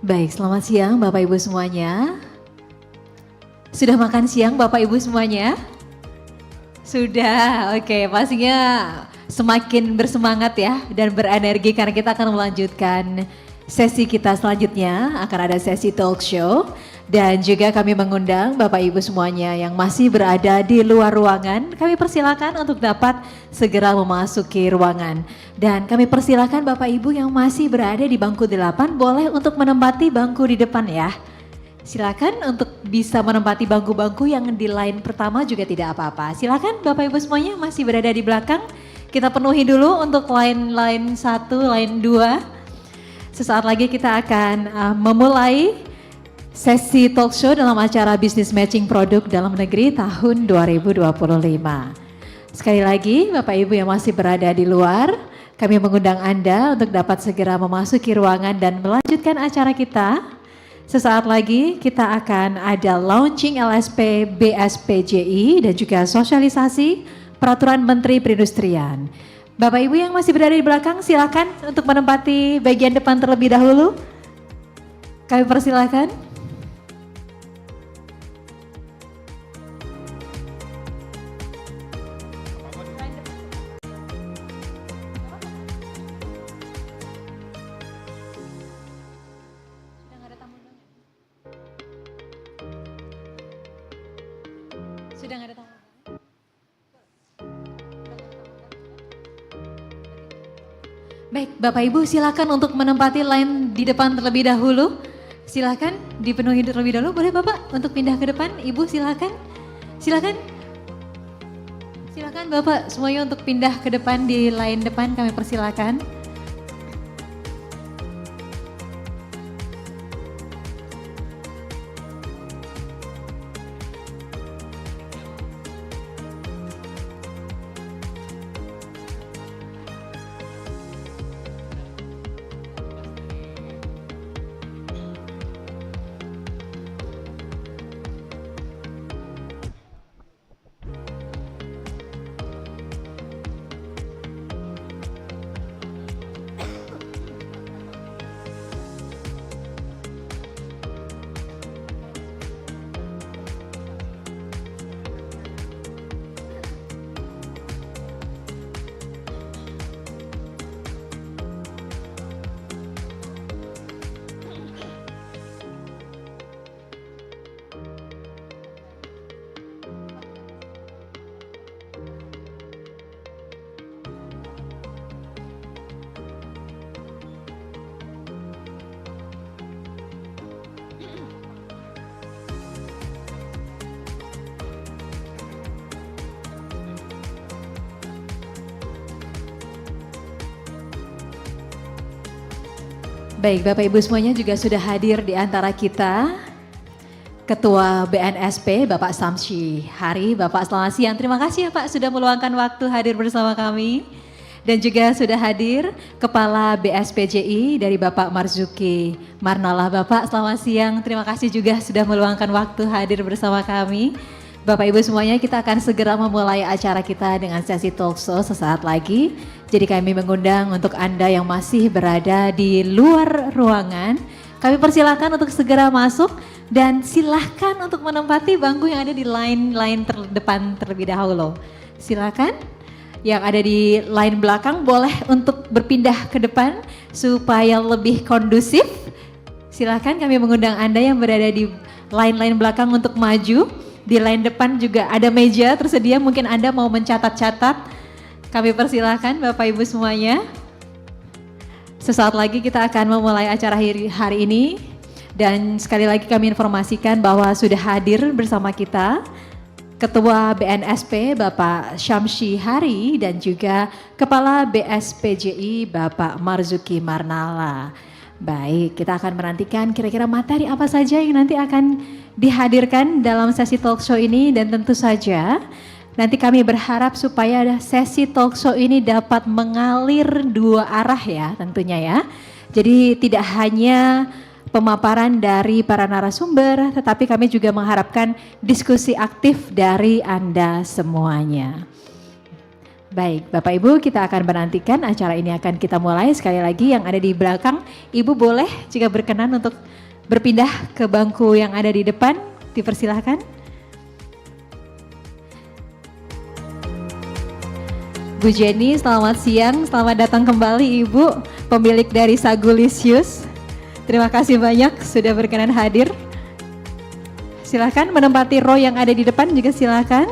Baik, selamat siang Bapak Ibu semuanya. Sudah makan siang Bapak Ibu semuanya? Sudah, oke, pastinya semakin bersemangat ya dan berenergi karena kita akan melanjutkan sesi kita selanjutnya, akan ada sesi talk show. Dan juga kami mengundang Bapak Ibu semuanya yang masih berada di luar ruangan, kami persilakan untuk dapat segera memasuki ruangan. Dan kami persilakan Bapak Ibu yang masih berada di bangku 8 boleh untuk menempati bangku di depan ya. Silakan untuk bisa menempati bangku-bangku yang di line pertama juga tidak apa-apa. Silakan Bapak Ibu semuanya masih berada di belakang. Kita penuhi dulu untuk line 1, line 2. Sesaat lagi kita akan memulai sesi talk show dalam acara Business Matching Produk Dalam Negeri tahun 2025. Sekali lagi Bapak Ibu yang masih berada di luar, kami mengundang Anda untuk dapat segera memasuki ruangan dan melanjutkan acara kita. Sesaat lagi kita akan ada launching LSP BSPJI dan juga sosialisasi Peraturan Menteri Perindustrian. Bapak Ibu yang masih berada di belakang silakan untuk menempati bagian depan terlebih dahulu. Kami persilakan. Sudah nggak ada tamu? Baik, Bapak Ibu silakan untuk menempati line di depan terlebih dahulu. Silakan dipenuhi terlebih dahulu. Boleh Bapak untuk pindah ke depan? Ibu silakan. Silakan. Silakan Bapak semuanya untuk pindah ke depan di line depan kami persilakan. Baik, Bapak Ibu semuanya juga sudah hadir di antara kita. Ketua BNSP Bapak Samshi Hari. Bapak selamat siang, terima kasih ya Pak sudah meluangkan waktu hadir bersama kami. Dan juga sudah hadir Kepala BSPJI dari Bapak Marzuki Marnala. Bapak selamat siang, terima kasih juga sudah meluangkan waktu hadir bersama kami. Bapak Ibu semuanya kita akan segera memulai acara kita dengan sesi talk show sesaat lagi. Jadi kami mengundang untuk Anda yang masih berada di luar ruangan, kami persilakan untuk segera masuk dan silahkan untuk menempati bangku yang ada di line terdepan terlebih dahulu. Silakan yang ada di line belakang boleh untuk berpindah ke depan supaya lebih kondusif. Silakan kami mengundang Anda yang berada di line belakang untuk maju. Di line depan juga ada meja tersedia, mungkin Anda mau mencatat-catat. Kami persilahkan Bapak Ibu semuanya. Sesaat lagi kita akan memulai acara hari ini. Dan sekali lagi kami informasikan bahwa sudah hadir bersama kita Ketua BNSP Bapak Samshi Hari dan juga Kepala BSPJI Bapak Marzuki Marnala. Baik, kita akan menantikan kira-kira materi apa saja yang nanti akan dihadirkan dalam sesi talk show ini, dan tentu saja nanti kami berharap supaya sesi talk show ini dapat mengalir dua arah ya tentunya ya. Jadi tidak hanya pemaparan dari para narasumber, tetapi kami juga mengharapkan diskusi aktif dari Anda semuanya. Baik, Bapak Ibu, kita akan menantikan acara ini akan kita mulai. Sekali lagi yang ada di belakang, Ibu boleh jika berkenan untuk berpindah ke bangku yang ada di depan, dipersilahkan. Bu Jenny, selamat siang, selamat datang kembali Ibu, pemilik dari Sagulisius. Terima kasih banyak sudah berkenan hadir. Silahkan menempati row yang ada di depan juga silahkan.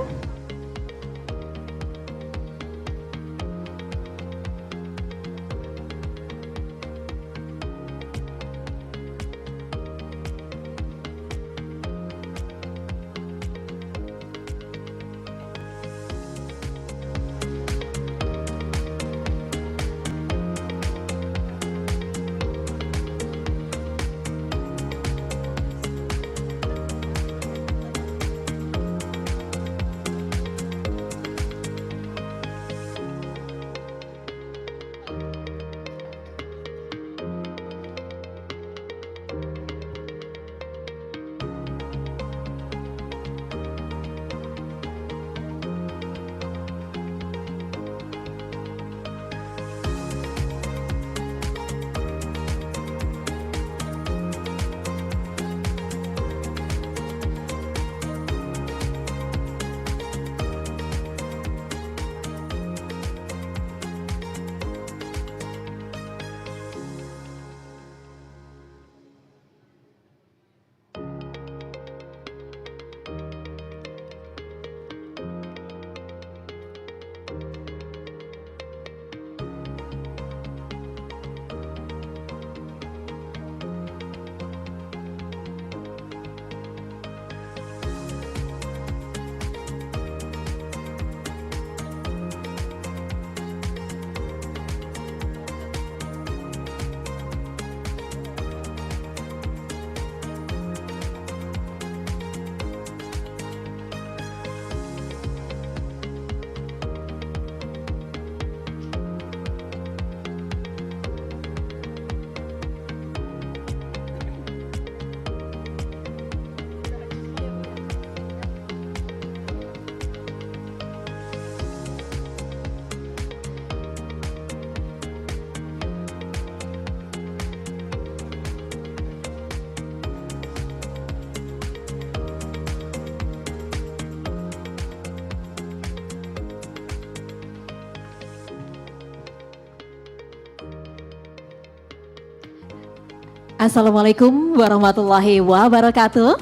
Assalamualaikum warahmatullahi wabarakatuh.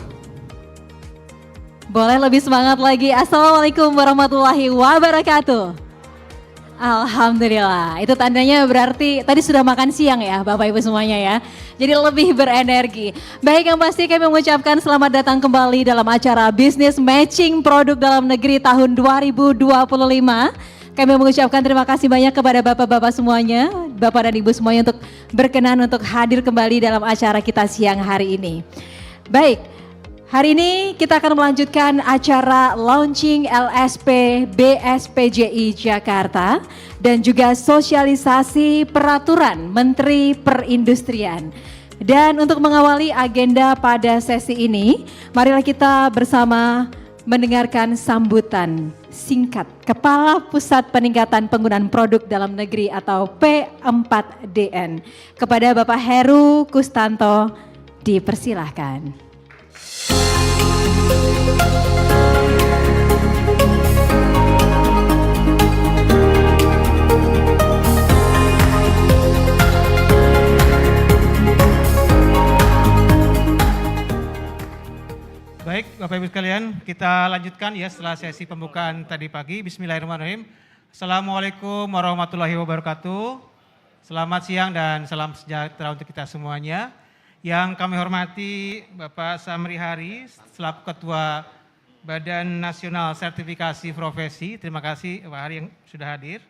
Boleh lebih semangat lagi. Assalamualaikum warahmatullahi wabarakatuh. Alhamdulillah, itu tandanya berarti tadi sudah makan siang ya Bapak Ibu semuanya ya. Jadi lebih berenergi. Baik, yang pasti kami mengucapkan selamat datang kembali dalam acara Business Matching Produk Dalam Negeri tahun 2025. Kami mengucapkan terima kasih banyak kepada Bapak-Bapak semuanya, Bapak dan Ibu semuanya untuk berkenan untuk hadir kembali dalam acara kita siang hari ini. Baik, hari ini kita akan melanjutkan acara launching LSP BSPJI Jakarta dan juga sosialisasi peraturan Menteri Perindustrian. Dan untuk mengawali agenda pada sesi ini, marilah kita bersama mendengarkan sambutan singkat Kepala Pusat Peningkatan Penggunaan Produk Dalam Negeri atau P4DN kepada Bapak Heru Kustanto, dipersilahkan. Baik, Bapak Ibu sekalian, kita lanjutkan ya setelah sesi pembukaan tadi pagi. Bismillahirrahmanirrahim. Assalamualaikum warahmatullahi wabarakatuh. Selamat siang dan salam sejahtera untuk kita semuanya. Yang kami hormati Bapak Samri Hari selaku Ketua Badan Nasional Sertifikasi Profesi. Terima kasih Pak Hari yang sudah hadir.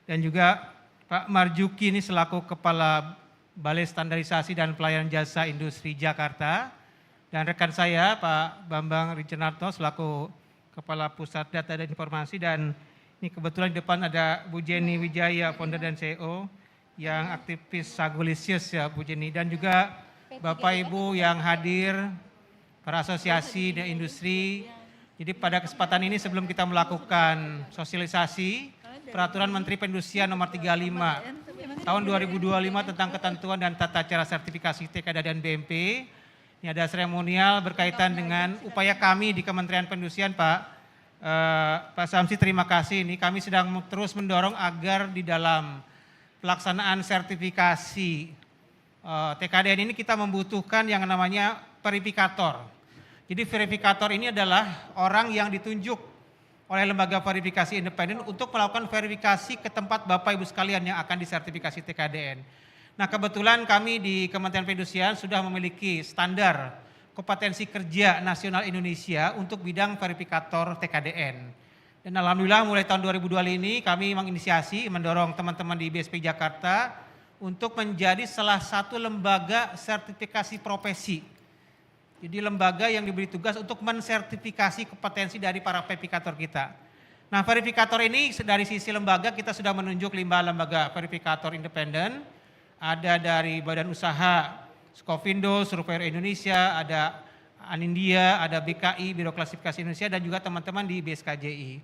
Dan juga Pak Marjuki ini selaku Kepala Balai Standarisasi dan Pelayanan Jasa Industri Jakarta. Dan rekan saya Pak Bambang Ricenarto selaku Kepala Pusat Data dan Informasi, dan ini kebetulan di depan ada Bu Jenny Wijaya, founder dan CEO yang aktivis Sagulisius ya Bu Jenny, dan juga Bapak Ibu yang hadir, para asosiasi dan industri. Jadi pada kesempatan ini sebelum kita melakukan sosialisasi Peraturan Menteri Perindustrian Nomor 35 tahun 2025 tentang ketentuan dan tata cara sertifikasi TKD dan BMP. Ini ada seremonial berkaitan dengan upaya kami di Kementerian Perindustrian, Pak Samsi, terima kasih. Ini kami sedang terus mendorong agar di dalam pelaksanaan sertifikasi TKDN ini kita membutuhkan yang namanya verifikator. Jadi verifikator ini adalah orang yang ditunjuk oleh lembaga verifikasi independen untuk melakukan verifikasi ke tempat Bapak Ibu sekalian yang akan disertifikasi TKDN. Nah, kebetulan kami di Kementerian Perindustrian sudah memiliki standar kompetensi kerja nasional Indonesia untuk bidang verifikator TKDN. Dan alhamdulillah mulai tahun 2020 ini kami menginisiasi mendorong teman-teman di BSP Jakarta untuk menjadi salah satu lembaga sertifikasi profesi. Jadi lembaga yang diberi tugas untuk mensertifikasi kompetensi dari para verifikator kita. Nah, verifikator ini dari sisi lembaga kita sudah menunjuk 5 lembaga verifikator independen. Ada dari Badan Usaha Skofindo, Surveyor Indonesia, ada Anindia, ada BKI, Biro Klasifikasi Indonesia, dan juga teman-teman di BSKJI.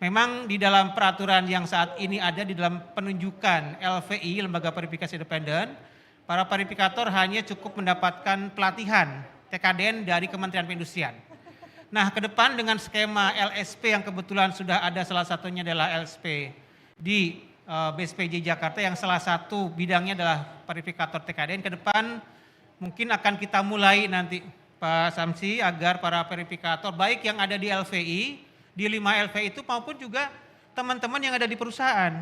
Memang di dalam peraturan yang saat ini ada di dalam penunjukan LVI, Lembaga Verifikasi Independen, para verifikator hanya cukup mendapatkan pelatihan TKDN dari Kementerian Perindustrian. Nah, ke depan dengan skema LSP yang kebetulan sudah ada, salah satunya adalah LSP di BSPJ Jakarta yang salah satu bidangnya adalah verifikator TKDN. Ke depan mungkin akan kita mulai nanti Pak Samsi agar para verifikator baik yang ada di LVI, di 5 LVI itu maupun juga teman-teman yang ada di perusahaan.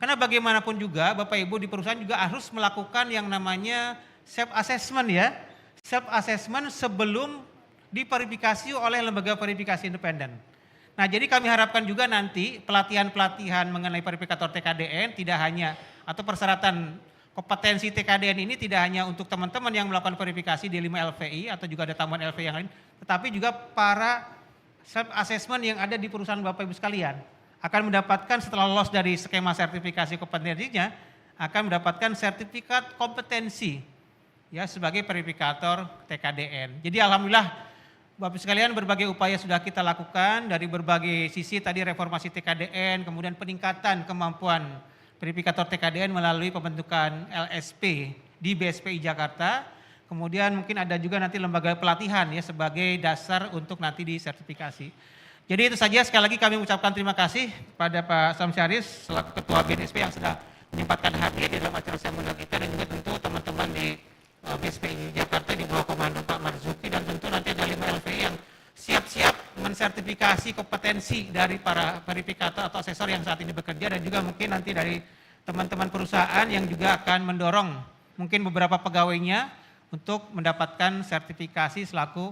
Karena bagaimanapun juga Bapak Ibu di perusahaan juga harus melakukan yang namanya self assessment ya. Self assessment sebelum diverifikasi oleh lembaga verifikasi independen. Nah, jadi kami harapkan juga nanti pelatihan-pelatihan mengenai verifikator TKDN tidak hanya atau persyaratan kompetensi TKDN ini tidak hanya untuk teman-teman yang melakukan verifikasi di 5 LVI atau juga ada tambahan LVI yang lain, tetapi juga para self assessment yang ada di perusahaan Bapak Ibu sekalian akan mendapatkan setelah lolos dari skema sertifikasi kompetensinya akan mendapatkan sertifikat kompetensi ya sebagai verifikator TKDN. Jadi alhamdulillah Bapak sekalian berbagai upaya sudah kita lakukan dari berbagai sisi, tadi reformasi TKDN, kemudian peningkatan kemampuan verifikator TKDN melalui pembentukan LSP di BSPI Jakarta. Kemudian mungkin ada juga nanti lembaga pelatihan ya sebagai dasar untuk nanti disertifikasi. Jadi itu saja, sekali lagi kami mengucapkan terima kasih pada Pak Samsi Haris selaku Ketua BNSP yang sudah menyempatkan hadir di dalam acara seminar kita, dan juga tentu teman-teman di BSPI Jakarta di bawah komando Pak Marzuki, dan tentu nanti ada 5 LVI yang siap-siap mensertifikasi kompetensi dari para verifikator atau asesor yang saat ini bekerja, dan juga mungkin nanti dari teman-teman perusahaan yang juga akan mendorong mungkin beberapa pegawainya untuk mendapatkan sertifikasi selaku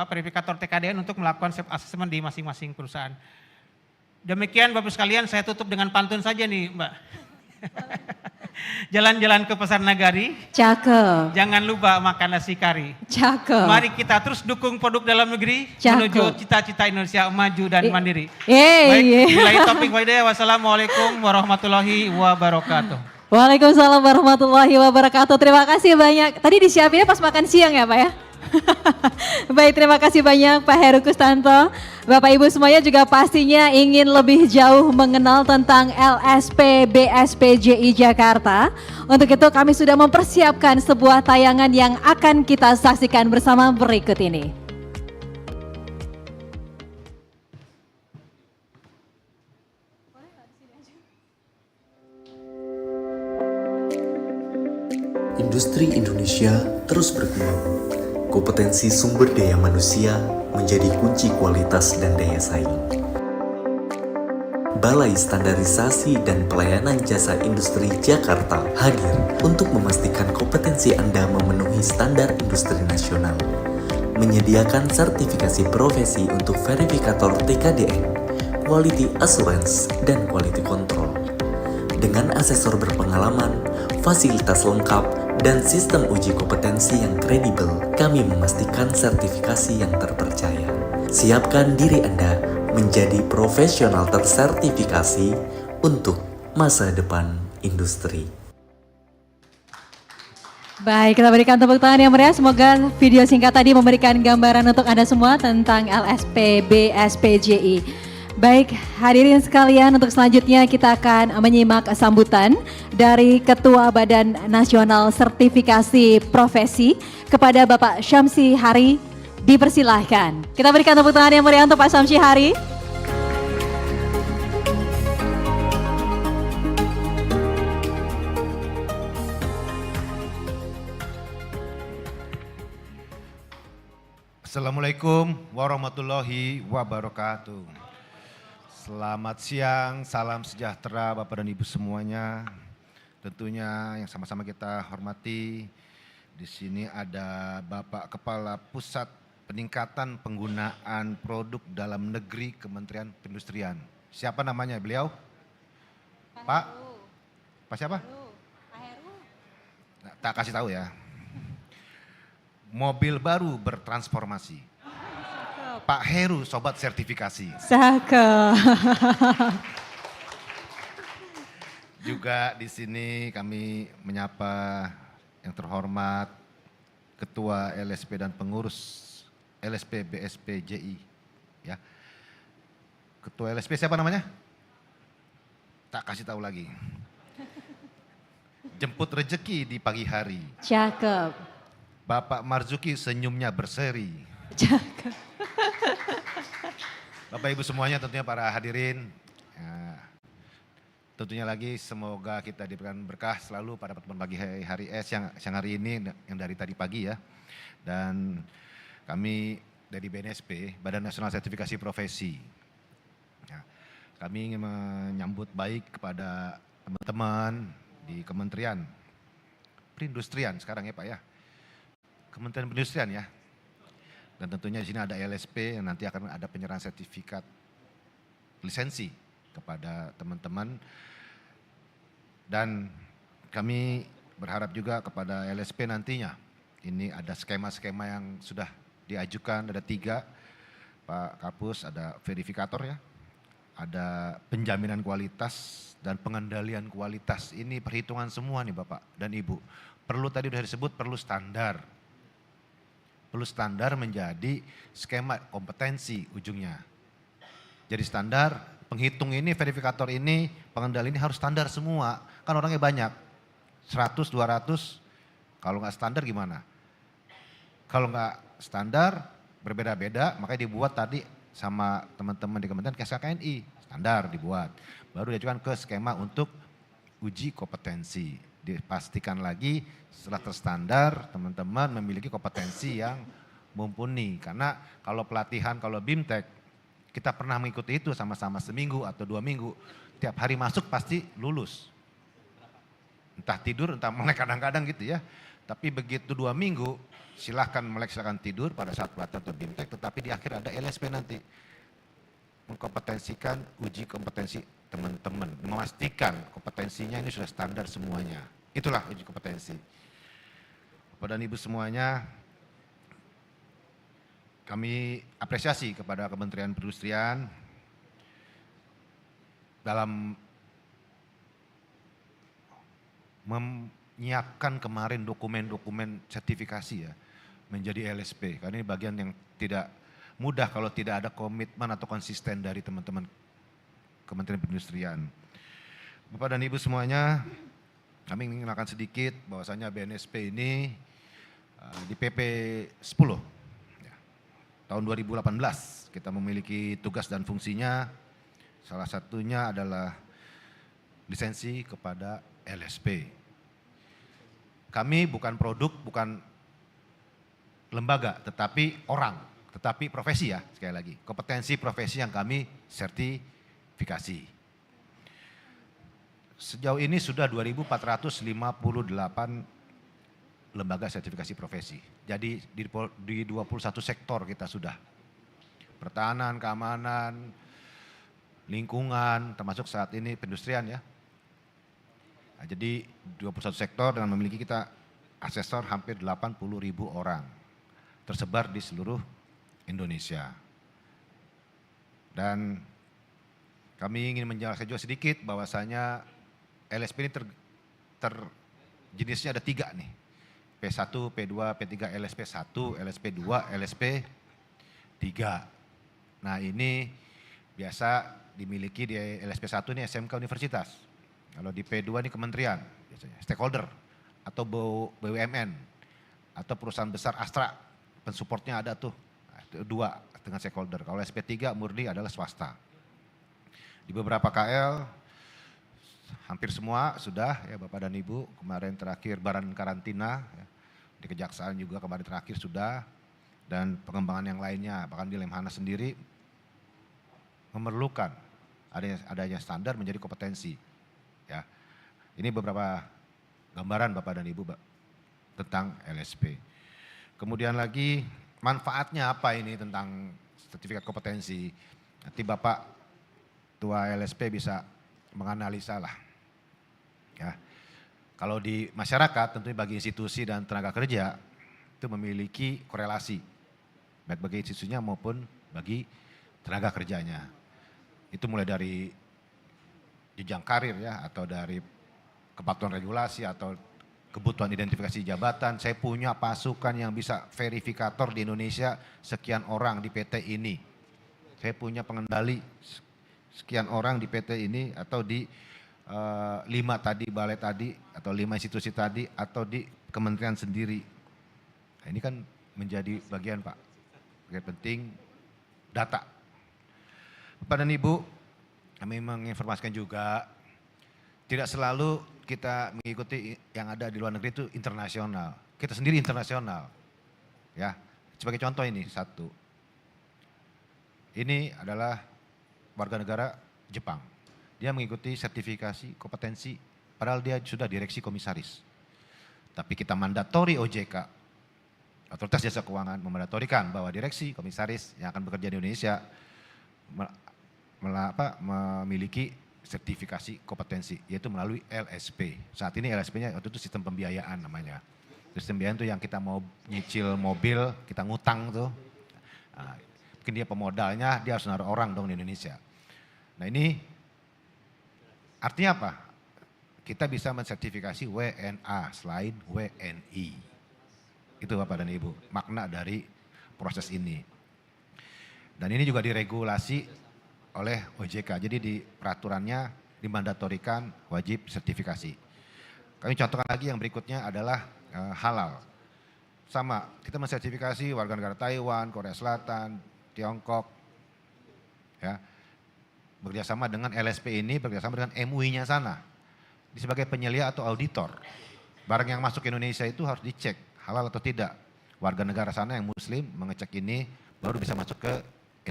verifikator TKDN untuk melakukan self assessment di masing-masing perusahaan. Demikian Bapak sekalian, saya tutup dengan pantun saja nih Mbak. Jalan-jalan ke Pasar Nagari, cakep. Jangan lupa makan nasi kari. Cakep. Mari kita terus dukung produk dalam negeri, Cakep. menuju cita-cita Indonesia maju dan mandiri. Yeay. Baik, nilai topik waidah. Wassalamualaikum warahmatullahi wabarakatuh. Waalaikumsalam warahmatullahi wabarakatuh. Terima kasih banyak. Tadi disiapinnya pas makan siang ya Pak ya? Baik, terima kasih banyak Pak Heru Kustanto. Bapak Ibu semuanya juga pastinya ingin lebih jauh mengenal tentang LSP BSPJI Jakarta. Untuk itu kami sudah mempersiapkan sebuah tayangan yang akan kita saksikan bersama berikut ini. Industri Indonesia terus berkembang. Kompetensi sumber daya manusia menjadi kunci kualitas dan daya saing. Balai Standarisasi dan Pelayanan Jasa Industri Jakarta hadir untuk memastikan kompetensi Anda memenuhi standar industri nasional, menyediakan sertifikasi profesi untuk verifikator TKDN, quality assurance, dan quality control. Dengan asesor berpengalaman, fasilitas lengkap, dan sistem uji kompetensi yang kredibel, kami memastikan sertifikasi yang terpercaya. Siapkan diri Anda menjadi profesional tersertifikasi untuk masa depan industri. Baik, kita berikan tepuk tangan yang meriah. Semoga video singkat tadi memberikan gambaran untuk Anda semua tentang LSP BSPJI. Baik, hadirin sekalian, untuk selanjutnya kita akan menyimak sambutan dari Ketua Badan Nasional Sertifikasi Profesi kepada Bapak Syamsi Hari. Dipersilahkan. Kita berikan tepuk tangan yang meriah untuk Pak Syamsi Hari. Assalamualaikum warahmatullahi wabarakatuh. Selamat siang, salam sejahtera Bapak dan Ibu semuanya. Tentunya yang sama-sama kita hormati, di sini ada Bapak Kepala Pusat Peningkatan Penggunaan Produk Dalam Negeri Kementerian Perindustrian. Siapa namanya beliau? Pak? Pak siapa? Nah, tak kasih tahu ya. Mobil baru bertransformasi. Pak Heru, sobat sertifikasi. Cakep. Juga di sini kami menyapa yang terhormat Ketua LSP dan pengurus LSP BSP JI. Ya. Ketua LSP siapa namanya? Tak kasih tahu lagi. Jemput rejeki di pagi hari. Cakep. Bapak Marzuki senyumnya berseri. Cakep. Bapak Ibu semuanya, tentunya para hadirin, ya, tentunya lagi semoga kita diberikan berkah selalu pada pertemuan pagi hari siang hari ini yang dari tadi pagi ya. Dan kami dari BNSP, Badan Nasional Sertifikasi Profesi, ya, kami ingin menyambut baik kepada teman-teman di Kementerian Perindustrian sekarang ya Pak ya. Kementerian Perindustrian ya. Dan tentunya di sini ada LSP yang nanti akan ada penyerahan sertifikat lisensi kepada teman-teman. Dan kami berharap juga kepada LSP nantinya, ini ada skema-skema yang sudah diajukan, ada 3, Pak Kapus, ada verifikator ya, ada penjaminan kualitas dan pengendalian kualitas. Ini perhitungan semua nih Bapak dan Ibu. Perlu tadi sudah disebut, perlu standar. Perlu standar menjadi skema kompetensi ujungnya. Jadi standar, penghitung ini, verifikator ini, pengendali ini harus standar semua. Kan orangnya banyak, 100, 200, kalau nggak standar gimana? Kalau nggak standar, berbeda-beda, makanya dibuat tadi sama teman-teman di Kementerian KSKNI, standar dibuat. Baru diajukan ke skema untuk uji kompetensi. Dipastikan lagi setelah terstandar teman-teman memiliki kompetensi yang mumpuni. Karena kalau pelatihan, kalau BIMTEK, kita pernah mengikuti itu sama-sama seminggu atau 2 minggu. Tiap hari masuk pasti lulus. Entah tidur, entah melek kadang-kadang gitu ya. Tapi begitu 2 minggu, silahkan melek, silahkan tidur pada saat pelatihan atau BIMTEK. Tetapi di akhir ada LSP nanti. Mengkompetensikan uji kompetensi teman-teman. Memastikan kompetensinya ini sudah standar semuanya. Itulah uji kompetensi. Bapak dan Ibu semuanya, kami apresiasi kepada Kementerian Perindustrian dalam menyiapkan kemarin dokumen-dokumen sertifikasi ya menjadi LSP. Karena ini bagian yang tidak mudah kalau tidak ada komitmen atau konsisten dari teman-teman Kementerian Perindustrian. Bapak dan Ibu semuanya, kami ingin mengenalkan sedikit bahwasanya BNSP ini di PP 10 ya, tahun 2018 kita memiliki tugas dan fungsinya, salah satunya adalah lisensi kepada LSP. Kami bukan produk, bukan lembaga, tetapi orang, tetapi profesi ya sekali lagi. Kompetensi profesi yang kami sertifikasi. Sejauh ini sudah 2.458 lembaga sertifikasi profesi. Jadi di 21 sektor kita sudah. Pertahanan, keamanan, lingkungan, termasuk saat ini perindustrian ya. Nah, jadi 21 sektor dengan memiliki kita asesor hampir 80.000 orang. Tersebar di seluruh Indonesia. Dan kami ingin menjelaskan juga sedikit bahwasanya LSP ini jenisnya ada 3 nih. P1, P2, P3, LSP 1, LSP 2, LSP 3. Nah ini biasa dimiliki di LSP 1 ini SMK universitas. Kalau di P2 ini kementerian biasanya, stakeholder atau BUMN atau perusahaan besar Astra, pensupportnya ada tuh. Nah, itu 2 dengan stakeholder. Kalau SP3 murni adalah swasta. Di beberapa KL hampir semua sudah ya Bapak dan Ibu, kemarin terakhir baran karantina ya. Di Kejaksaan juga kemarin terakhir sudah, dan pengembangan yang lainnya, bahkan di Lemhanas sendiri memerlukan adanya standar menjadi kompetensi. Ya, ini beberapa gambaran Bapak dan Ibu tentang LSP. Kemudian lagi manfaatnya apa ini tentang sertifikat kompetensi? Nanti Bapak Tua LSP bisa menganalisa lah. Ya. Kalau di masyarakat tentunya bagi institusi dan tenaga kerja itu memiliki korelasi baik bagi institusinya maupun bagi tenaga kerjanya. Itu mulai dari jenjang karir ya, atau dari kepatuhan regulasi atau kebutuhan identifikasi jabatan. Saya punya pasukan yang bisa verifikator di Indonesia sekian orang di PT ini. Saya punya pengendali sekian orang di PT ini atau di 5 tadi balai tadi atau 5 institusi tadi atau di kementerian sendiri. Nah, ini kan menjadi bagian Pak, bagian penting data. Bapak dan Ibu, kami menginformasikan juga tidak selalu kita mengikuti yang ada di luar negeri itu internasional. Kita sendiri internasional. Ya, sebagai contoh ini satu. Ini adalah warga negara Jepang. Dia mengikuti sertifikasi kompetensi padahal dia sudah direksi komisaris. Tapi kita mandatori OJK, Otoritas Jasa Keuangan memandatorikan bahwa direksi komisaris yang akan bekerja di Indonesia memiliki sertifikasi kompetensi, yaitu melalui LSP. Saat ini LSP-nya waktu itu sistem pembiayaan namanya. Sistem pembiayaan itu yang kita mau nyicil mobil, kita ngutang tuh. Nah, mungkin dia pemodalnya, dia harus naruh orang dong di Indonesia. Nah ini artinya apa? Kita bisa mensertifikasi WNA selain WNI. Itu Bapak dan Ibu, makna dari proses ini. Dan ini juga diregulasi oleh OJK. Jadi di peraturannya dimandatorikan wajib sertifikasi. Kami contohkan lagi yang berikutnya adalah halal. Sama, kita mensertifikasi warga negara Taiwan, Korea Selatan, Tiongkok. Ya. Bekerjasama dengan LSP ini, bekerjasama dengan MUI-nya sana. Sebagai penyelia atau auditor. Barang yang masuk ke Indonesia itu harus dicek halal atau tidak. Warga negara sana yang muslim mengecek ini baru bisa masuk ke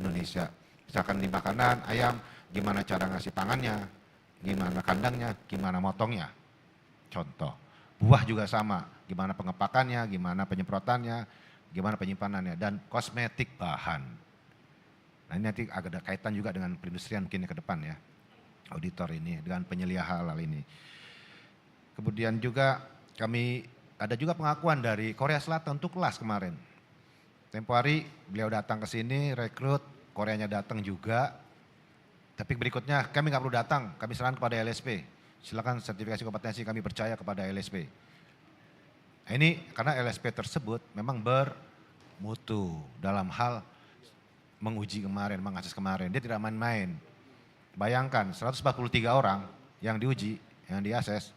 Indonesia. Misalkan di makanan, ayam, gimana cara ngasih tangannya, gimana kandangnya, gimana motongnya. Contoh. Buah juga sama, gimana pengepakannya, gimana penyemprotannya, gimana penyimpanannya, dan kosmetik bahan. Nah ini nanti agak ada kaitan juga dengan perindustrian mungkin ke depan ya. Auditor ini, dengan penyelia halal ini. Kemudian juga kami ada juga pengakuan dari Korea Selatan untuk kelas kemarin. Tempo hari beliau datang ke sini, rekrut, Koreanya datang juga. Tapi berikutnya kami nggak perlu datang, kami serahkan kepada LSP. Silakan sertifikasi kompetensi, kami percaya kepada LSP. Nah, ini karena LSP tersebut memang bermutu dalam hal menguji kemarin, mengakses kemarin. Dia tidak main-main. Bayangkan 143 orang yang diuji, yang diakses,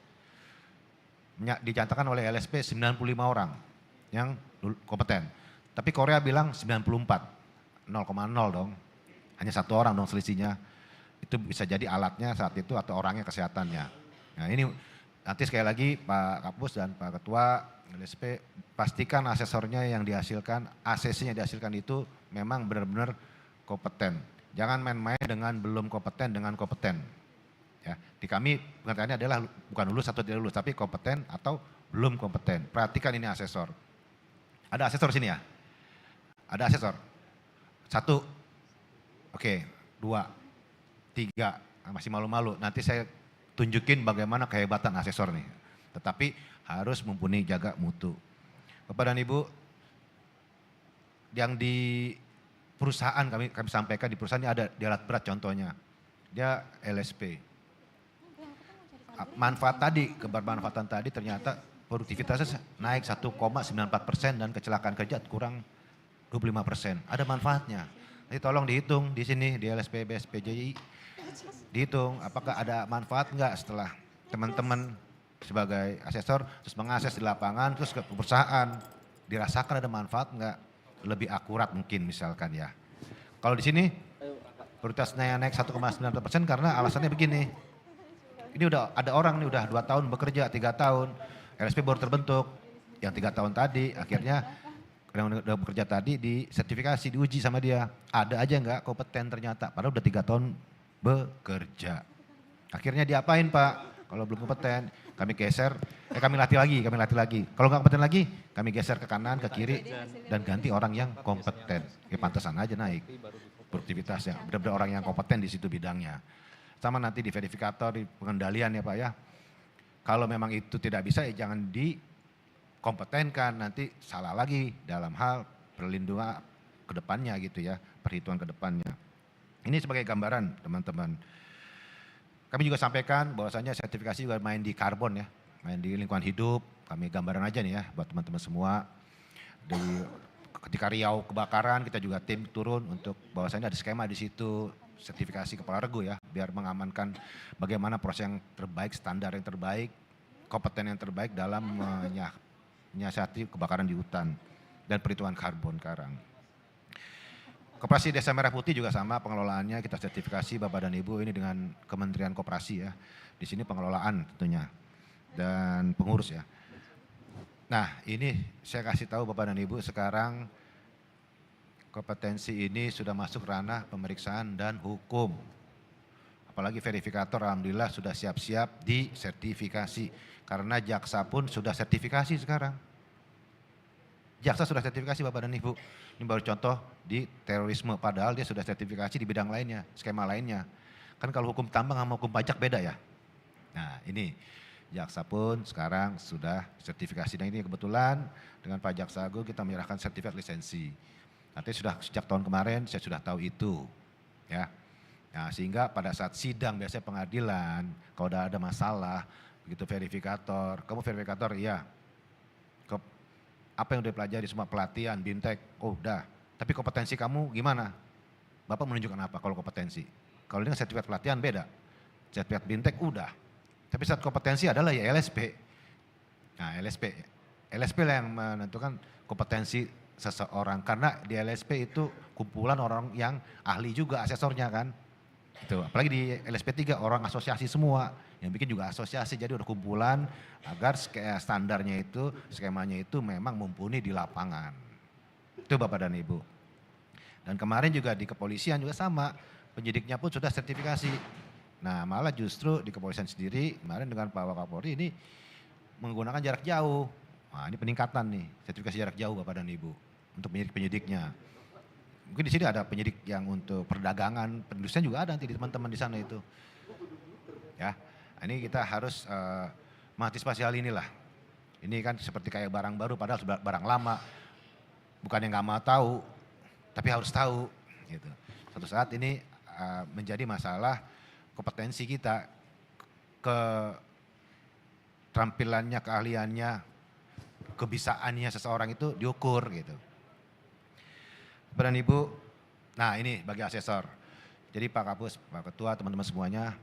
dicantakan oleh LSP 95 orang yang kompeten. Tapi Korea bilang 94, 0,0 dong. Hanya 1 orang dong selisihnya. Itu bisa jadi alatnya saat itu atau orangnya kesehatannya. Nah ini nanti sekali lagi Pak Kapus dan Pak Ketua LSP pastikan asesornya yang dihasilkan, ACC yang dihasilkan itu memang benar-benar kompeten. Jangan main-main dengan belum kompeten dengan kompeten. Ya, di kami pengertiannya adalah bukan lulus atau tidak lulus, tapi kompeten atau belum kompeten. Perhatikan ini asesor. Ada asesor sini ya? Ada asesor? 1, oke, 2, 3, masih malu-malu. Nanti saya tunjukin bagaimana kehebatan asesor nih. Tetapi harus mumpuni jaga mutu. Bapak dan Ibu, yang di perusahaan kami sampaikan, di perusahaan ini ada di alat berat contohnya. Dia LSP. Manfaat tadi, kebermanfaatan tadi ternyata produktivitasnya naik 1,94% dan kecelakaan kerja kurang 25%. Ada manfaatnya. Nanti tolong dihitung di sini di LSP BSPJI. Dihitung apakah ada manfaat enggak setelah teman-teman sebagai asesor terus mengakses di lapangan terus ke perusahaan dirasakan ada manfaat enggak, lebih akurat mungkin misalkan ya. Kalau di sini prioritasnya naik 1,9% karena alasannya begini. Ini udah ada orang nih udah 2 tahun bekerja, 3 tahun, LSP baru terbentuk. Yang 3 tahun tadi akhirnya yang udah bekerja tadi di sertifikasi, diuji sama dia. Ada aja enggak kompeten ternyata, padahal udah 3 tahun bekerja. Akhirnya diapain Pak? Kalau belum kompeten, kami geser, kami latih lagi. Kalau nggak kompeten lagi, kami geser ke kanan, ke kiri, dan ganti orang yang kompeten. Ya pantesan aja naik produktivitasnya, benar-benar orang yang kompeten di situ bidangnya. Sama nanti di verifikator, di pengendalian ya Pak ya. Kalau memang itu tidak bisa ya jangan dikompetenkan, nanti salah lagi dalam hal perlindungan ke depannya gitu ya, perhitungan ke depannya. Ini sebagai gambaran teman-teman. Kami juga sampaikan bahwasanya sertifikasi juga main di karbon ya, main di lingkungan hidup. Kami gambaran aja nih ya buat teman-teman semua. Ketika Riau kebakaran kita juga tim turun untuk bahwasanya ada skema di situ sertifikasi kepala regu ya, biar mengamankan bagaimana proses yang terbaik, standar yang terbaik, kompeten yang terbaik dalam menyiasati kebakaran di hutan dan perhitungan karbon karang. Koperasi Desa Merah Putih juga sama pengelolaannya kita sertifikasi Bapak dan Ibu ini dengan Kementerian Koperasi ya. Di sini pengelolaan tentunya dan pengurus ya. Nah ini saya kasih tahu Bapak dan Ibu sekarang kompetensi ini sudah masuk ranah pemeriksaan dan hukum. Apalagi verifikator alhamdulillah sudah siap-siap disertifikasi. Karena jaksa pun sudah sertifikasi sekarang. Jaksa sudah sertifikasi Bapak dan Ibu. Ini baru contoh di terorisme, padahal dia sudah sertifikasi di bidang lainnya, skema lainnya. Kan kalau hukum tambang sama hukum pajak beda ya. Nah ini jaksa pun sekarang sudah sertifikasi. Dan ini kebetulan dengan Pak Jaksa Agung kita menyerahkan sertifikat lisensi. Nanti sudah sejak tahun kemarin saya sudah tahu itu. Ya. Nah sehingga pada saat sidang biasanya pengadilan, kalau ada masalah, begitu verifikator, kamu verifikator iya. Apa yang udah pelajari semua pelatihan, bintek, oh udah. Tapi kompetensi kamu gimana? Bapak menunjukkan apa kalau kompetensi? Kalau ini sertifikat pelatihan beda. Sertifikat bintek udah. Tapi saat kompetensi adalah ya LSP. Nah LSP lah yang menentukan kompetensi seseorang. Karena di LSP itu kumpulan orang yang ahli juga asesornya kan. Itu. Apalagi di LSP 3 orang asosiasi semua. Yang bikin juga asosiasi, jadi udah kumpulan agar standarnya itu, skemanya itu memang mumpuni di lapangan. Itu Bapak dan Ibu. Dan kemarin juga di kepolisian juga sama, penyidiknya pun sudah sertifikasi. Nah malah justru di kepolisian sendiri, kemarin dengan Pak Wakapolri ini menggunakan jarak jauh. Nah ini peningkatan nih, sertifikasi jarak jauh Bapak dan Ibu, untuk penyidik-penyidiknya. Mungkin di sini ada penyidik yang untuk perdagangan, perindustrian juga ada nanti di teman-teman di sana itu. Ya. Ini kita harus mengantisipasi hal inilah. Ini kan seperti kayak barang baru padahal barang lama. Bukan yang nggak mau tahu, tapi harus tahu. Gitu. Suatu saat ini menjadi masalah kompetensi kita, keterampilannya, keahliannya, kebisaannya seseorang itu diukur gitu. Bapak dan Ibu, nah ini bagi asesor. Jadi Pak Kapus, Pak Ketua, teman-teman semuanya,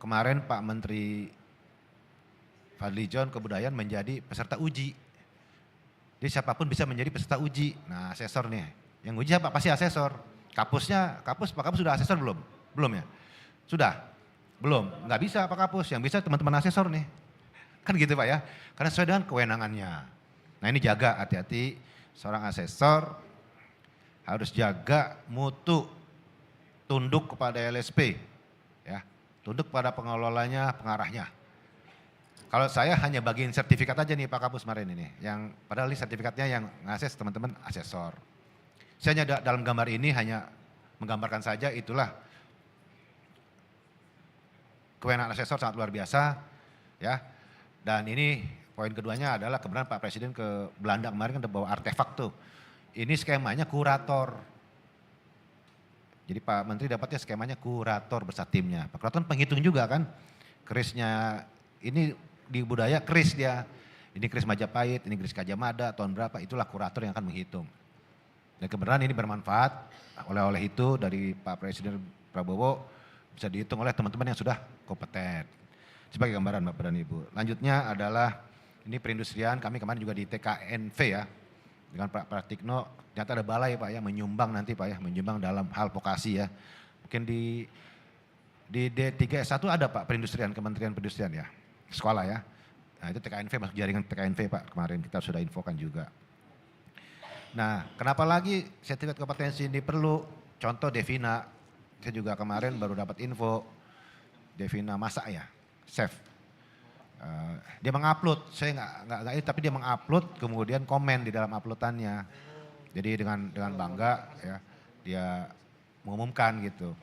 kemarin Pak Menteri Fadli John Kebudayaan menjadi peserta uji. Jadi siapapun bisa menjadi peserta uji. Nah asesor nih, yang uji apa? Pasti asesor. Pak Kapus sudah asesor belum? Belum ya? Sudah? Belum? Nggak bisa Pak Kapus, yang bisa teman-teman asesor nih. Kan gitu Pak ya, karena sesuai dengan kewenangannya. Nah ini jaga hati-hati, seorang asesor harus jaga mutu, tunduk kepada LSP. Ya, tunduk pada pengelolanya, pengarahnya. Kalau saya hanya bagiin sertifikat aja nih Pak Kapus kemarin ini. Yang padahal ini sertifikatnya yang ngakses teman-teman asesor. Saya hanya dalam gambar ini hanya menggambarkan saja itulah kewenangan asesor sangat luar biasa. Ya. Dan ini poin keduanya adalah kebenaran Pak Presiden ke Belanda kemarin kan bawa artefak tuh. Ini skemanya kurator. Jadi Pak Menteri dapatnya skemanya kurator beserta timnya. Pak Kurator kan penghitung juga kan. Kerisnya ini di budaya keris dia. Ini keris Majapahit, ini keris Gajah Mada, tahun berapa, itulah kurator yang akan menghitung. Dan kebenaran ini bermanfaat, oleh-oleh itu dari Pak Presiden Prabowo bisa dihitung oleh teman-teman yang sudah kompeten. Sebagai gambaran Bapak dan Ibu. Lanjutnya adalah ini perindustrian, kami kemarin juga di TKNV ya. Dengan Pak Pratikno, ternyata ada balai Pak ya, menyumbang nanti Pak ya, menyumbang dalam hal vokasi ya. Mungkin di D3S1 ada Pak perindustrian, Kementerian Perindustrian ya, sekolah ya. Nah itu TKNV, masuk jaringan TKNV Pak, kemarin kita sudah infokan juga. Nah kenapa lagi sertifikat kompetensi ini perlu? Contoh Devina, saya juga kemarin baru dapat info, Devina Masak ya, chef. Dia mengupload, saya nggak ini, tapi dia mengupload kemudian komen di dalam uploadannya. Jadi dengan bangga ya, dia mengumumkan gitu.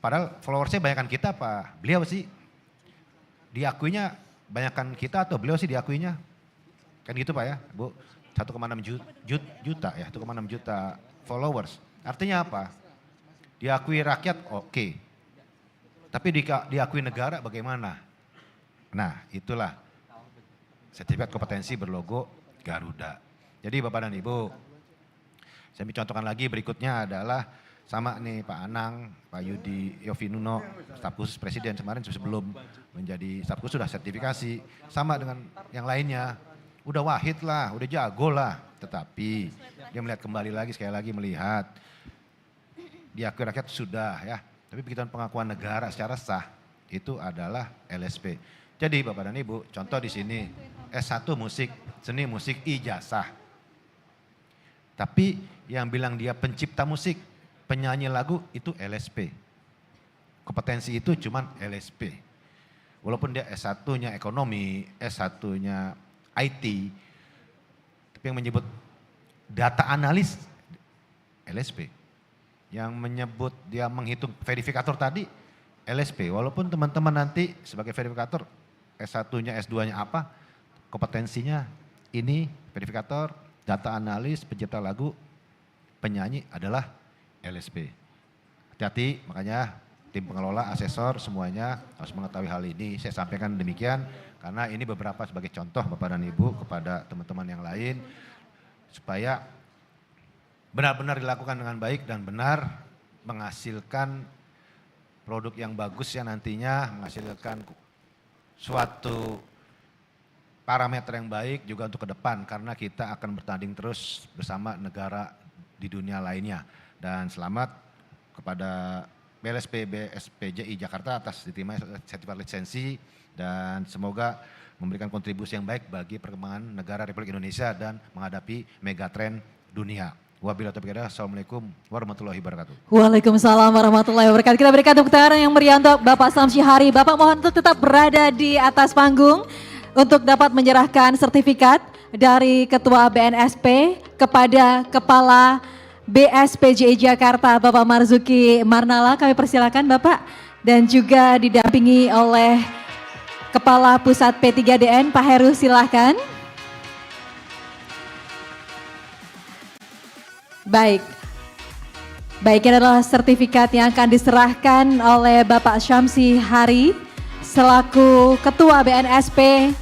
Padahal followersnya banyakkan kita Pak, beliau sih diakuinya banyakkan kita atau beliau sih diakuinya? Kan gitu Pak ya Bu, 1,6 juta ya, 1,6 juta followers. Artinya apa? Diakui rakyat oke. Tapi diakui negara bagaimana? Nah itulah sertifikat kompetensi berlogo Garuda. Jadi Bapak dan Ibu, saya contohkan lagi berikutnya adalah sama nih Pak Anang, Pak Yudi Yovinuno, staf khusus Presiden kemarin sebelum menjadi staf khusus sudah sertifikasi. Sama dengan yang lainnya, udah wahid lah, udah jago lah. Tetapi dia melihat kembali lagi, sekali lagi melihat, diakui rakyat sudah ya. Tapi begitu pengakuan negara secara sah, itu adalah LSP. Jadi Bapak dan Ibu, contoh di sini S1 musik, seni musik ijazah. Tapi yang bilang dia pencipta musik, penyanyi lagu itu LSP. Kompetensi itu cuman LSP. Walaupun dia S1-nya ekonomi, S1-nya IT, tapi yang menyebut data analis LSP. Yang menyebut dia menghitung verifikator tadi LSP. Walaupun teman-teman nanti sebagai verifikator S1-nya, S2-nya apa, kompetensinya ini verifikator, data analis, pencipta lagu, penyanyi adalah LSP. Hati-hati, makanya tim pengelola, asesor semuanya harus mengetahui hal ini. Saya sampaikan demikian karena ini beberapa sebagai contoh Bapak dan Ibu kepada teman-teman yang lain supaya benar-benar dilakukan dengan baik dan benar menghasilkan produk yang bagus ya nantinya, menghasilkan suatu parameter yang baik juga untuk ke depan karena kita akan bertanding terus bersama negara di dunia lainnya. Dan selamat kepada BLSP BSPJI Jakarta atas diterimanya sertifikat lisensi dan semoga memberikan kontribusi yang baik bagi perkembangan negara Republik Indonesia dan menghadapi megatrend dunia. Wabillahi taufiq hidayah. Assalamualaikum warahmatullahi wabarakatuh. Waalaikumsalam warahmatullahi wabarakatuh. Kita berikan tepuk tangan yang meriah untuk Bapak Samsy Hari. Bapak mohon untuk tetap berada di atas panggung untuk dapat menyerahkan sertifikat dari Ketua BNSP kepada Kepala BSPJI Jakarta Bapak Marzuki Marnala. Kami persilakan Bapak dan juga didampingi oleh Kepala Pusat P3DN Pak Heru, silahkan. Baik, ini adalah sertifikat yang akan diserahkan oleh Bapak Samsy Hari selaku Ketua BNSP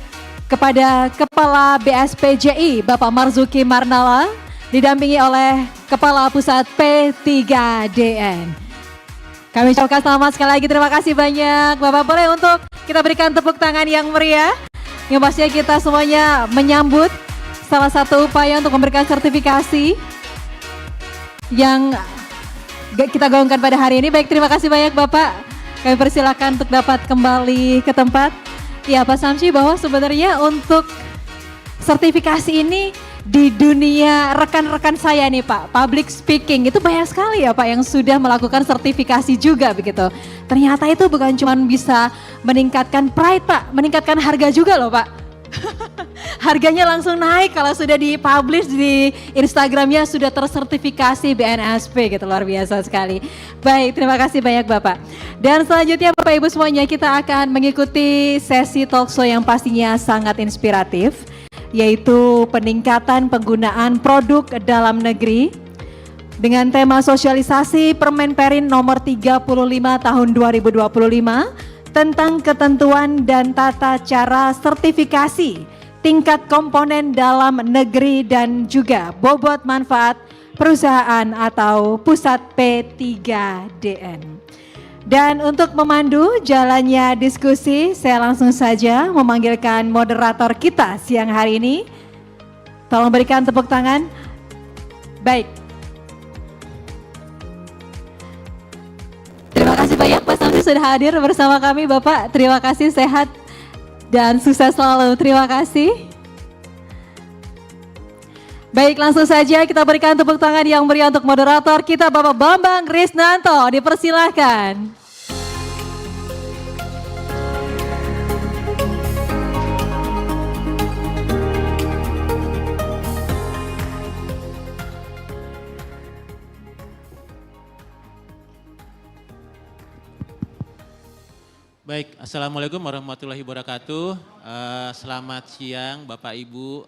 kepada Kepala BSPJI Bapak Marzuki Marnala didampingi oleh Kepala Pusat P3DN. Kami ucapkan selamat sekali lagi, terima kasih banyak Bapak. Boleh untuk kita berikan tepuk tangan yang meriah. Yang pastinya kita semuanya menyambut salah satu upaya untuk memberikan sertifikasi yang kita gaungkan pada hari ini. Baik, terima kasih banyak Bapak. Kami persilakan untuk dapat kembali ke tempat. Ya Pak Samsy, bahwa sebenarnya untuk sertifikasi ini di dunia rekan-rekan saya nih Pak, public speaking itu banyak sekali ya Pak yang sudah melakukan sertifikasi juga begitu. Ternyata itu bukan cuma bisa meningkatkan pride Pak, meningkatkan harga juga loh Pak. Harganya langsung naik kalau sudah dipublish di Instagramnya sudah tersertifikasi BNSP gitu, luar biasa sekali. Baik, terima kasih banyak Bapak. Dan selanjutnya Bapak Ibu semuanya kita akan mengikuti sesi talkshow yang pastinya sangat inspiratif, yaitu peningkatan penggunaan produk dalam negeri dengan tema sosialisasi Permen Perin nomor 35 tahun 2025 tentang ketentuan dan tata cara sertifikasi tingkat komponen dalam negeri dan juga bobot manfaat perusahaan atau pusat P3DN. Dan untuk memandu jalannya diskusi, saya langsung saja memanggilkan moderator kita siang hari ini. Tolong berikan tepuk tangan. Baik. Terima kasih banyak Pak Samsi sudah hadir bersama kami Bapak. Terima kasih, sehat dan sukses selalu. Terima kasih. Baik, langsung saja kita berikan tepuk tangan yang meriah untuk moderator kita Bapak Bambang Krisnanto. Dipersilahkan. Baik, Assalamualaikum warahmatullahi wabarakatuh. Selamat siang Bapak Ibu.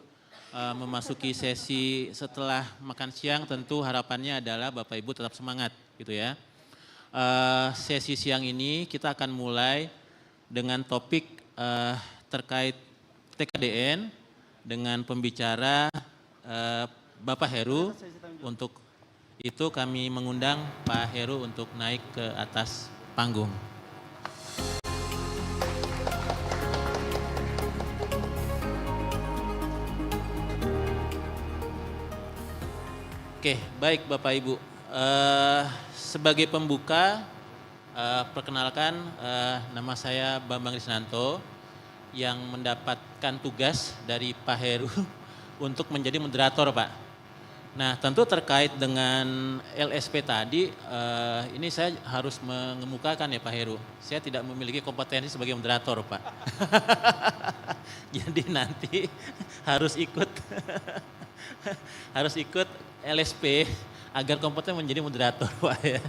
Memasuki sesi setelah makan siang tentu harapannya adalah Bapak Ibu tetap semangat gitu ya. Sesi siang ini kita akan mulai dengan topik terkait TKDN dengan pembicara Bapak Heru. Untuk itu kami mengundang Pak Heru untuk naik ke atas panggung. Oke, baik Bapak Ibu. Sebagai pembuka, perkenalkan nama saya Bambang Krisnanto yang mendapatkan tugas dari Pak Heru untuk menjadi moderator, Pak. Nah, tentu terkait dengan LSP tadi, ini saya harus mengemukakan ya Pak Heru. Saya tidak memiliki kompetensi sebagai moderator, Pak. Jadi nanti harus ikut LSP agar kompeten menjadi moderator, Pak ya.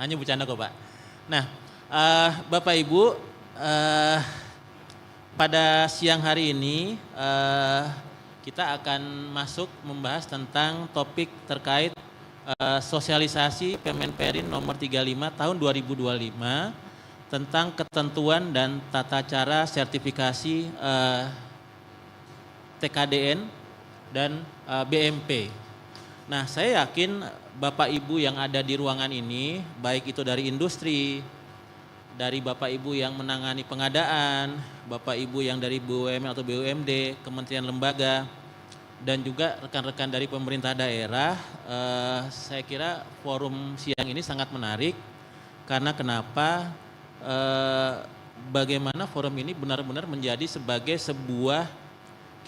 Hanya bercanda kok, Pak. Nah, Bapak Ibu, pada siang hari ini kita akan masuk membahas tentang topik terkait sosialisasi Permenperin nomor 35 tahun 2025 tentang ketentuan dan tata cara sertifikasi TKDN dan BMP. Nah, saya yakin Bapak Ibu yang ada di ruangan ini, baik itu dari industri, dari Bapak Ibu yang menangani pengadaan, Bapak Ibu yang dari BUMN atau BUMD, kementerian lembaga, dan juga rekan-rekan dari pemerintah daerah, saya kira forum siang ini sangat menarik. Karena kenapa? Bagaimana forum ini benar-benar menjadi sebagai sebuah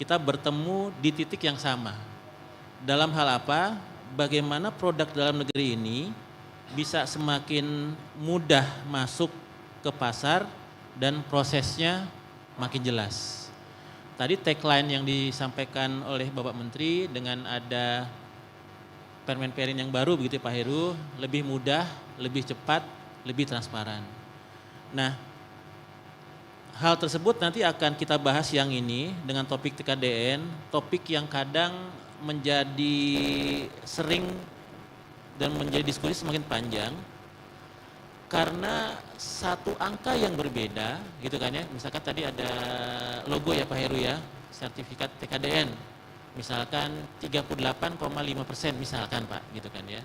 kita bertemu di titik yang sama. Dalam hal apa? Bagaimana produk dalam negeri ini bisa semakin mudah masuk ke pasar dan prosesnya makin jelas. Tadi tagline yang disampaikan oleh Bapak Menteri dengan ada Permenperin yang baru begitu Pak Heru, lebih mudah, lebih cepat, lebih transparan. Nah, hal tersebut nanti akan kita bahas siang ini dengan topik TKDN, topik yang kadang menjadi sering dan menjadi diskusi semakin panjang karena satu angka yang berbeda gitu kan ya. Misalkan tadi ada logo ya Pak Heru ya, sertifikat TKDN misalkan 38,5% misalkan Pak gitu kan ya.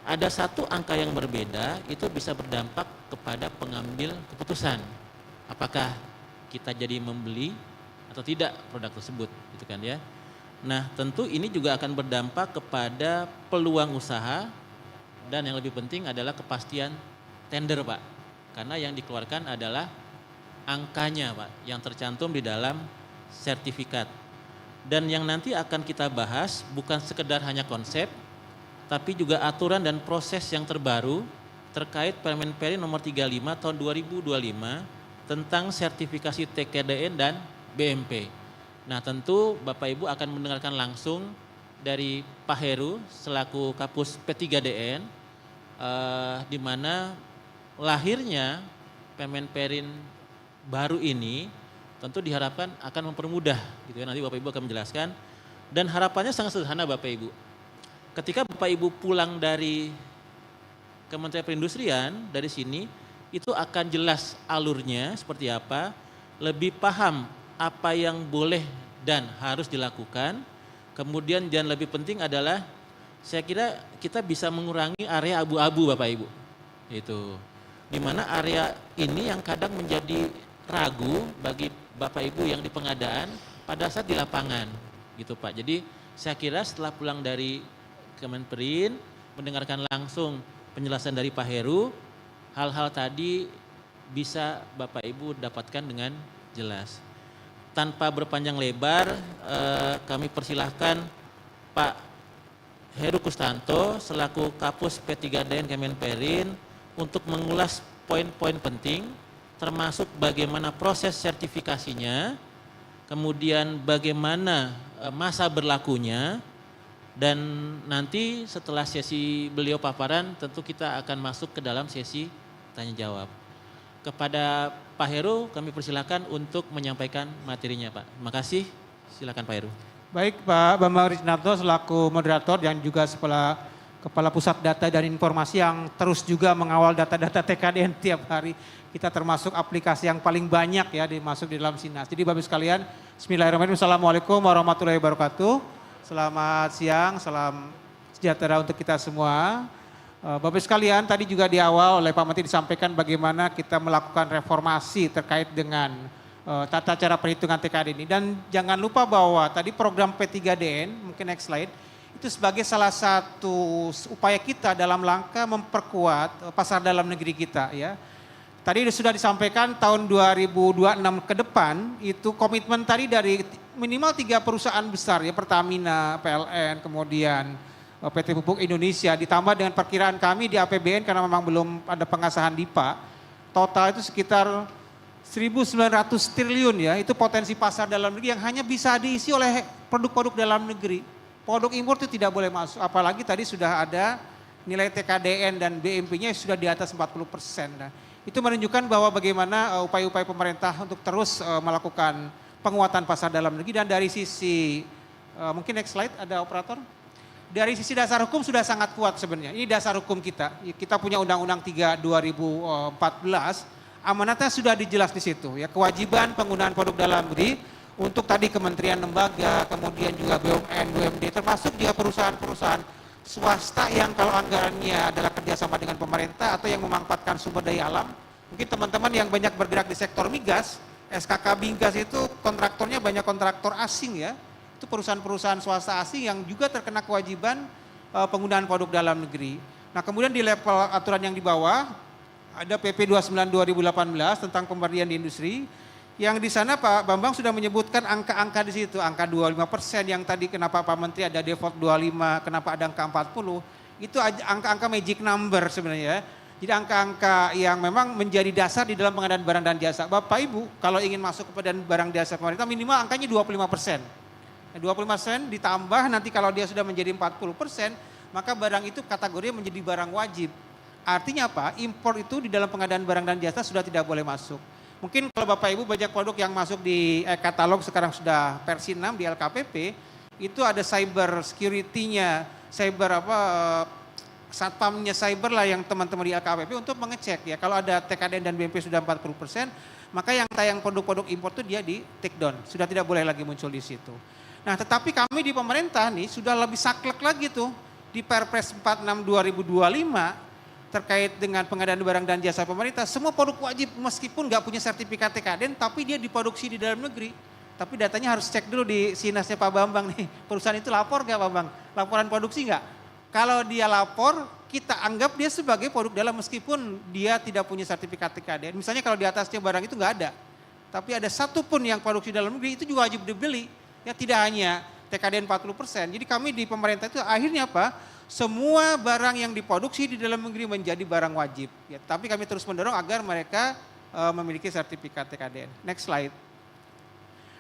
Ada satu angka yang berbeda itu bisa berdampak kepada pengambil keputusan apakah kita jadi membeli atau tidak produk tersebut gitu kan ya. Nah, tentu ini juga akan berdampak kepada peluang usaha dan yang lebih penting adalah kepastian tender, Pak. Karena yang dikeluarkan adalah angkanya, Pak, yang tercantum di dalam sertifikat. Dan yang nanti akan kita bahas bukan sekedar hanya konsep, tapi juga aturan dan proses yang terbaru terkait Permenperin nomor 35 tahun 2025 tentang sertifikasi TKDN dan BMP. Nah, tentu Bapak Ibu akan mendengarkan langsung dari Pak Heru selaku Kapus P3DN, di mana lahirnya Permenperin baru ini tentu diharapkan akan mempermudah, gitu ya. Nanti Bapak Ibu akan menjelaskan. Dan harapannya sangat sederhana Bapak Ibu. Ketika Bapak Ibu pulang dari Kementerian Perindustrian dari sini, itu akan jelas alurnya seperti apa, lebih paham apa yang boleh dan harus dilakukan. Kemudian yang lebih penting adalah saya kira kita bisa mengurangi area abu-abu Bapak Ibu. Itu. Di mana area ini yang kadang menjadi ragu bagi Bapak Ibu yang di pengadaan pada saat di lapangan gitu Pak. Jadi saya kira setelah pulang dari Kemenperin, mendengarkan langsung penjelasan dari Pak Heru, hal-hal tadi bisa Bapak Ibu dapatkan dengan jelas. Tanpa berpanjang lebar, kami persilahkan Pak Heru Kustanto selaku Kapus P3DN Kemenperin untuk mengulas poin-poin penting, termasuk bagaimana proses sertifikasinya, kemudian bagaimana masa berlakunya, dan nanti setelah sesi beliau paparan tentu kita akan masuk ke dalam sesi tanya jawab. Kepada Pak Heru kami persilakan untuk menyampaikan materinya Pak. Terima kasih, silakan Pak Heru. Baik Pak Bambang Rijnanto selaku moderator yang juga Kepala Pusat Data dan Informasi yang terus juga mengawal data-data TKDN tiap hari. Kita termasuk aplikasi yang paling banyak ya dimasuk di dalam Sinas. Jadi Bapak sekalian, bismillahirrahmanirrahim. Assalamualaikum warahmatullahi wabarakatuh. Selamat siang, salam sejahtera untuk kita semua. Bapak sekalian, tadi juga di awal oleh Pak Menteri disampaikan bagaimana kita melakukan reformasi terkait dengan tata cara perhitungan TKD ini. Dan jangan lupa bahwa tadi program P3DN, mungkin next slide, itu sebagai salah satu upaya kita dalam langkah memperkuat pasar dalam negeri kita ya. Tadi sudah disampaikan tahun 2026 ke depan itu komitmen tadi dari minimal 3 perusahaan besar ya, Pertamina, PLN, kemudian PT Pupuk Indonesia, ditambah dengan perkiraan kami di APBN karena memang belum ada pengasahan DIPA, total itu sekitar 1.900 triliun ya, itu potensi pasar dalam negeri yang hanya bisa diisi oleh produk-produk dalam negeri. Produk impor itu tidak boleh masuk, apalagi tadi sudah ada nilai TKDN dan BMP-nya sudah di atas 40%. Nah, itu menunjukkan bahwa bagaimana upaya-upaya pemerintah untuk terus melakukan penguatan pasar dalam negeri. Dan dari sisi, mungkin next slide ada operator. Dari sisi dasar hukum sudah sangat kuat sebenarnya, ini dasar hukum kita. Kita punya Undang-Undang 3 2014, amanatnya sudah dijelas di situ ya, kewajiban penggunaan produk dalam negeri untuk tadi kementerian lembaga, kemudian juga BUMN, BUMD, termasuk juga perusahaan-perusahaan swasta yang kalau anggarannya adalah kerjasama dengan pemerintah atau yang memanfaatkan sumber daya alam. Mungkin teman-teman yang banyak bergerak di sektor migas, SKK Migas itu kontraktornya banyak kontraktor asing ya, itu perusahaan-perusahaan swasta asing yang juga terkena kewajiban penggunaan produk dalam negeri. Nah kemudian di level aturan yang di bawah, ada PP 29 2018 tentang pemberdayaan di industri, yang di sana Pak Bambang sudah menyebutkan angka-angka di situ, angka 25% yang tadi kenapa Pak Menteri ada default 25, kenapa ada angka 40, itu angka-angka magic number sebenarnya. Jadi angka-angka yang memang menjadi dasar di dalam pengadaan barang dan jasa. Bapak Ibu kalau ingin masuk ke pengadaan barang jasa pemerintah minimal angkanya 25%. 20% ditambah nanti kalau dia sudah menjadi 40%, maka barang itu kategorinya menjadi barang wajib. Artinya apa? Impor itu di dalam pengadaan barang dan jasa sudah tidak boleh masuk. Mungkin kalau Bapak Ibu banyak produk yang masuk di katalog sekarang sudah versi 6 di LKPP, itu ada cyber security-nya, satpamnya cyber lah yang teman-teman di LKPP untuk mengecek ya. Kalau ada TKDN dan BMP sudah 40%, maka yang tayang produk-produk impor itu dia di take down, sudah tidak boleh lagi muncul di situ. Nah tetapi kami di pemerintah nih sudah lebih saklek lagi tuh di Perpres 46 2025, terkait dengan pengadaan barang dan jasa pemerintah, semua produk wajib meskipun nggak punya sertifikat TKDN, tapi dia diproduksi di dalam negeri. Tapi datanya harus cek dulu di Sinasnya Pak Bambang nih, perusahaan itu lapor nggak Pak Bambang? Laporan produksi nggak? Kalau dia lapor, kita anggap dia sebagai produk dalam meskipun dia tidak punya sertifikat TKDN. Misalnya kalau di atasnya barang itu nggak ada, tapi ada satu pun yang produksi dalam negeri itu juga wajib dibeli. Ya tidak hanya TKDN 40%. Jadi kami di pemerintah itu akhirnya apa? Semua barang yang diproduksi di dalam negeri menjadi barang wajib. Ya, tapi kami terus mendorong agar mereka memiliki sertifikat TKDN. Next slide.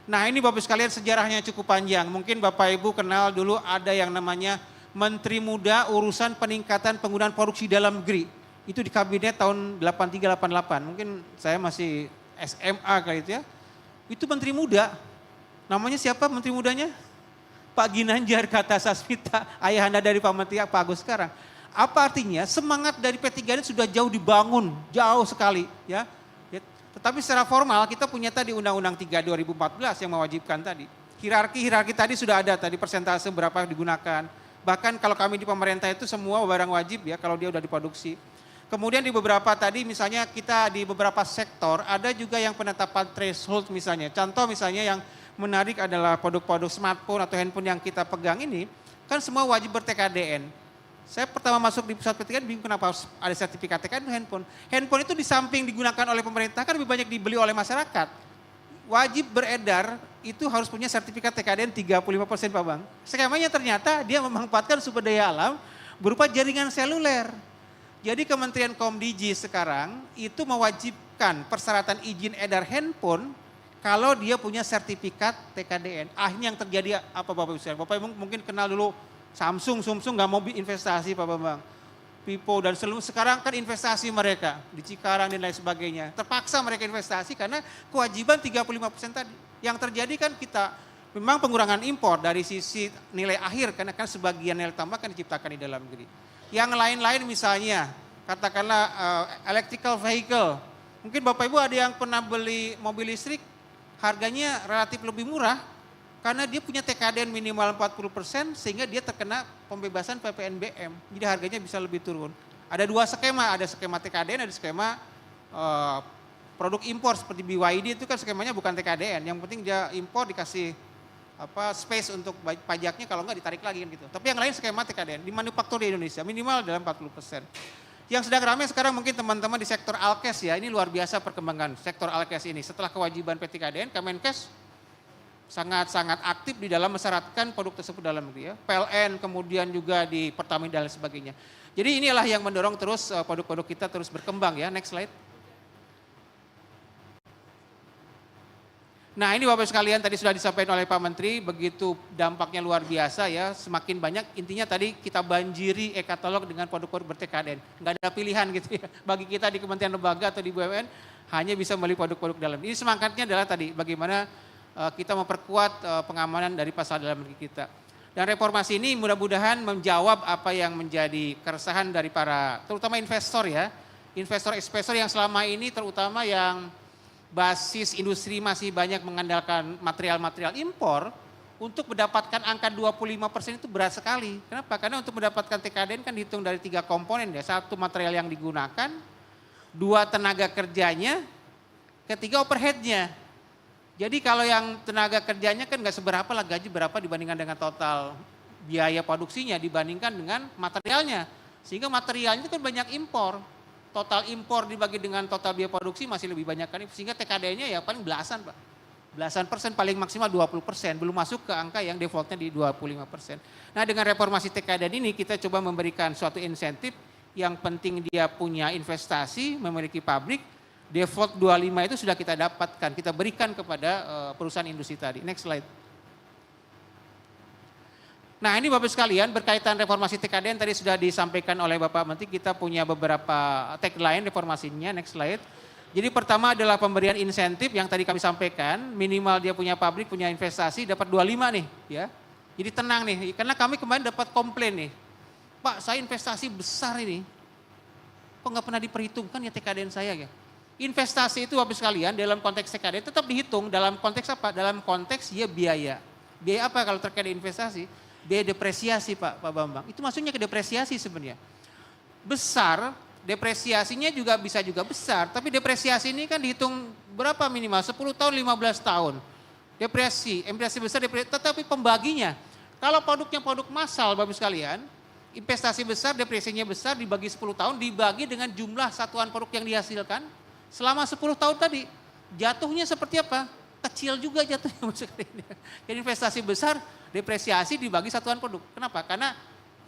Nah ini Bapak sekalian sejarahnya cukup panjang. Mungkin Bapak Ibu kenal dulu ada yang namanya Menteri Muda Urusan Peningkatan Penggunaan Produksi Dalam Negeri. Itu di kabinet tahun 83-88. Mungkin saya masih SMA kali itu ya. Itu Menteri Muda. Namanya siapa Menteri Mudanya? Pak Ginanjar kata Sasmita, ayahanda dari Pak Menteri Pak Agus sekarang. Apa artinya? Semangat dari P3 ini sudah jauh dibangun, jauh sekali ya. Tetapi secara formal kita punya tadi Undang-Undang 3 2014 yang mewajibkan tadi. Hierarki tadi sudah ada tadi persentase berapa yang digunakan, Bahkan kalau kami di pemerintah itu semua barang wajib ya kalau dia udah diproduksi. Kemudian di beberapa tadi misalnya kita di beberapa sektor ada juga yang penetapan threshold misalnya. Contoh misalnya yang menarik adalah produk-produk smartphone atau handphone yang kita pegang ini kan semua wajib ber-TKDN. Saya pertama masuk di pusat PTKDN bingung kenapa harus ada sertifikat TKDN handphone. Handphone itu di samping digunakan oleh pemerintah kan lebih banyak dibeli oleh masyarakat. Wajib beredar itu harus punya sertifikat TKDN 35% Pak Bang. Skemanya ternyata dia memanfaatkan sumber daya alam berupa jaringan seluler. Jadi Kementerian Komdigi sekarang itu mewajibkan persyaratan izin edar handphone kalau dia punya sertifikat TKDN. Akhirnya yang terjadi apa Bapak Ibu sekalian? Bapak Ibu mungkin kenal dulu Samsung nggak mau investasi Pak Bambang. Vivo dan seluruh sekarang kan investasi mereka di Cikarang dan lain sebagainya. Terpaksa mereka investasi karena kewajiban 35% tadi. Yang terjadi kan kita memang pengurangan impor dari sisi nilai akhir karena kan sebagian nilai tambah kan diciptakan di dalam negeri. Yang lain-lain misalnya, katakanlah electrical vehicle. Mungkin Bapak Ibu ada yang pernah beli mobil listrik, harganya relatif lebih murah, karena dia punya TKDN minimal 40% sehingga dia terkena pembebasan PPNBM. Jadi harganya bisa lebih turun. Ada dua skema, ada skema TKDN, ada skema produk impor seperti BYD itu kan skemanya bukan TKDN. Yang penting dia impor dikasih space untuk pajaknya kalau enggak ditarik lagi kan gitu. Tapi yang lain skema TKDN di manufaktur di Indonesia minimal dalam 40%. Yang sedang ramai sekarang mungkin teman-teman di sektor Alkes ya, ini luar biasa perkembangan sektor Alkes ini. Setelah kewajiban PTKDN, Kemenkes sangat-sangat aktif di dalam mensyaratkan produk tersebut dalam negeri ya. PLN kemudian juga di Pertamina dan sebagainya. Jadi inilah yang mendorong terus produk-produk kita terus berkembang ya. Next slide. Nah ini Bapak sekalian tadi sudah disampaikan oleh Pak Menteri, begitu dampaknya luar biasa ya, semakin banyak intinya tadi kita banjiri e-katalog dengan produk-produk ber-TKDN. Nggak ada pilihan gitu ya, bagi kita di Kementerian Lembaga atau di BUMN hanya bisa membeli produk-produk dalam. Ini semangatnya adalah tadi bagaimana kita memperkuat pengamanan dari pasar dalam negeri kita. Dan reformasi ini mudah-mudahan menjawab apa yang menjadi keresahan dari para terutama investor ya, investor-investor yang selama ini terutama yang basis industri masih banyak mengandalkan material-material impor, untuk mendapatkan angka 25% itu berat sekali. Kenapa? Karena untuk mendapatkan TKDN kan dihitung dari 3 komponen ya. 1 material yang digunakan, 2 tenaga kerjanya, 3 overheadnya. Jadi kalau yang tenaga kerjanya kan nggak seberapa lah, gaji berapa dibandingkan dengan total biaya produksinya dibandingkan dengan materialnya. Sehingga materialnya itu kan banyak impor. Total impor dibagi dengan total biaya produksi masih lebih banyak kan, sehingga TKDN-nya ya paling belasan Pak. Belasan persen, paling maksimal 20%, belum masuk ke angka yang defaultnya di 25%. Nah dengan reformasi TKDN ini kita coba memberikan suatu insentif yang penting dia punya investasi, memiliki pabrik, default 25 itu sudah kita dapatkan, kita berikan kepada perusahaan industri tadi. Next slide. Nah ini Bapak sekalian berkaitan reformasi TKDN tadi sudah disampaikan oleh Bapak Menteri, kita punya beberapa tagline reformasinya, next slide. Jadi pertama adalah pemberian insentif yang tadi kami sampaikan, minimal dia punya pabrik, punya investasi, dapat 25 nih ya. Jadi tenang nih, karena kami kemarin dapat komplain nih, Pak saya investasi besar ini, kok nggak pernah diperhitungkan ya TKDN saya ya. Investasi itu Bapak sekalian dalam konteks TKDN tetap dihitung dalam konteks apa? Dalam konteks ya biaya. Biaya apa kalau terkait investasi? Biaya depresiasi Pak Bambang, itu maksudnya ke depresiasi sebenarnya. Besar, depresiasinya juga bisa juga besar, tapi depresiasi ini kan dihitung berapa minimal, 10 tahun, 15 tahun. Depresi besar, tetapi pembaginya. Kalau produknya produk massal Bapak sekalian, investasi besar, depresinya besar, dibagi 10 tahun, dibagi dengan jumlah satuan produk yang dihasilkan, selama 10 tahun tadi, jatuhnya seperti apa? Kecil juga jatuhnya Bapak sekalian. Jadi investasi besar, depresiasi dibagi satuan produk. Kenapa? Karena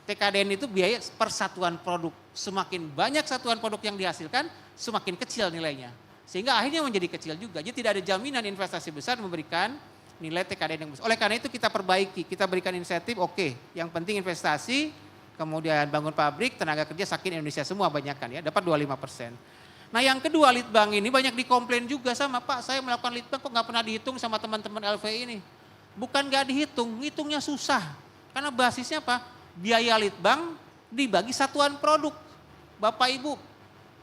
TKDN itu biaya per satuan produk. Semakin banyak satuan produk yang dihasilkan, semakin kecil nilainya. Sehingga akhirnya menjadi kecil juga. Jadi tidak ada jaminan investasi besar memberikan nilai TKDN yang besar. Oleh karena itu kita perbaiki, kita berikan insentif, oke. Yang penting investasi, kemudian bangun pabrik, tenaga kerja sakin Indonesia semua banyakkan ya, dapat 25%. Nah yang kedua litbang ini banyak dikomplain juga sama Pak, saya melakukan litbang kok nggak pernah dihitung sama teman-teman LVI ini. Bukan nggak dihitung, hitungnya susah. Karena basisnya apa? Biaya litbang dibagi satuan produk. Bapak Ibu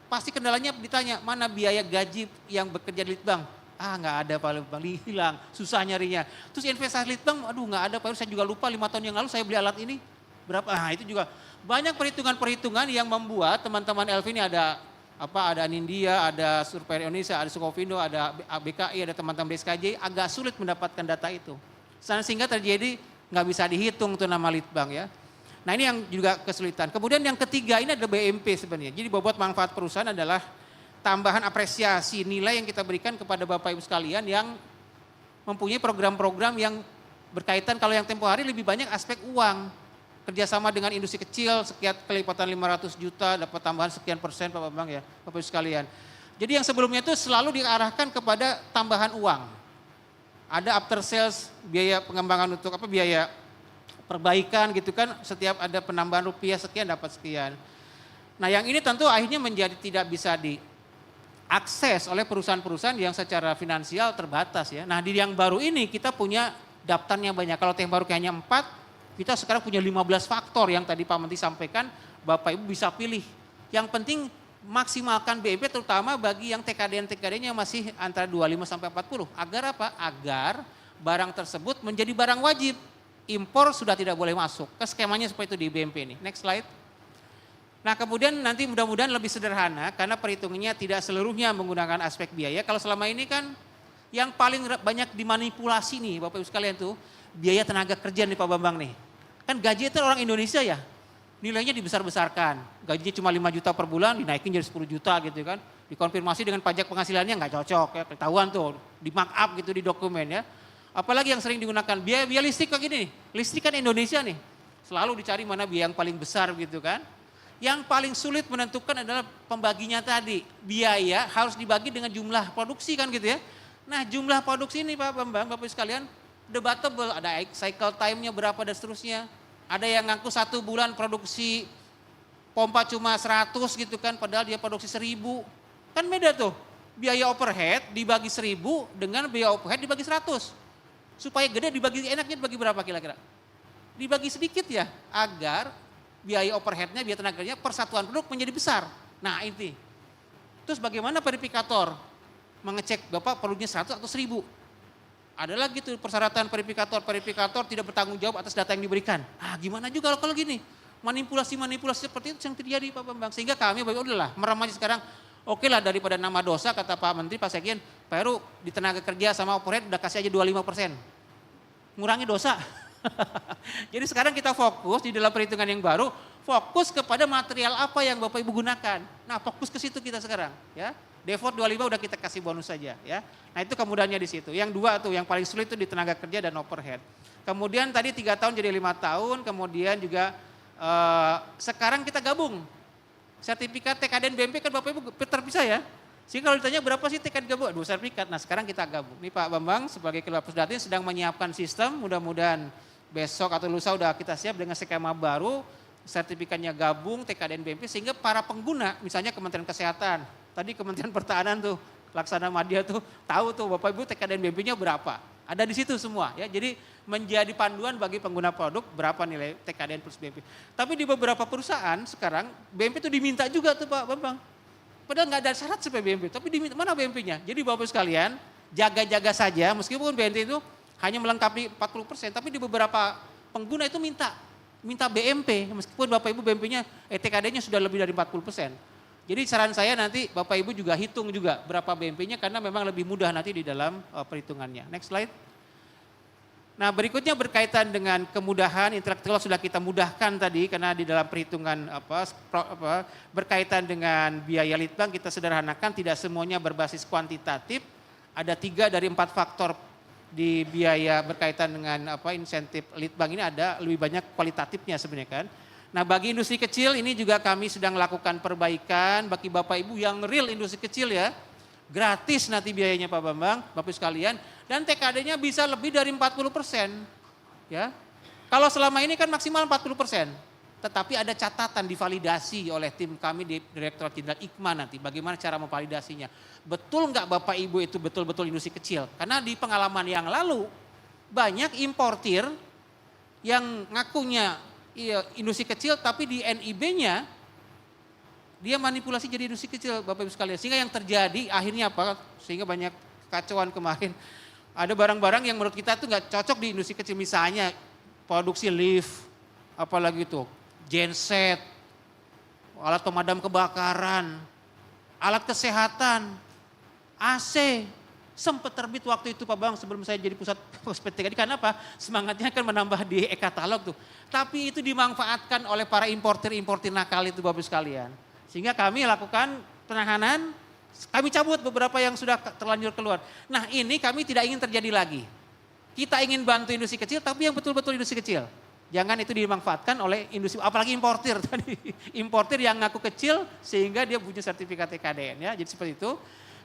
pasti kendalanya ditanya, mana biaya gaji yang bekerja di litbang? Ah nggak ada Pak Litbang, hilang, susah nyarinya. Terus investasi litbang, aduh nggak ada Pak, saya juga lupa 5 tahun yang lalu saya beli alat ini. Berapa? Nah, itu juga banyak perhitungan-perhitungan yang membuat teman-teman LV ini ada ada Anindya, ada Survei Indonesia, ada Sukovindo, ada BKI, ada teman-teman BSKJ agak sulit mendapatkan data itu. Sehingga terjadi nggak bisa dihitung tuh nama litbang ya. Nah ini yang juga kesulitan. Kemudian yang ketiga ini adalah BMP sebenarnya. Jadi bobot manfaat perusahaan adalah tambahan apresiasi nilai yang kita berikan kepada Bapak Ibu sekalian yang mempunyai program-program yang berkaitan, kalau yang tempo hari lebih banyak aspek uang. Kerjasama dengan industri kecil, sekian kelipatan 500 juta, dapat tambahan sekian persen Pak Bambang ya, Bapak Ibu sekalian. Jadi yang sebelumnya itu selalu diarahkan kepada tambahan uang. Ada after sales, biaya pengembangan untuk biaya perbaikan gitu kan, setiap ada penambahan rupiah sekian dapat sekian. Nah yang ini tentu akhirnya menjadi tidak bisa diakses oleh perusahaan-perusahaan yang secara finansial terbatas ya. Nah di yang baru ini kita punya daftarnya banyak, kalau yang baru kayaknya 4, kita sekarang punya 15 faktor yang tadi Pak Menteri sampaikan, Bapak Ibu bisa pilih. Yang penting maksimalkan BMP terutama bagi yang TKDN-TKDN yang masih antara 25 sampai 40. Agar apa? Agar barang tersebut menjadi barang wajib. Impor sudah tidak boleh masuk. Skemanya seperti itu di BMP ini. Next slide. Nah kemudian nanti mudah-mudahan lebih sederhana karena perhitungannya tidak seluruhnya menggunakan aspek biaya. Kalau selama ini kan yang paling banyak dimanipulasi nih Bapak Ibu sekalian tuh biaya tenaga kerja nih Pak Bambang nih. Kan gaji itu orang Indonesia ya, nilainya dibesar-besarkan. Gajinya cuma 5 juta per bulan, dinaikin jadi 10 juta gitu kan. Dikonfirmasi dengan pajak penghasilannya nggak cocok ya, ketahuan tuh, di mark up gitu di dokumen ya. Apalagi yang sering digunakan, biaya listrik kayak gini nih, listrik kan Indonesia nih. Selalu dicari mana biaya yang paling besar gitu kan. Yang paling sulit menentukan adalah pembaginya tadi. Biaya harus dibagi dengan jumlah produksi kan gitu ya. Nah jumlah produksi ini Pak Bambang, Bapak Ibu sekalian, debatable, ada cycle time-nya berapa dan seterusnya. Ada yang ngaku 1 bulan produksi pompa cuma 100 gitu kan, padahal dia produksi 1000. Kan beda tuh, biaya overhead dibagi 1000 dengan biaya overhead dibagi 100. Supaya gede dibagi, enaknya dibagi berapa kira-kira? Dibagi sedikit ya, agar biaya overheadnya, biaya tenaganya persatuan produk menjadi besar. Nah ini. Terus bagaimana verifikator? Mengecek Bapak produknya 100 atau 1000. Ada lagi tuh persyaratan verifikator tidak bertanggung jawab atas data yang diberikan. Gimana juga kalau gini, manipulasi seperti itu yang terjadi Pak Bambang. Sehingga kami udahlah merem aja sekarang, oke lah daripada nama dosa kata Pak Menteri, Pak Sekjen, Pak Heru di tenaga kerja sama overhead udah kasih aja 25%. Ngurangi dosa. Jadi sekarang kita fokus di dalam perhitungan yang baru, fokus kepada material apa yang Bapak Ibu gunakan. Nah fokus ke situ kita sekarang ya. Default 25 udah kita kasih bonus saja ya. Nah itu kemudahannya di situ. Yang dua tuh yang paling sulit itu di tenaga kerja dan overhead. Kemudian tadi 3 tahun jadi 5 tahun, kemudian juga sekarang kita gabung. Sertifikat TKDN BMP kan Bapak Ibu terpisah ya. Sehingga kalau ditanya berapa sih TKDN gabung? 2 sertifikat. Nah sekarang kita gabung. Ini Pak Bambang sebagai Ketua Pusdatin sedang menyiapkan sistem, mudah-mudahan besok atau lusa udah kita siap dengan skema baru, sertifikatnya gabung TKDN BMP sehingga para pengguna, misalnya Kementerian Kesehatan, tadi Kementerian Pertahanan tuh, Laksana Madya tuh, tahu tuh Bapak Ibu TKDN BMP-nya berapa. Ada di situ semua ya. Jadi menjadi panduan bagi pengguna produk berapa nilai TKDN plus BMP. Tapi di beberapa perusahaan sekarang BMP itu diminta juga tuh Pak Bambang. Padahal nggak ada syarat supaya BMP, tapi diminta mana BMP-nya. Jadi Bapak Ibu sekalian jaga-jaga saja meskipun BMP itu hanya melengkapi 40%, tapi di beberapa pengguna itu minta BMP meskipun Bapak Ibu BMP-nya TKD-nya sudah lebih dari 40%. Jadi saran saya nanti Bapak Ibu juga hitung juga berapa BMP-nya karena memang lebih mudah nanti di dalam perhitungannya. Next slide. Nah berikutnya berkaitan dengan kemudahan intelektual sudah kita mudahkan tadi karena di dalam perhitungan berkaitan dengan biaya litbang kita sederhanakan tidak semuanya berbasis kuantitatif. Ada 3 dari 4 faktor di biaya berkaitan dengan insentif litbang ini ada lebih banyak kualitatifnya sebenarnya kan. Nah bagi industri kecil ini juga kami sedang melakukan perbaikan bagi Bapak Ibu yang real industri kecil ya. Gratis nanti biayanya Pak Bambang, Bapak Ibu sekalian. Dan TKD-nya bisa lebih dari 40%. Ya. Kalau selama ini kan maksimal 40%. Tetapi ada catatan divalidasi oleh tim kami di Direktorat Jenderal IKMA nanti. Bagaimana cara memvalidasinya. Betul nggak Bapak Ibu itu betul-betul industri kecil? Karena di pengalaman yang lalu banyak importir yang ngakunya industri kecil tapi di NIB-nya dia manipulasi jadi industri kecil Bapak Ibu sekalian. Sehingga yang terjadi akhirnya apa? Sehingga banyak kacauan kemarin. Ada barang-barang yang menurut kita itu nggak cocok di industri kecil. Misalnya produksi lift, apalagi itu genset, alat pemadam kebakaran, alat kesehatan, AC, sempat terbit waktu itu Pak Bang sebelum saya jadi pusat PT. Karena apa? Semangatnya kan menambah di e-katalog tuh. Tapi itu dimanfaatkan oleh para importir nakal itu Bapak sekalian. Sehingga kami lakukan penahanan, kami cabut beberapa yang sudah terlanjur keluar. Nah ini kami tidak ingin terjadi lagi. Kita ingin bantu industri kecil tapi yang betul-betul industri kecil. Jangan itu dimanfaatkan oleh industri, apalagi importir tadi. Importir yang ngaku kecil sehingga dia punya sertifikat TKDN ya. Jadi seperti itu.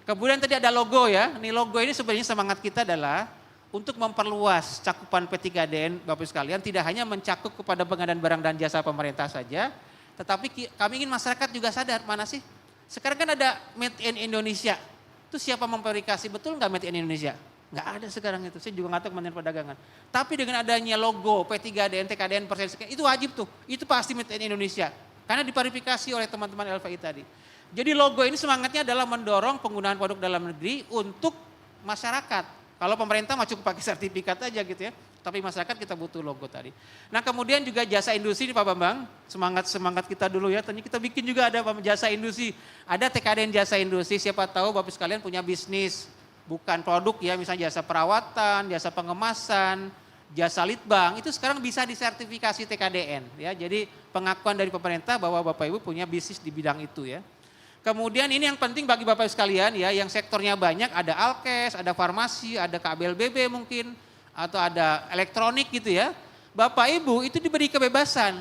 Kemudian tadi ada logo ya. Ini logo ini sebenarnya semangat kita adalah untuk memperluas cakupan P3DN Bapak sekalian. Tidak hanya mencakup kepada pengadaan barang dan jasa pemerintah saja. Tetapi kami ingin masyarakat juga sadar, mana sih? Sekarang kan ada Made in Indonesia. Itu siapa memverifikasi betul nggak Made in Indonesia? Nggak ada sekarang itu. Saya juga nggak tahu Kementerian Perdagangan. Tapi dengan adanya logo P3DN, TKDN, persen itu wajib tuh. Itu pasti Made in Indonesia. Karena diverifikasi oleh teman-teman LVI tadi. Jadi logo ini semangatnya adalah mendorong penggunaan produk dalam negeri untuk masyarakat. Kalau pemerintah mah cukup pakai sertifikat aja gitu ya. Tapi masyarakat kita butuh logo tadi. Nah kemudian juga jasa industri nih Pak Bambang. Semangat kita dulu ya. Tadi kita bikin juga ada jasa industri. Ada TKDN jasa industri. Siapa tahu Bapak sekalian punya bisnis. Bukan produk ya misalnya jasa perawatan, jasa pengemasan, jasa litbang. Itu sekarang bisa disertifikasi TKDN. Ya. Jadi pengakuan dari pemerintah bahwa Bapak Ibu punya bisnis di bidang itu ya. Kemudian ini yang penting bagi Bapak sekalian ya, yang sektornya banyak ada Alkes, ada farmasi, ada KBLBB mungkin, atau ada elektronik gitu ya. Bapak Ibu itu diberi kebebasan.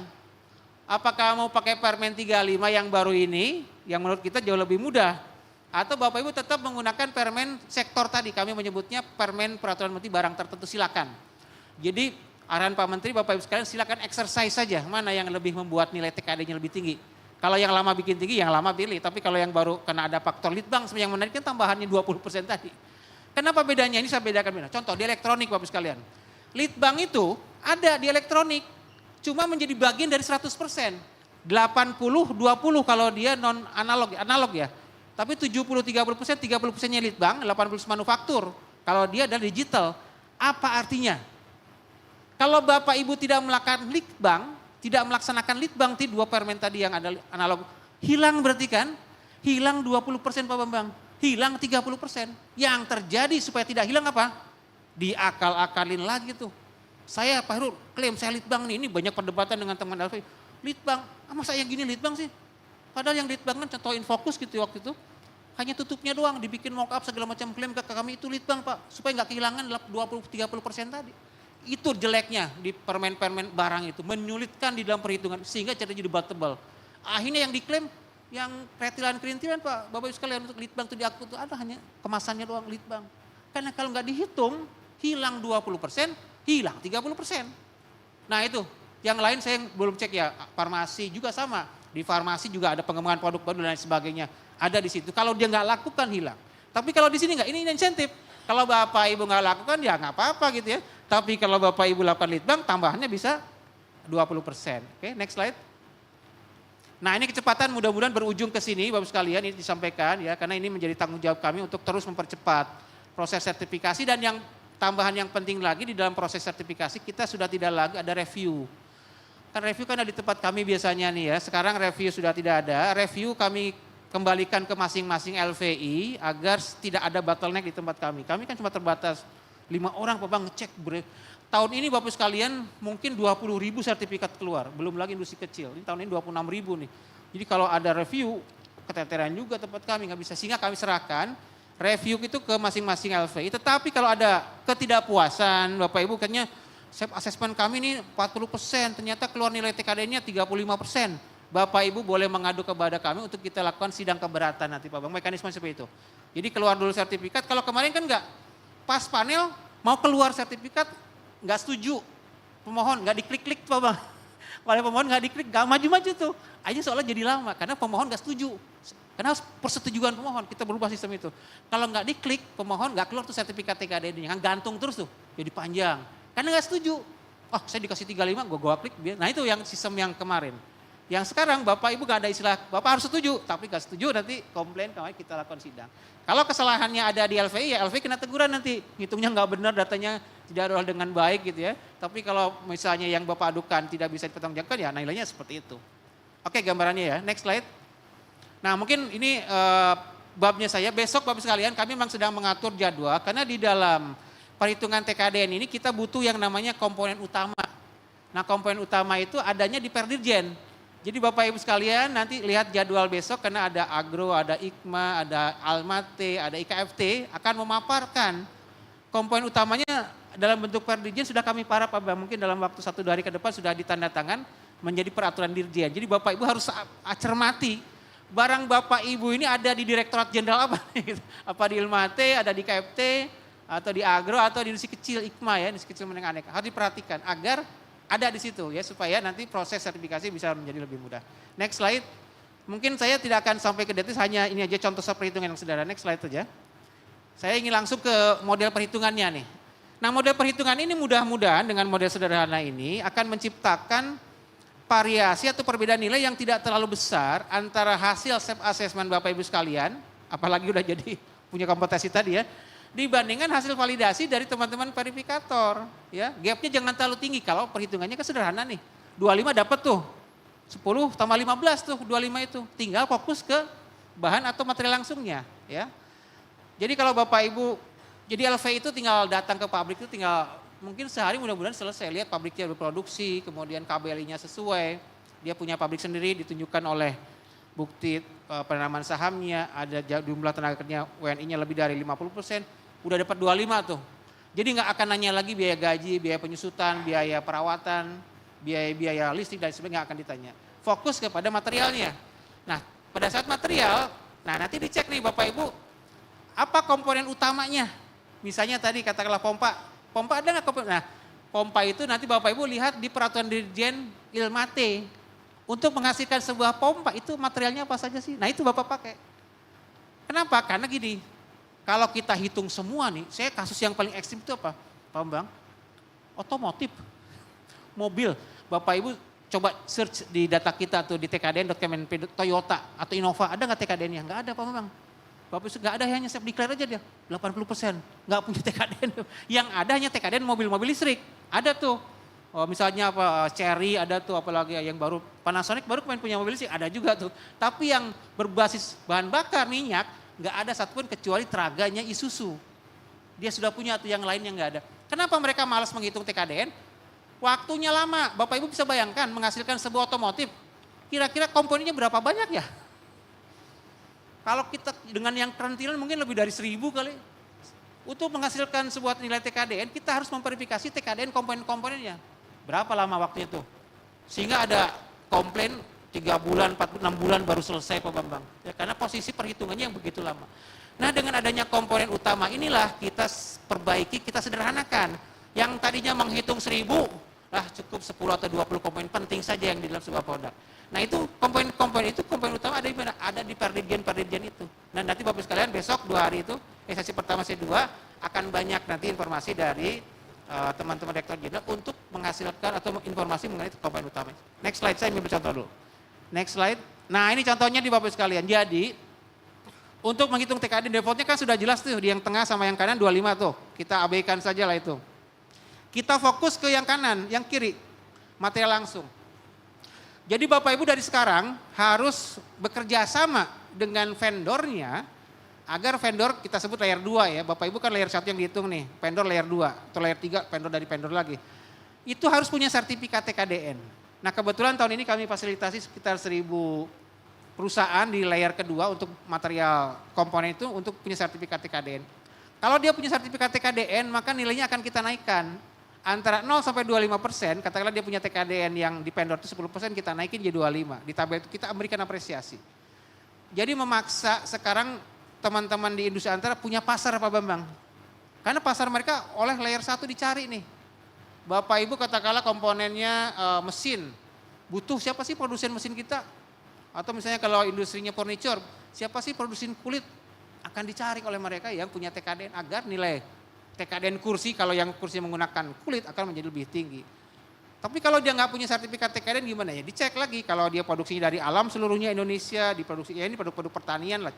Apakah mau pakai Permen 35 yang baru ini, yang menurut kita jauh lebih mudah. Atau Bapak Ibu tetap menggunakan permen sektor tadi, kami menyebutnya permen peraturan menteri barang tertentu silakan. Jadi arahan Pak Menteri, Bapak Ibu sekalian silakan exercise saja, mana yang lebih membuat nilai TKD-nya lebih tinggi. Kalau yang lama bikin tinggi, yang lama pilih. Tapi kalau yang baru kena ada faktor litbang, yang menarik kan tambahannya 20% tadi. Kenapa bedanya? Ini saya bedakan beda. Contoh di elektronik Bapak sekalian. Litbang itu ada di elektronik, cuma menjadi bagian dari 100%. 80-20 kalau dia non analog ya. Tapi 70-30%, 30%-nya litbang, 80% manufaktur. Kalau dia adalah digital. Apa artinya? Kalau Bapak Ibu tidak melakukan litbang, tidak melaksanakan litbang, dua permen tadi yang ada analog, hilang berarti kan? Hilang 20% Pak Bambang, hilang 30%. Yang terjadi supaya tidak hilang apa? Diakal-akalin lagi tuh. Saya Pak Heru klaim saya litbang nih, ini banyak perdebatan dengan teman LV. Litbang, masa yang gini litbang sih? Padahal yang litbang kan contoh Infocus gitu waktu itu. Hanya tutupnya doang, dibikin mock up segala macam klaim ke kami itu litbang Pak. Supaya nggak kehilangan 20-30% tadi. Itu jeleknya di permen-permen barang itu, menyulitkan di dalam perhitungan sehingga jadi debatable. Akhirnya yang diklaim yang kerintilan Pak, Bapak Ibu sekalian untuk litbang itu diakui itu ada hanya kemasannya doang litbang. Karena kalau nggak dihitung, hilang 20%, hilang 30%. Nah itu, yang lain saya belum cek ya, farmasi juga sama. Di farmasi juga ada pengembangan produk baru dan lain sebagainya. Ada di situ, kalau dia nggak lakukan hilang. Tapi kalau di sini nggak, ini insentif. Kalau Bapak Ibu nggak lakukan ya nggak apa-apa gitu ya. Tapi kalau Bapak Ibu lakukan litbang tambahannya bisa 20%. Oke, next slide. Nah ini kecepatan mudah-mudahan berujung ke sini Bapak sekalian ini disampaikan ya. Karena ini menjadi tanggung jawab kami untuk terus mempercepat proses sertifikasi. Dan yang tambahan yang penting lagi di dalam proses sertifikasi kita sudah tidak lagi ada review. Kan review kan ada di tempat kami biasanya nih ya. Sekarang review sudah tidak ada. Review kami kembalikan ke masing-masing LVI agar tidak ada bottleneck di tempat kami. Kami kan cuma terbatas 5 orang Pak Bang ngecek. Tahun ini Bapak sekalian mungkin 20.000 sertifikat keluar. Belum lagi industri kecil. Ini tahun ini 26.000 nih. Jadi kalau ada review, keteteran juga tempat kami nggak bisa. Sehingga kami serahkan review itu ke masing-masing LVI. Tetapi kalau ada ketidakpuasan Bapak Ibu katanya asesmen kami ini 40%. Ternyata keluar nilai TKD-nya 35%. Bapak Ibu boleh mengadu kepada kami untuk kita lakukan sidang keberatan nanti Pak Bang. Mekanisme seperti itu. Jadi keluar dulu sertifikat. Kalau kemarin kan enggak. Pas panel mau keluar sertifikat nggak setuju pemohon nggak diklik-klik Pak Bang. Oleh pemohon nggak diklik nggak maju-maju tuh. Akhirnya soalnya jadi lama karena pemohon nggak setuju. Karena harus persetujuan pemohon kita berubah sistem itu. Kalau nggak diklik pemohon nggak keluar tuh sertifikat TKD-nya kan gantung terus tuh jadi panjang. Karena nggak setuju. Oh saya dikasih 35 gua klik. Nah itu yang sistem yang kemarin. Yang sekarang Bapak Ibu gak ada istilah, Bapak harus setuju, tapi gak setuju nanti komplain kemarin kita lakukan sidang. Kalau kesalahannya ada di LVI, ya LVI kena teguran nanti, ngitungnya nggak benar, datanya tidak olah dengan baik gitu ya. Tapi kalau misalnya yang Bapak adukan tidak bisa dipertanggungjawabkan, ya nilainya seperti itu. Oke, gambarannya ya, next slide. Nah mungkin ini babnya saya, besok Bapak sekalian kami memang sedang mengatur jadwal, karena di dalam perhitungan TKDN ini kita butuh yang namanya komponen utama. Nah komponen utama itu adanya di Perdirjen. Jadi Bapak Ibu sekalian nanti lihat jadwal besok, karena ada Agro, ada IKMA, ada Almate, ada IKFT akan memaparkan komponen utamanya dalam bentuk Perdirjen. Sudah kami parap, mungkin dalam waktu 1-2 hari ke depan sudah ditandatangan menjadi peraturan Dirjen. Jadi Bapak Ibu harus cermati barang Bapak Ibu ini ada di Direktorat Jenderal apa? Apa di Ilmate, ada di KFT, atau di Agro, atau di industri kecil IKMA ya, industri kecil menengah aneka. Harus diperhatikan agar ada di situ ya, supaya nanti proses sertifikasi bisa menjadi lebih mudah. Next slide. Mungkin saya tidak akan sampai ke detail, hanya ini aja contoh perhitungan yang sederhana. Next slide saja. Saya ingin langsung ke model perhitungannya nih. Nah model perhitungan ini mudah-mudahan dengan model sederhana ini akan menciptakan variasi atau perbedaan nilai yang tidak terlalu besar antara hasil self assessment Bapak Ibu sekalian, apalagi udah jadi punya kompetensi tadi ya, dibandingkan hasil validasi dari teman-teman verifikator. Ya, gapnya jangan terlalu tinggi, kalau perhitungannya kan sederhana nih. 25 dapat tuh, 10 tambah 15 tuh, 25 itu. Tinggal fokus ke bahan atau material langsungnya. Ya. Jadi kalau Bapak Ibu, jadi LV itu tinggal datang ke pabrik itu tinggal mungkin sehari mudah-mudahan selesai, lihat pabriknya berproduksi, kemudian KBLI-nya sesuai, dia punya pabrik sendiri, ditunjukkan oleh bukti penanaman sahamnya, ada jumlah tenaga kerja WNI-nya lebih dari 50%, udah dapat 25 tuh. Jadi nggak akan nanya lagi biaya gaji, biaya penyusutan, biaya perawatan, biaya listrik dan sebagainya, nggak akan ditanya. Fokus kepada materialnya. Nah pada saat material, nah nanti dicek nih Bapak Ibu, apa komponen utamanya? Misalnya tadi katakanlah pompa ada nggak komponen? Nah, pompa itu nanti Bapak Ibu lihat di peraturan Dirjen Ilmate. Untuk menghasilkan sebuah pompa itu materialnya apa saja sih? Nah itu Bapak pakai. Kenapa? Karena gini, kalau kita hitung semua nih, saya kasus yang paling ekstrim itu apa? Pak Bang? Otomotif, mobil. Bapak Ibu coba search di data kita tuh di tkdn.kemenp, Toyota atau Innova, ada nggak TKDN-nya? Nggak ada Pak Bang. Bapak Ibu nggak ada, hanya self declare aja dia, 80%. Nggak punya TKDN. Yang ada hanya TKDN mobil-mobil listrik. Ada tuh. Oh, misalnya apa Cherry ada tuh, apalagi yang baru Panasonic baru kemarin punya mobil listrik, ada juga tuh. Tapi yang berbasis bahan bakar minyak nggak ada satupun kecuali Traganya Isuzu. Dia sudah punya tuh, yang lain yang nggak ada. Kenapa mereka malas menghitung TKDN? Waktunya lama. Bapak Ibu bisa bayangkan menghasilkan sebuah otomotif, kira-kira komponennya berapa banyak ya? Kalau kita dengan yang kerantilan mungkin lebih dari 1000 kali. Untuk menghasilkan sebuah nilai TKDN, kita harus memverifikasi TKDN komponen-komponennya. Berapa lama waktu itu? Sehingga ada komplain 3 bulan, 4, 6 bulan baru selesai Pak Bambang. Ya, karena posisi perhitungannya yang begitu lama. Nah dengan adanya komponen utama inilah kita perbaiki, kita sederhanakan. Yang tadinya menghitung 1000, lah cukup 10 atau 20 komponen penting saja yang di dalam sebuah produk. Nah itu komponen utama ada di mana? Ada di Perdirjen itu. Nah nanti Bapak sekalian besok 2 hari itu, sesi pertama sesi 2 akan banyak nanti informasi dari teman-teman Direktur Jenderal untuk menghasilkan atau informasi mengenai komponen utama. Next slide, saya ambil contoh dulu. Next slide. Nah ini contohnya di Bapak sekalian. Jadi untuk menghitung TKD defaultnya kan sudah jelas tuh, di yang tengah sama yang kanan 25 tuh. Kita abaikan saja lah itu. Kita fokus ke yang kanan, yang kiri, material langsung. Jadi Bapak Ibu dari sekarang harus bekerja sama dengan vendornya agar vendor kita sebut layer 2 ya. Bapak Ibu kan layer 1 yang dihitung nih, vendor layer 2 atau layer 3 vendor dari vendor lagi. Itu harus punya sertifikat TKDN. Nah kebetulan tahun ini kami fasilitasi sekitar 1000 perusahaan di layer kedua untuk material komponen itu untuk punya sertifikat TKDN. Kalau dia punya sertifikat TKDN maka nilainya akan kita naikkan. Antara 0 sampai 25%, katakanlah dia punya TKDN yang di vendor itu 10%, kita naikin jadi 25. Di tabel itu kita memberikan apresiasi. Jadi memaksa sekarang teman-teman di industri antara punya pasar Pak Bambang. Karena pasar mereka oleh layer 1 dicari nih. Bapak Ibu katakanlah komponennya mesin. Butuh siapa sih produsen mesin kita? Atau misalnya kalau industrinya furniture, siapa sih produsen kulit? Akan dicari oleh mereka yang punya TKDN agar nilai TKDN kursi, kalau yang kursi menggunakan kulit akan menjadi lebih tinggi. Tapi kalau dia nggak punya sertifikat TKDN gimana ya? Dicek lagi kalau dia produksinya dari alam seluruhnya Indonesia, diproduksi ya ini produk-produk pertanian lah.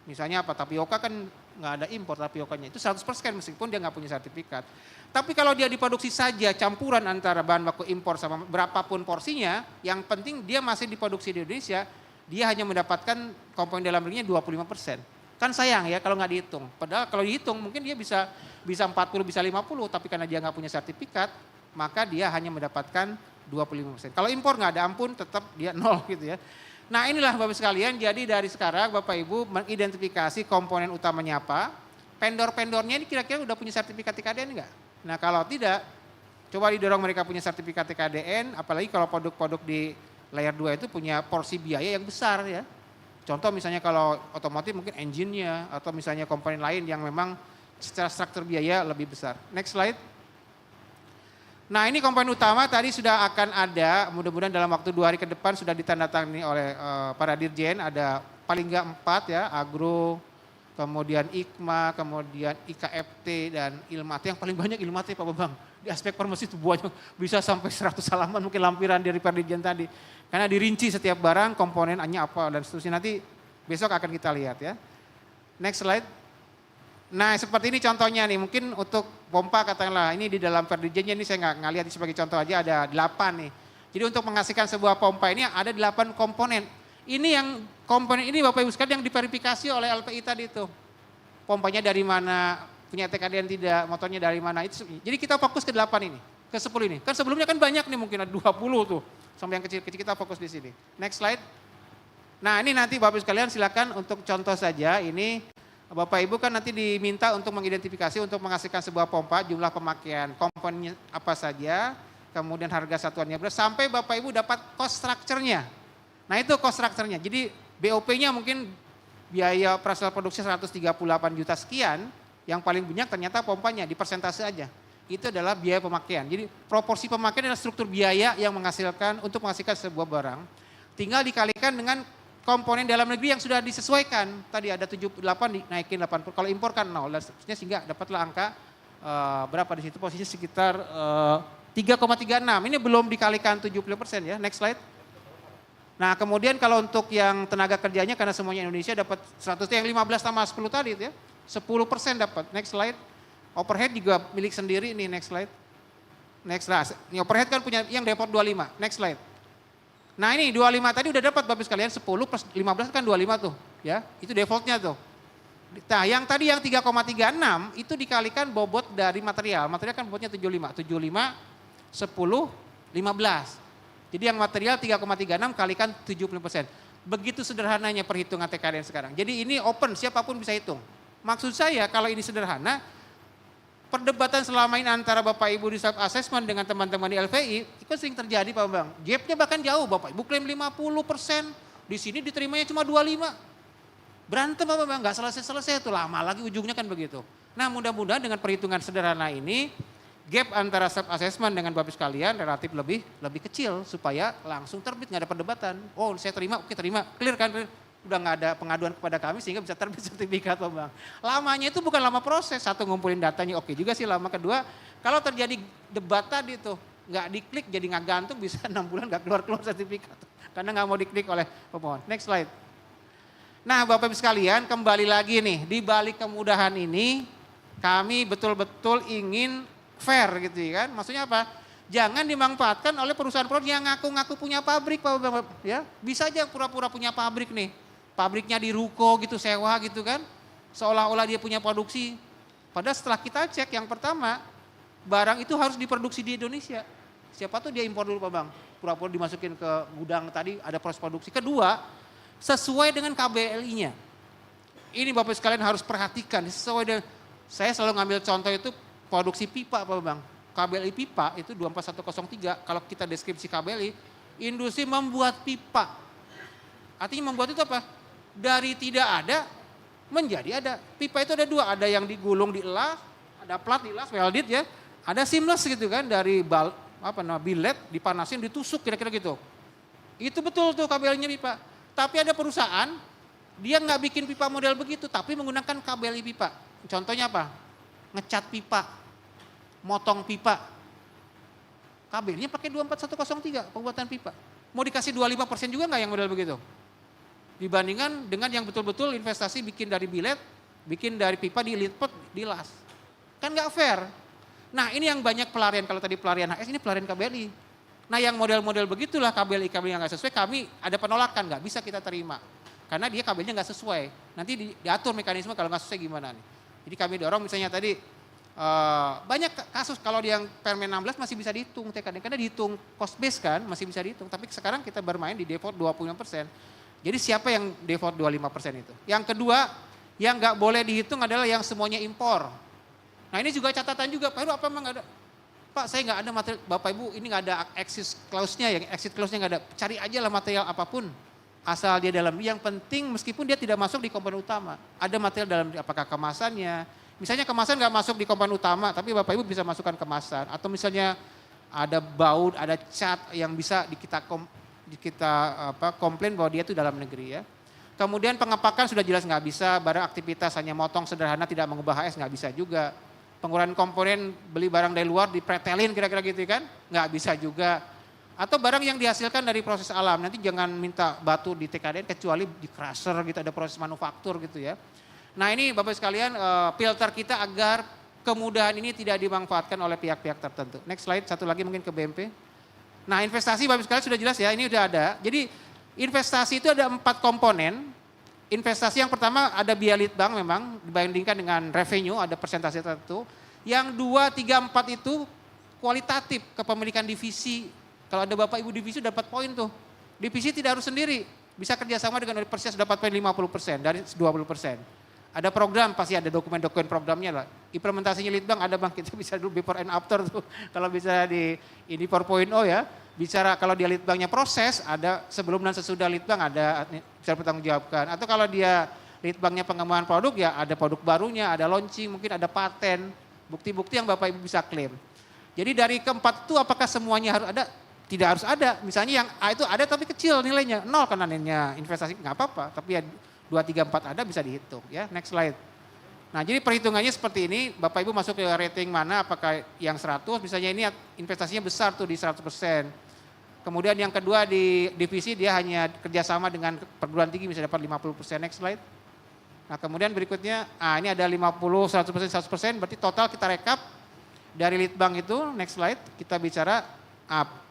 Misalnya apa, tapioka kan nggak ada impor tapiokanya, itu 100% meskipun dia nggak punya sertifikat. Tapi kalau dia diproduksi saja campuran antara bahan baku impor sama berapapun porsinya, yang penting dia masih diproduksi di Indonesia, dia hanya mendapatkan komponen dalam negerinya 25%. Kan sayang ya kalau nggak dihitung. Padahal kalau dihitung mungkin dia bisa 40, bisa 50, tapi karena dia nggak punya sertifikat, maka dia hanya mendapatkan 25%. Kalau impor nggak ada ampun, tetap dia nol gitu ya. Nah inilah Bapak sekalian, jadi dari sekarang Bapak Ibu mengidentifikasi komponen utamanya apa, vendor-vendornya ini kira-kira udah punya sertifikat TKDN enggak? Nah kalau tidak, coba didorong mereka punya sertifikat TKDN, apalagi kalau produk-produk di layer 2 itu punya porsi biaya yang besar ya. Contoh misalnya kalau otomotif mungkin engine-nya, atau misalnya komponen lain yang memang secara struktur biaya lebih besar. Next slide. Nah ini komponen utama tadi sudah akan ada, mudah-mudahan dalam waktu 2 hari ke depan sudah ditandatangani oleh para dirjen, ada paling enggak 4 ya, Agro, kemudian IKMA, kemudian IKFT dan Ilmate, yang paling banyak Ilmate Pak Bambang. Di aspek farmasi itu banyak, bisa sampai 100 halaman mungkin lampiran dari para dirjen tadi. Karena dirinci setiap barang, komponennya apa dan seterusnya, nanti besok akan kita lihat ya. Next slide. Nah seperti ini contohnya nih, mungkin untuk pompa katakanlah ini di dalam perdirjennya ini saya nggak lihat sebagai contoh aja ada 8 nih. Jadi untuk menghasilkan sebuah pompa ini ada 8 komponen. Ini yang komponen ini Bapak Ibu sekalian yang diverifikasi oleh LPI tadi itu. Pompanya dari mana, punya TKDN tidak, motornya dari mana itu. Jadi kita fokus ke 8 ini, ke 10 ini. Kan sebelumnya kan banyak nih mungkin ada 20 tuh. Sampai yang kecil-kecil kita fokus di sini. Next slide. Nah ini nanti Bapak Ibu sekalian silakan untuk contoh saja ini. Bapak Ibu kan nanti diminta untuk mengidentifikasi untuk menghasilkan sebuah pompa, jumlah pemakaian, komponennya apa saja, kemudian harga satuannya berapa, sampai Bapak Ibu dapat cost structure-nya. Nah itu cost structure-nya, jadi BOP-nya mungkin biaya operasional produksi 138 juta sekian, yang paling banyak ternyata pompanya di persentase aja. Itu adalah biaya pemakaian. Jadi proporsi pemakaian adalah struktur biaya yang menghasilkan untuk menghasilkan sebuah barang. Tinggal dikalikan dengan komponen dalam negeri yang sudah disesuaikan. Tadi ada 78 dinaikin 80. Kalau impor kan 0 dan seterusnya sehingga dapatlah angka berapa di situ posisi sekitar 3,36. Ini belum dikalikan 70% ya. Next slide. Nah, kemudian kalau untuk yang tenaga kerjanya karena semuanya Indonesia dapat 100 yang 15 tambah 10 tadi itu ya. 10% dapat. Next slide. Overhead juga milik sendiri nih, next slide. Next slide. Ini overhead kan punya yang depot 25. Next slide. Nah ini 25 tadi udah dapat Bapak sekalian 10 plus 15 kan 25 tuh ya. Itu defaultnya tuh. Nah yang tadi yang 3,36 itu dikalikan bobot dari material. Material kan bobotnya 75. 75, 10, 15. Jadi yang material 3,36 kalikan 70%. Begitu sederhananya perhitungan TKDN sekarang. Jadi ini open, siapapun bisa hitung. Maksud saya kalau ini sederhana, perdebatan selama ini antara Bapak Ibu di self assessment dengan teman-teman di LPI itu sering terjadi Pak Bang. Gapnya bahkan jauh, Bapak Ibu klaim 50%, di sini diterimanya cuma 25. Berantem Pak Bang, nggak selesai-selesai itu, lama lagi ujungnya kan begitu. Nah mudah-mudahan dengan perhitungan sederhana ini, gap antara self assessment dengan Bapak sekalian relatif lebih kecil supaya langsung terbit, nggak ada perdebatan. Oh saya terima, oke terima, clear kan? Udah nggak ada pengaduan kepada kami sehingga bisa terbit sertifikat Pak Bang. Lamanya itu bukan lama proses, satu ngumpulin datanya oke juga sih lama, kedua kalau terjadi debat tadi tuh nggak diklik jadi nggak gantung bisa 6 bulan nggak keluar sertifikat karena nggak mau diklik oleh pemohon. Next slide. Nah Bapak Ibu sekalian kembali lagi nih di balik kemudahan ini kami betul-betul ingin fair gitu kan, maksudnya apa? Jangan dimanfaatkan oleh perusahaan-perusahaan yang ngaku-ngaku punya pabrik Pak Bang ya, bisa aja pura-pura punya pabrik nih. Pabriknya di ruko gitu, sewa gitu kan. Seolah-olah dia punya produksi. Padahal setelah kita cek yang pertama, barang itu harus diproduksi di Indonesia. Siapa tuh dia impor dulu Pak Bang. Pura-pura dimasukin ke gudang tadi ada proses produksi. Kedua, sesuai dengan KBLI-nya. Ini Bapak sekalian harus perhatikan. Sesuai dengan, saya selalu ngambil contoh itu produksi pipa Pak Bang. KBLI pipa itu 24103, kalau kita deskripsi KBLI, industri membuat pipa. Artinya membuat itu apa? Dari tidak ada menjadi ada. Pipa itu ada dua, ada yang digulung dielas, ada plat dielas, welded ya. Ada seamless gitu kan dari billet dipanasin ditusuk kira-kira gitu. Itu betul tuh KBLI-nya pipa. Tapi ada perusahaan dia nggak bikin pipa model begitu, tapi menggunakan KBLI pipa. Contohnya apa? Ngecat pipa, motong pipa. kabelnya pakai 24103 pembuatan pipa. Mau dikasih 25% juga nggak yang model begitu? Dibandingkan dengan yang betul-betul investasi bikin dari bilet, bikin dari pipa dilipet, dilas. Kan nggak fair. Nah ini yang banyak pelarian, kalau tadi pelarian HS, ini pelarian KBLI. Nah yang model-model begitulah KBLI yang nggak sesuai, kami ada penolakan, nggak bisa kita terima. Karena dia kabelnya nggak sesuai. Nanti diatur mekanisme kalau nggak sesuai gimana nih. Jadi kami dorong misalnya tadi, banyak kasus kalau di yang Permen 16 masih bisa dihitung TKD. Karena dihitung cost base kan, masih bisa dihitung. Tapi sekarang kita bermain di default 25%. Jadi siapa yang default 25% itu? Yang kedua, yang nggak boleh dihitung adalah yang semuanya impor. Nah ini juga catatan juga, Pak Heru apa emang nggak ada? Pak saya nggak ada material, Bapak Ibu ini nggak ada exit clause-nya, yang exit clause-nya nggak ada. Cari aja lah material apapun, asal dia dalam. Yang penting meskipun dia tidak masuk di komponen utama, ada material dalam, apakah kemasannya. Misalnya kemasan nggak masuk di komponen utama, tapi Bapak Ibu bisa masukkan kemasan. Atau misalnya ada baut, ada cat yang bisa kita komplain bahwa dia itu dalam negeri ya. Kemudian pengepakan sudah jelas nggak bisa, barang aktivitas hanya motong sederhana tidak mengubah HS nggak bisa juga. Pengurangan komponen beli barang dari luar dipretelin kira-kira gitu kan, nggak bisa juga. Atau barang yang dihasilkan dari proses alam, nanti jangan minta batu di TKDN kecuali di crusher gitu, ada proses manufaktur gitu ya. Nah ini Bapak sekalian filter kita agar kemudahan ini tidak dimanfaatkan oleh pihak-pihak tertentu. Next slide, satu lagi mungkin ke BMP. Nah investasi Bapak sekalian sudah jelas ya, ini udah ada. Jadi investasi itu ada 4 komponen. Investasi yang pertama ada biaya lead bank memang dibandingkan dengan revenue, ada persentase tertentu. Yang 2, 3, 4 itu kualitatif, kepemilikan divisi. Kalau ada Bapak Ibu divisi dapat poin tuh. Divisi tidak harus sendiri, bisa kerjasama dengan Universitas dapat poin 50% dari 20%. Ada program, pasti ada dokumen-dokumen programnya lah. Implementasinya lead bank ada bang, kita bisa dulu before and after tuh. Kalau bisa di ini 4.0 ya. Bicara kalau dia lead banknya proses, ada sebelum dan sesudah lead bank ada bisa bertanggungjawabkan. Atau kalau dia lead banknya pengembangan produk ya ada produk barunya, ada launching, mungkin ada paten, bukti-bukti yang Bapak Ibu bisa klaim. Jadi dari keempat itu apakah semuanya harus ada? Tidak harus ada. Misalnya yang A itu ada tapi kecil nilainya, 0 kan nilainya investasi nggak apa-apa. Tapi ya 2, 3, 4 ada bisa dihitung ya. Next slide. Nah jadi perhitungannya seperti ini, Bapak Ibu masuk ke rating mana, apakah yang 100, misalnya ini investasinya besar tuh di 100%. Kemudian yang kedua di divisi dia hanya kerjasama dengan perguruan tinggi bisa dapat 50%. Next slide. Nah kemudian berikutnya, ini ada 50, 100%, 100%, berarti total kita rekap dari lead bank itu, next slide, kita bicara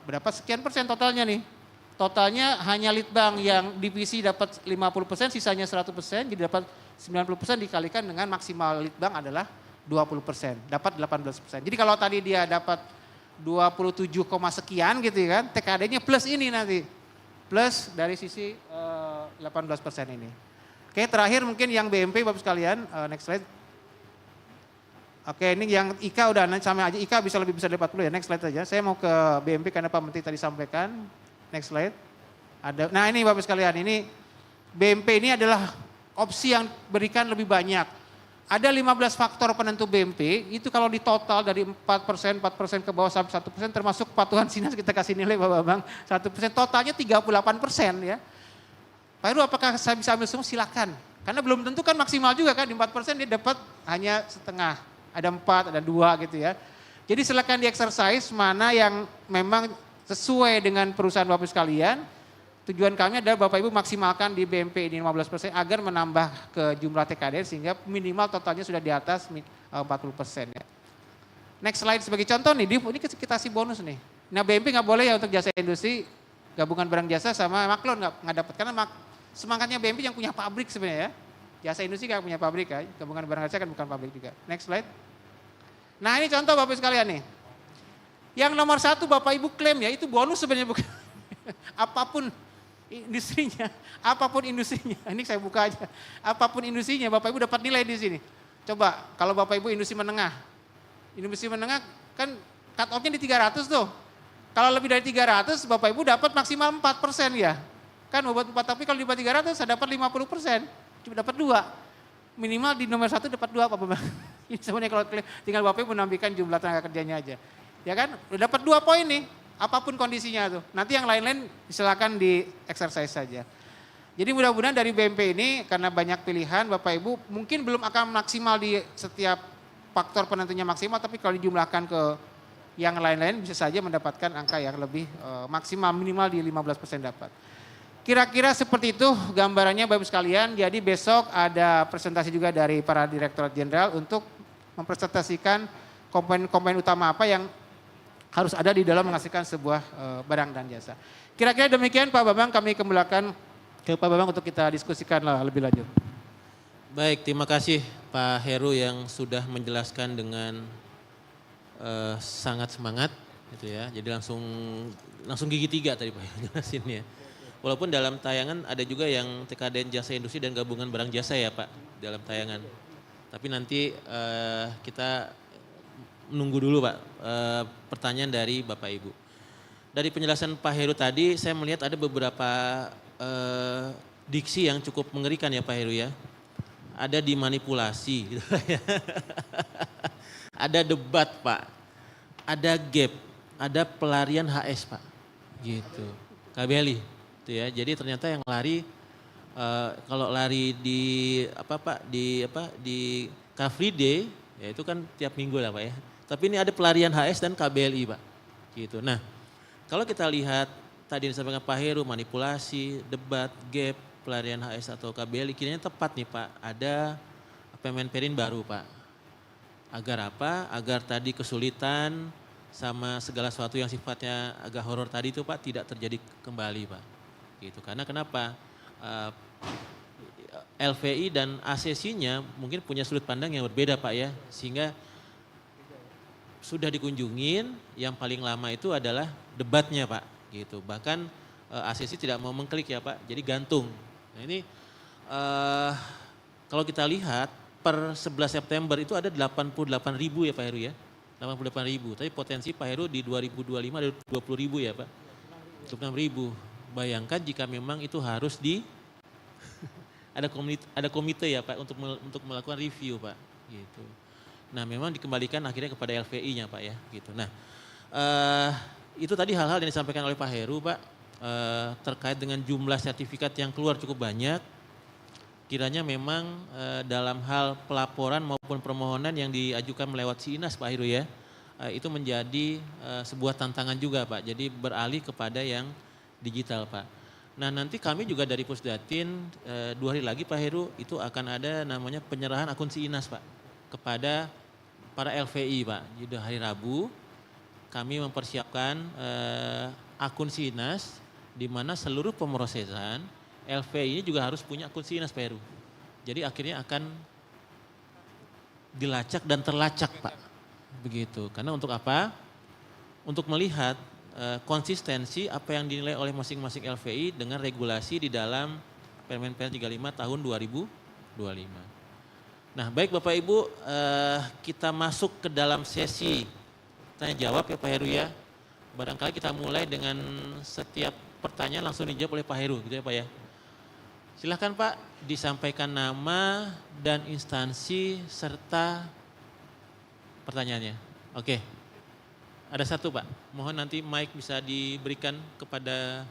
berapa sekian persen totalnya nih. Totalnya hanya lead bank yang divisi dapat 50%, sisanya 100%, jadi dapat 90% dikalikan dengan maksimal lead bank adalah 20%, dapat 18%. Jadi kalau tadi dia dapat 27, sekian gitu kan, TKD-nya plus ini nanti. Plus dari sisi 18% ini. Oke terakhir mungkin yang BMP Bapak sekalian, next slide. Oke ini yang IKA udah sama aja, IKA bisa lebih besar dari 40 ya, next slide aja. Saya mau ke BMP karena Pak Menteri tadi sampaikan. Next slide. Nah ini Bapak sekalian, ini BMP ini adalah opsi yang berikan lebih banyak. Ada 15 faktor penentu BMP, itu kalau di total dari 4% ke bawah sampai 1% termasuk kepatuhan Sinas kita kasih nilai Bapak-Bang 1%, totalnya 38% ya. Pak Heru apakah saya bisa ambil semua? Silakan. Karena belum tentu kan maksimal juga kan, di 4% dia dapat hanya setengah, ada 4, ada 2 gitu ya. Jadi silakan di exercise mana yang memang sesuai dengan perusahaan Bapak sekalian. Tujuan kami adalah Bapak Ibu maksimalkan di BMP ini 15% agar menambah ke jumlah TKD sehingga minimal totalnya sudah di atas 40% ya. Next slide sebagai contoh nih, ini kita kasih bonus nih. Nah BMP nggak boleh ya untuk jasa industri, gabungan barang jasa sama maklon nggak dapat. Karena semangatnya BMP yang punya pabrik sebenarnya ya. Jasa industri nggak punya pabrik ya, gabungan barang jasa kan bukan pabrik juga. Next slide. Nah ini contoh Bapak sekalian nih. Yang nomor 1 Bapak Ibu klaim ya, itu bonus sebenarnya bukan. Apapun industrinya, ini saya buka aja. Apapun industrinya, Bapak Ibu dapat nilai di sini. Coba kalau Bapak Ibu industri menengah kan cut off-nya di 300 tuh. Kalau lebih dari 300, Bapak Ibu dapat maksimal 4% ya. Kan obat 4, tapi kalau di bawah 300 saya dapat 50%, cuma dapat 2. Minimal di nomor 1 dapat 2 Pak Bambang. Ini sebenarnya kalau tinggal Bapak Ibu menambahkan jumlah tenaga kerjanya aja. Ya kan, udah dapat 2 poin nih. Apapun kondisinya tuh. Nanti yang lain-lain silakan di exercise saja. Jadi mudah-mudahan dari BMP ini karena banyak pilihan Bapak Ibu mungkin belum akan maksimal di setiap faktor penentunya maksimal, tapi kalau dijumlahkan ke yang lain-lain bisa saja mendapatkan angka yang lebih maksimal minimal di 15% dapat. Kira-kira seperti itu gambarannya Bapak Ibu sekalian. Jadi besok ada presentasi juga dari para Direktorat Jenderal untuk mempresentasikan komponen-komponen utama apa yang harus ada di dalam menghasilkan sebuah barang dan jasa. Kira-kira demikian Pak Bambang, kami kembalikan ke Pak Bambang untuk kita diskusikan lebih lanjut. Baik, terima kasih Pak Heru yang sudah menjelaskan dengan sangat semangat gitu ya. Jadi langsung gigi 3 tadi Pak jelasinnya. Walaupun dalam tayangan ada juga yang TKDN Jasa Industri dan Gabungan Barang Jasa ya Pak dalam tayangan. Tapi nanti kita menunggu dulu Pak pertanyaan dari Bapak Ibu. Dari penjelasan Pak Heru tadi saya melihat ada beberapa diksi yang cukup mengerikan ya Pak Heru ya. Ada dimanipulasi gitu ya. Ada debat Pak, ada gap, ada pelarian HS Pak, gitu. KBLI, gitu ya. Jadi ternyata yang lari kalau lari di di Car Free Day, ya itu kan tiap minggu lah Pak ya. Tapi ini ada pelarian HS dan KBLI Pak, gitu. Nah, kalau kita lihat tadi disampaikan Pak Heru manipulasi, debat, gap, pelarian HS atau KBLI, kiranya tepat nih Pak. Ada Pemenperin baru Pak. Agar apa? Agar tadi kesulitan sama segala sesuatu yang sifatnya agak horor tadi itu Pak tidak terjadi kembali Pak. Gitu. Karena kenapa? LVI dan ACC-nya mungkin punya sudut pandang yang berbeda Pak ya. Sehingga sudah dikunjungin, yang paling lama itu adalah debatnya Pak. Gitu. Bahkan ACC tidak mau mengklik ya Pak, jadi gantung. Nah ini kalau kita lihat per 11 September itu ada 88.000 ya Pak Heru ya. 88.000, tapi potensi Pak Heru di 2025 ada 20.000 ya Pak. 26.000. Bayangkan jika memang itu harus ada komite ya Pak untuk melakukan review Pak. Gitu. Nah memang dikembalikan akhirnya kepada LVI-nya Pak ya. Gitu. Nah itu tadi hal-hal yang disampaikan oleh Pak Heru Pak terkait dengan jumlah sertifikat yang keluar cukup banyak. Kiranya memang dalam hal pelaporan maupun permohonan yang diajukan melewat SINAS Pak Heru ya, itu menjadi sebuah tantangan juga Pak. Jadi beralih kepada yang digital Pak. Nah nanti kami juga dari Pusdatin 2 hari lagi Pak Heru itu akan ada namanya penyerahan akun SINAS Pak kepada para LVI Pak. Jadi hari Rabu kami mempersiapkan akun SINAS di mana seluruh pemrosesan LVI ini juga harus punya akun SINAS Pak Heru. Jadi akhirnya akan dilacak dan terlacak Pak. Begitu. Karena untuk apa? Untuk melihat konsistensi apa yang dinilai oleh masing-masing LVI dengan regulasi di dalam Permen PN 35 tahun 2025. Nah baik Bapak Ibu, kita masuk ke dalam sesi tanya jawab ya Pak Heru ya. Barangkali kita mulai dengan setiap pertanyaan langsung dijawab oleh Pak Heru gitu ya Pak ya. Silakan Pak disampaikan nama dan instansi serta pertanyaannya. Oke. Ada satu Pak, mohon nanti mic bisa diberikan kepada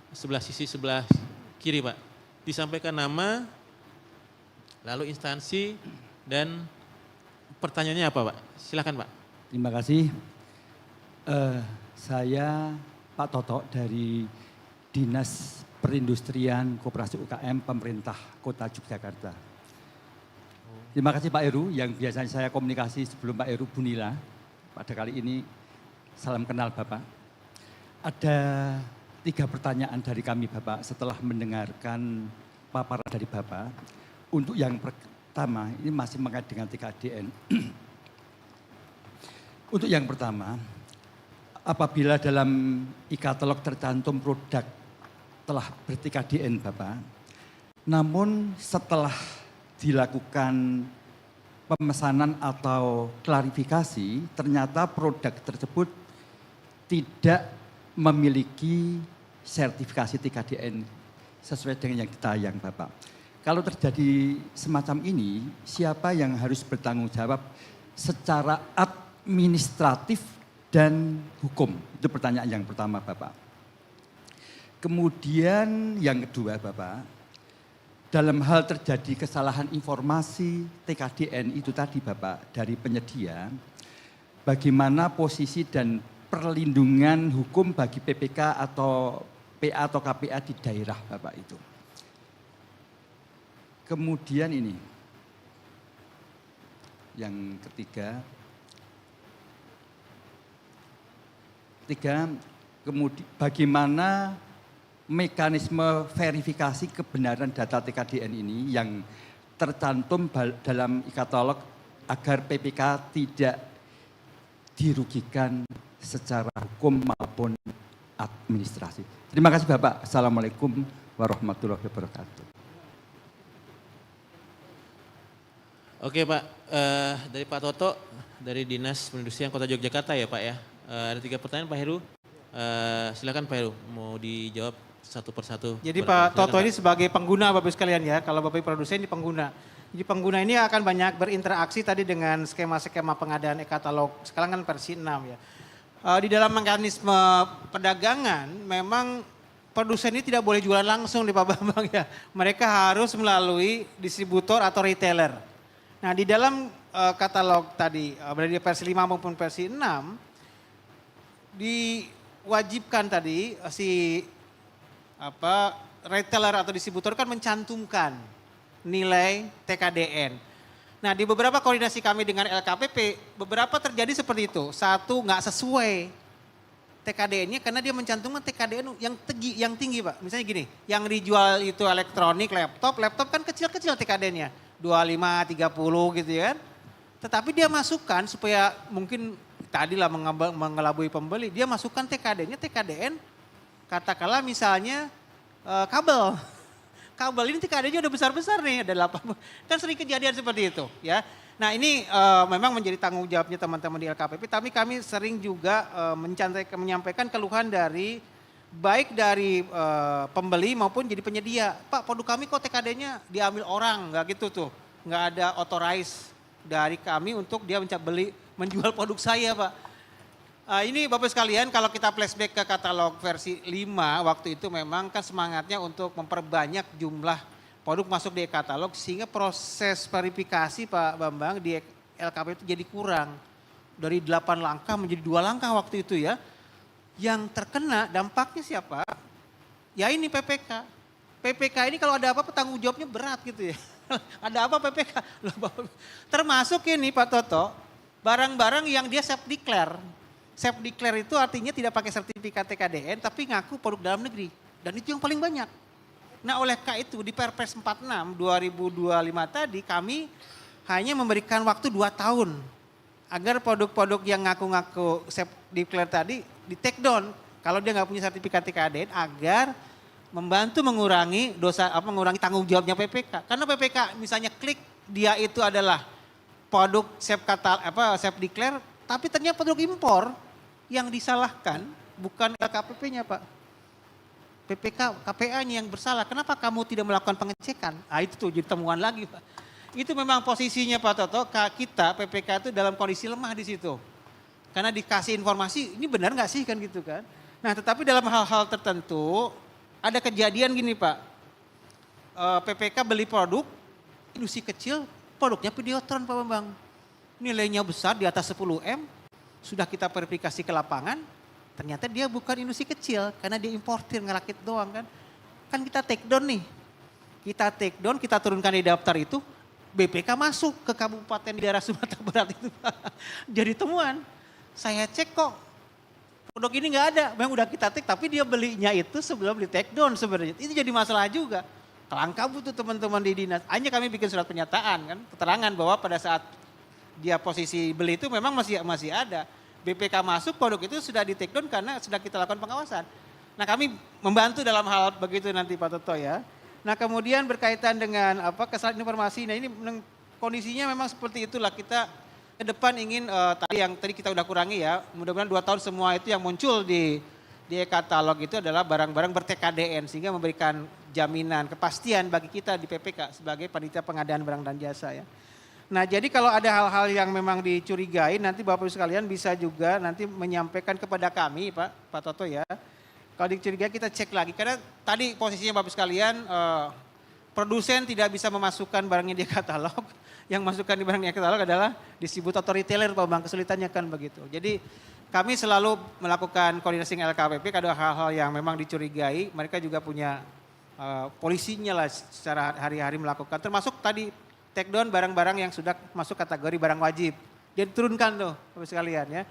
sebelah sisi sebelah kiri Pak. Disampaikan nama, lalu instansi dan pertanyaannya apa Pak? Silakan Pak. Terima kasih. Saya Pak Toto dari Dinas Perindustrian Koperasi UKM Pemerintah Kota Yogyakarta. Terima kasih Pak Heru yang biasanya saya komunikasi sebelum Pak Heru Bunila. Pada kali ini salam kenal Bapak. Ada 3 pertanyaan dari kami Bapak setelah mendengarkan paparan dari Bapak. Untuk yang pertama ini masih mengait dengan TKDN. Untuk yang pertama, apabila dalam e-katalog tercantum produk telah ber-TKDN Bapak, namun setelah dilakukan pemesanan atau klarifikasi, ternyata produk tersebut tidak memiliki sertifikasi TKDN sesuai dengan yang ditayang Bapak. Kalau terjadi semacam ini, siapa yang harus bertanggung jawab secara administratif dan hukum? Itu pertanyaan yang pertama Bapak. Kemudian yang kedua Bapak, dalam hal terjadi kesalahan informasi TKDN itu tadi Bapak dari penyedia, bagaimana posisi dan perlindungan hukum bagi PPK atau PA atau KPA di daerah Bapak itu. Kemudian ini, yang ketiga, kemudian bagaimana mekanisme verifikasi kebenaran data TKDN ini yang tercantum dalam e-katalog agar PPK tidak dirugikan secara hukum maupun administrasi. Terima kasih Bapak. Assalamualaikum warahmatullahi wabarakatuh. Oke Pak, dari Pak Toto, dari Dinas Perindustrian Kota Yogyakarta ya Pak ya. Ada 3 pertanyaan Pak Heru. Silakan Pak Heru, mau dijawab satu persatu. Jadi Pak Toto ini sebagai pengguna Bapak sekalian ya, kalau Bapak produsen ini pengguna. Jadi pengguna ini akan banyak berinteraksi tadi dengan skema-skema pengadaan e-katalog, sekarang kan versi 6 ya. Di dalam mekanisme perdagangan memang produsen ini tidak boleh jualan langsung di Pak Bambang ya. Mereka harus melalui distributor atau retailer. Nah di dalam katalog tadi, berada di versi 5 maupun versi 6, diwajibkan tadi si retailer atau distributor kan mencantumkan nilai TKDN. Nah di beberapa koordinasi kami dengan LKPP, beberapa terjadi seperti itu. Satu nggak sesuai TKDN-nya karena dia mencantumkan TKDN yang tinggi Pak. Misalnya gini, yang dijual itu elektronik, laptop kan kecil-kecil TKDN-nya. 25, 30 gitu ya kan. Tetapi dia masukkan supaya mungkin tadilah mengelabui pembeli, dia masukkan TKDN-nya TKDN katakanlah misalnya kabel. Kabel ini TKD-nya udah besar-besar nih, ada 8. Kan sering kejadian seperti itu ya. Nah ini memang menjadi tanggung jawabnya teman-teman di LKPP, tapi kami sering juga menyampaikan keluhan dari baik dari pembeli maupun jadi penyedia. Pak produk kami kok TKD-nya diambil orang, nggak gitu tuh. Nggak ada authorize dari kami untuk dia menjual produk saya Pak. Ini Bapak sekalian kalau kita flashback ke katalog versi 5 waktu itu memang kan semangatnya untuk memperbanyak jumlah produk masuk di e-katalog sehingga proses verifikasi Pak Bambang di LKP itu jadi kurang. Dari 8 langkah menjadi 2 langkah waktu itu ya. Yang terkena dampaknya siapa? Ya ini PPK. PPK ini kalau ada apa-apa tanggung jawabnya berat gitu ya. Ada apa PPK? Termasuk ini Pak Toto, barang-barang yang dia self declare. Self declare itu artinya tidak pakai sertifikat TKDN tapi ngaku produk dalam negeri. Dan itu yang paling banyak. Nah oleh karena itu di Perpres 46 2025 tadi kami hanya memberikan waktu 2 tahun. Agar produk-produk yang ngaku-ngaku self declare tadi di take down. Kalau dia nggak punya sertifikat TKDN agar membantu mengurangi mengurangi tanggung jawabnya PPK. Karena PPK misalnya klik dia itu adalah produk self declare tapi ternyata produk impor. Yang disalahkan bukan LKPP-nya Pak. PPK, KPA-nya yang bersalah. Kenapa kamu tidak melakukan pengecekan? Itu tuh jadi temuan lagi Pak. Itu memang posisinya Pak Toto, kita PPK itu dalam kondisi lemah di situ. Karena dikasih informasi, ini benar nggak sih kan gitu kan. Nah tetapi dalam hal-hal tertentu ada kejadian gini Pak. PPK beli produk, industri kecil, produknya Videotron Pak Bambang. Nilainya besar di atas 10 M. Sudah kita verifikasi ke lapangan, ternyata dia bukan industri kecil karena dia importir ngerakit doang kan. Kan kita take down nih. Kita take down, kita turunkan di daftar itu, BPK masuk ke kabupaten di daerah Sumatera Barat itu. Jadi temuan, saya cek kok produk ini nggak ada. Memang udah kita take tapi dia belinya itu sebelum di take down sebenarnya. Itu jadi masalah juga. Kelangkap tuh teman-teman di dinas. Hanya kami bikin surat pernyataan kan, keterangan bahwa pada saat dia posisi beli itu memang masih ada. BPK masuk produk itu sudah di take down karena sudah kita lakukan pengawasan. Nah kami membantu dalam hal begitu nanti Pak Toto ya. Nah kemudian berkaitan dengan kesalahan informasi, nah ini kondisinya memang seperti itulah kita ke depan ingin tadi kita udah kurangi ya. Mudah-mudahan 2 tahun semua itu yang muncul di e-katalog itu adalah barang-barang ber-TKDN sehingga memberikan jaminan kepastian bagi kita di PPK sebagai panitia pengadaan barang dan jasa ya. Nah jadi kalau ada hal-hal yang memang dicurigai nanti Bapak Ibu sekalian bisa juga nanti menyampaikan kepada kami Pak Toto ya. Kalau dicurigai kita cek lagi karena tadi posisinya Bapak Ibu sekalian produsen tidak bisa memasukkan barangnya di katalog. yang masukkan di barang e-katalog adalah distributor atau retailer Pak Bang, kesulitannya kan begitu. Jadi kami selalu melakukan koordinasi dengan LKPP kalau ada hal-hal yang memang dicurigai, mereka juga punya polisinya lah secara hari-hari melakukan. Termasuk tadi take down barang-barang yang sudah masuk kategori barang wajib. Dia turunkan tuh Bapak sekalian ya.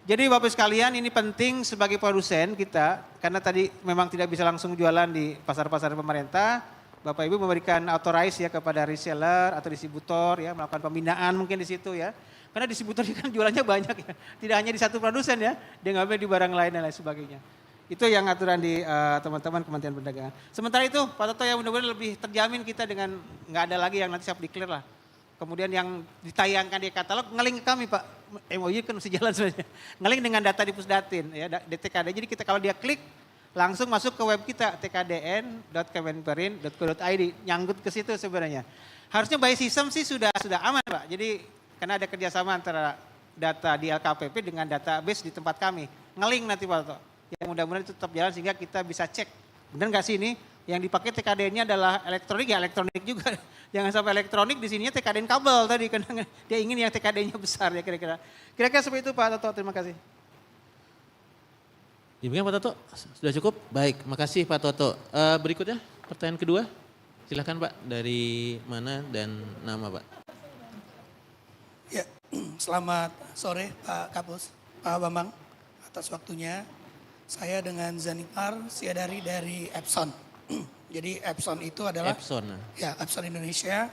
Jadi Bapak sekalian ini penting sebagai produsen kita, karena tadi memang tidak bisa langsung jualan di pasar-pasar pemerintah, Bapak Ibu memberikan authorize ya kepada reseller atau distributor ya, melakukan pembinaan mungkin di situ ya. Karena distributor kan jualannya banyak ya, tidak hanya di satu produsen ya, dia ngambil di barang lain dan lain sebagainya. Itu yang aturan di teman-teman Kementerian Perdagangan. Sementara itu Pak Toto ya mudah-mudahan lebih terjamin kita dengan nggak ada lagi yang nanti siap declare lah. Kemudian yang ditayangkan di katalog ngeling ke kami Pak, MOU kan mesti jalan sebenarnya. Ngeling dengan data di Pusdatin ya, DTKD. Jadi kita kalau dia klik langsung masuk ke web kita tkdn.kemenperin.co.id, nyangkut ke situ sebenarnya. Harusnya by system sih sudah aman Pak. Jadi karena ada kerjasama antara data di LKPP dengan database di tempat kami. Ngeling nanti Pak Toto. Ya mudah-mudahan itu tetap jalan sehingga kita bisa cek. Benar nggak sih ini yang dipakai TKDN-nya adalah elektronik ya elektronik juga. Jangan sampai elektronik di sininya TKDN kabel tadi karena dia ingin yang TKDN-nya besar ya kira-kira. Kira-kira seperti itu Pak Toto, terima kasih. Demikian Pak Toto, sudah cukup? Baik, makasih Pak Toto. Berikutnya pertanyaan kedua, silakan Pak, dari mana dan nama Pak. Ya, selamat sore Pak Kapus, Pak Bambang atas waktunya. Saya dengan Zanipar Siadari dari Epson. Jadi Epson itu adalah Epson. Ya, Epson Indonesia.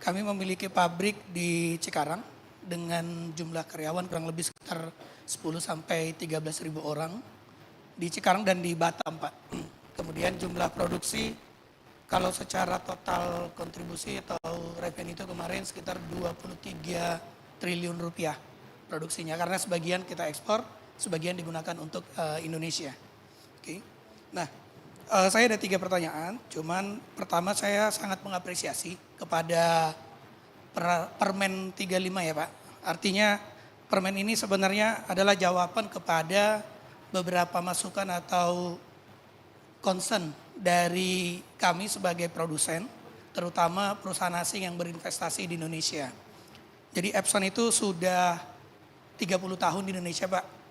Kami memiliki pabrik di Cikarang dengan jumlah karyawan kurang lebih sekitar 10 sampai 13 ribu orang di Cikarang dan di Batam, Pak. Kemudian jumlah produksi kalau secara total kontribusi atau revenue itu kemarin sekitar 23 triliun rupiah produksinya karena sebagian kita ekspor, sebagian digunakan untuk Indonesia. Oke. Nah, saya ada 3 pertanyaan. Cuman pertama saya sangat mengapresiasi kepada Permen 35 ya Pak. Artinya permen ini sebenarnya adalah jawaban kepada beberapa masukan atau concern dari kami sebagai produsen, terutama perusahaan asing yang berinvestasi di Indonesia. Jadi Epson itu sudah 30 tahun di Indonesia Pak.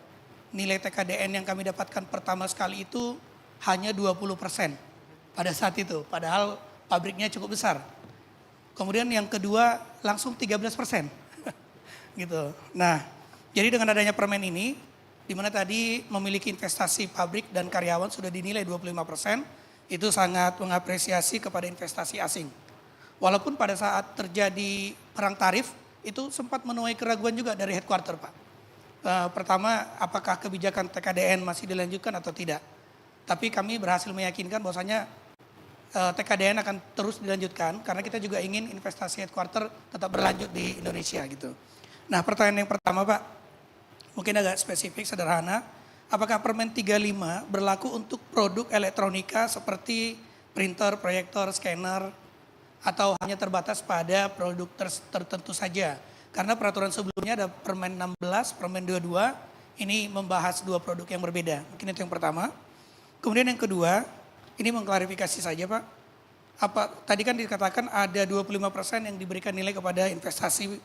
Nilai TKDN yang kami dapatkan pertama sekali itu hanya 20% pada saat itu. Padahal pabriknya cukup besar. Kemudian yang kedua langsung 13%. Gitu. Nah, jadi dengan adanya permen ini, di mana tadi memiliki investasi pabrik dan karyawan sudah dinilai 25%, itu sangat mengapresiasi kepada investasi asing. Walaupun pada saat terjadi perang tarif, itu sempat menuai keraguan juga dari headquarter Pak. Pertama, apakah kebijakan TKDN masih dilanjutkan atau tidak. Tapi kami berhasil meyakinkan bahwasanya TKDN akan terus dilanjutkan karena kita juga ingin investasi headquarter tetap berlanjut di Indonesia gitu. Nah pertanyaan yang pertama Pak, mungkin agak spesifik, sederhana. Apakah Permen 35 berlaku untuk produk elektronika seperti printer, proyektor, scanner, atau hanya terbatas pada produk tertentu saja? Karena peraturan sebelumnya ada Permen 16, Permen 22, ini membahas 2 produk yang berbeda. Mungkin itu yang pertama. Kemudian yang kedua, ini mengklarifikasi saja Pak. Tadi kan dikatakan ada 25% yang diberikan nilai kepada investasi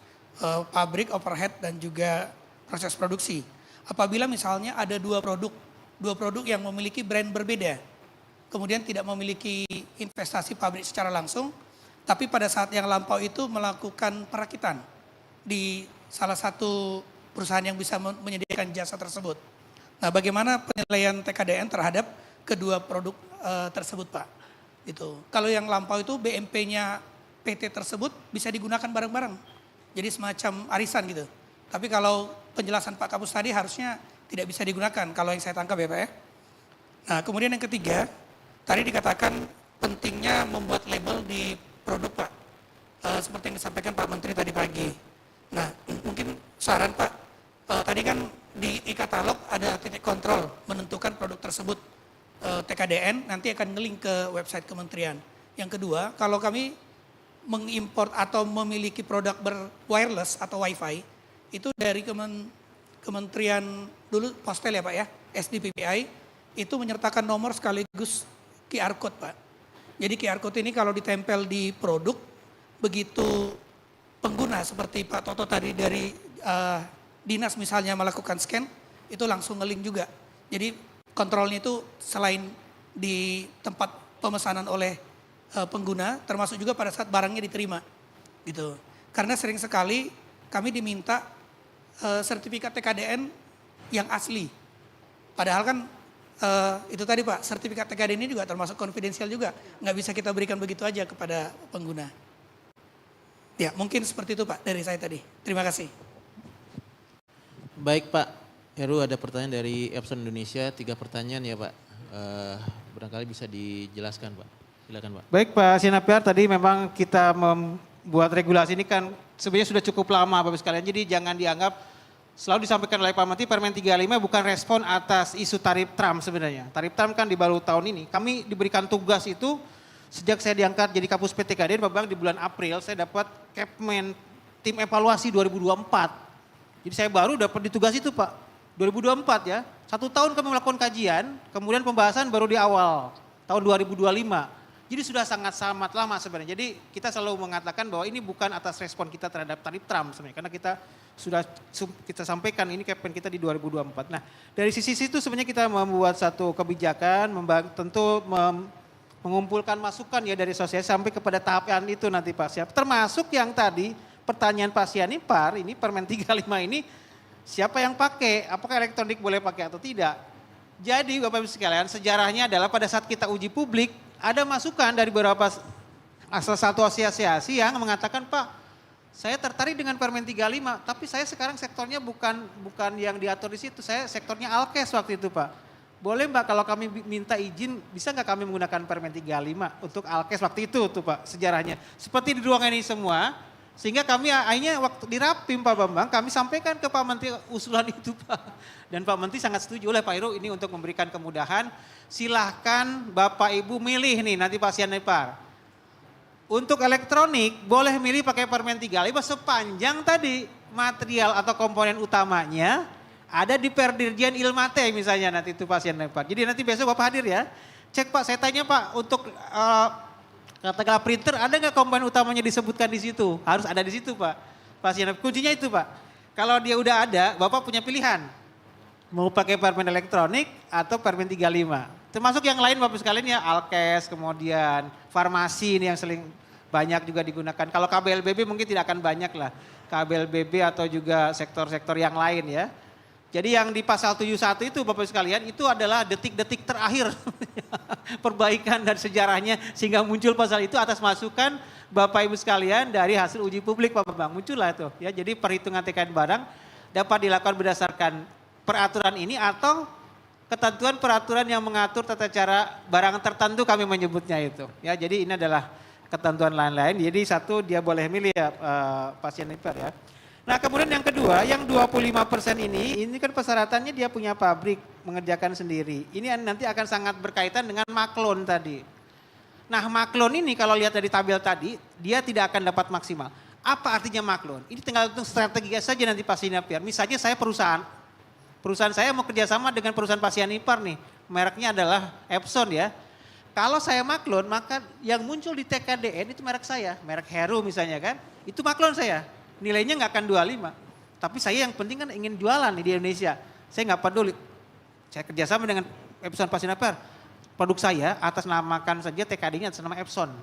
pabrik, overhead, dan juga proses produksi. Apabila misalnya ada 2 produk yang memiliki brand berbeda, kemudian tidak memiliki investasi pabrik secara langsung, tapi pada saat yang lampau itu melakukan perakitan di salah satu perusahaan yang bisa menyediakan jasa tersebut. Nah, bagaimana penilaian TKDN terhadap kedua produk tersebut, Pak? Itu. Kalau yang lampau itu BMP-nya PT tersebut bisa digunakan bareng-bareng. Jadi semacam arisan gitu. Tapi kalau penjelasan Pak Kapus tadi harusnya tidak bisa digunakan kalau yang saya tangkap ya Pak ya. Nah, kemudian yang ketiga, tadi dikatakan pentingnya membuat label di produk Pak. Seperti yang disampaikan Pak Menteri tadi pagi. Nah, mungkin saran Pak, tadi kan di e-katalog ada titik kontrol menentukan produk tersebut TKDN, nanti akan nge-link ke website kementerian. Yang kedua, kalau kami mengimport atau memiliki produk berwireless atau wifi, itu dari kementerian dulu postel ya Pak ya, SDPPI, itu menyertakan nomor sekaligus QR code Pak. Jadi QR code ini kalau ditempel di produk, begitu pengguna seperti Pak Toto tadi dari dinas misalnya melakukan scan, itu langsung nge-link juga. Jadi kontrolnya itu selain di tempat pemesanan oleh pengguna, termasuk juga pada saat barangnya diterima. Gitu. Karena sering sekali kami diminta sertifikat TKDN yang asli. Padahal kan itu tadi Pak, sertifikat TKDN ini juga termasuk konfidensial juga. Nggak bisa kita berikan begitu aja kepada pengguna. Ya mungkin seperti itu Pak dari saya tadi. Terima kasih. Baik Pak Heru, ada pertanyaan dari Epson Indonesia, 3 pertanyaan ya Pak. Barangkali bisa dijelaskan Pak. Silakan Pak. Baik Pak Sinapiar, tadi memang kita membuat regulasi ini kan sebenarnya sudah cukup lama Bapak sekalian. Jadi jangan dianggap selalu disampaikan oleh Pak Menteri Permen 35 bukan respon atas isu tarif Trump sebenarnya. Tarif Trump kan di baru tahun ini. Kami diberikan tugas itu sejak saya diangkat jadi Kapus PTKDN, Pak Bang, di bulan April saya dapat Kepmen tim evaluasi 2024. Jadi saya baru dapat ditugas itu Pak, 2024 ya. 1 tahun kami melakukan kajian, kemudian pembahasan baru di awal tahun 2025. Jadi sudah sangat lama sebenarnya. Jadi kita selalu mengatakan bahwa ini bukan atas respon kita terhadap tarif Trump sebenarnya. Karena kita sampaikan ini Kepmen kita di 2024. Nah dari sisi situ sebenarnya kita membuat satu kebijakan, tentu mengumpulkan masukan ya dari asosiasi sampai kepada tahapan itu nanti Pak Siap. Termasuk yang tadi pertanyaan Pak Sianipar, ini Permen 35 ini siapa yang pakai, apakah elektronik boleh pakai atau tidak. Jadi Bapak Ibu sekalian sejarahnya adalah pada saat kita uji publik ada masukan dari beberapa satu asosiasi yang mengatakan Pak saya tertarik dengan Permen 35 tapi saya sekarang sektornya bukan yang diatur di situ, saya sektornya Alkes waktu itu Pak. Boleh Mbak kalau kami minta izin bisa nggak kami menggunakan Permen 35 untuk Alkes waktu itu tuh Pak sejarahnya. Seperti di ruangan ini semua sehingga kami akhirnya waktu di Rapim Pak Bambang kami sampaikan ke Pak Menteri usulan itu Pak. Dan Pak Menteri sangat setuju oleh Pak Heru ini untuk memberikan kemudahan. Silahkan Bapak Ibu milih nih nanti Pak Sianipar. Untuk elektronik boleh milih pakai Permen 35 sepanjang tadi material atau komponen utamanya ada di Perdirjen Ilmate misalnya nanti itu Pak Sianipar. Jadi nanti besok Bapak hadir ya. Cek Pak, saya tanya Pak untuk katakanlah printer ada nggak komponen utamanya disebutkan di situ? Harus ada di situ Pak. Pak Sianipar, kuncinya itu Pak. Kalau dia udah ada, Bapak punya pilihan. Mau pakai permen elektronik atau Permen 35. Termasuk yang lain Bapak sekalian ya Alkes, kemudian farmasi ini yang sering banyak juga digunakan. Kalau KBLBB mungkin tidak akan banyak lah. KBLBB atau juga sektor-sektor yang lain ya. Jadi yang di pasal 71 itu Bapak sekalian itu adalah detik-detik terakhir perbaikan dan sejarahnya sehingga muncul pasal itu atas masukan Bapak Ibu sekalian dari hasil uji publik Pak Bambang. Muncullah itu ya. Jadi perhitungan TKN barang dapat dilakukan berdasarkan peraturan ini atau ketentuan peraturan yang mengatur tata cara barang tertentu kami menyebutnya itu. Ya, jadi ini adalah ketentuan lain-lain. Jadi satu dia boleh milih ya pasien IPR ya. Nah kemudian yang kedua yang 25% ini kan persyaratannya dia punya pabrik mengerjakan sendiri. Ini nanti akan sangat berkaitan dengan maklon tadi. Nah maklon ini kalau lihat dari tabel tadi dia tidak akan dapat maksimal. Apa artinya maklon? Ini tinggal untuk strategi saja nanti pasien IPR. Misalnya saya perusahaan saya mau kerjasama dengan perusahaan pasien IPAR nih, mereknya adalah Epson ya. Kalau saya maklon, maka yang muncul di TKDN itu merek saya, merek Heru misalnya kan, itu maklon saya. Nilainya nggak akan 25, tapi saya yang penting kan ingin jualan nih di Indonesia. Saya nggak peduli, saya kerjasama dengan Epson pasien IPAR, produk saya atas namakan saja TKD-nya atas nama Epson.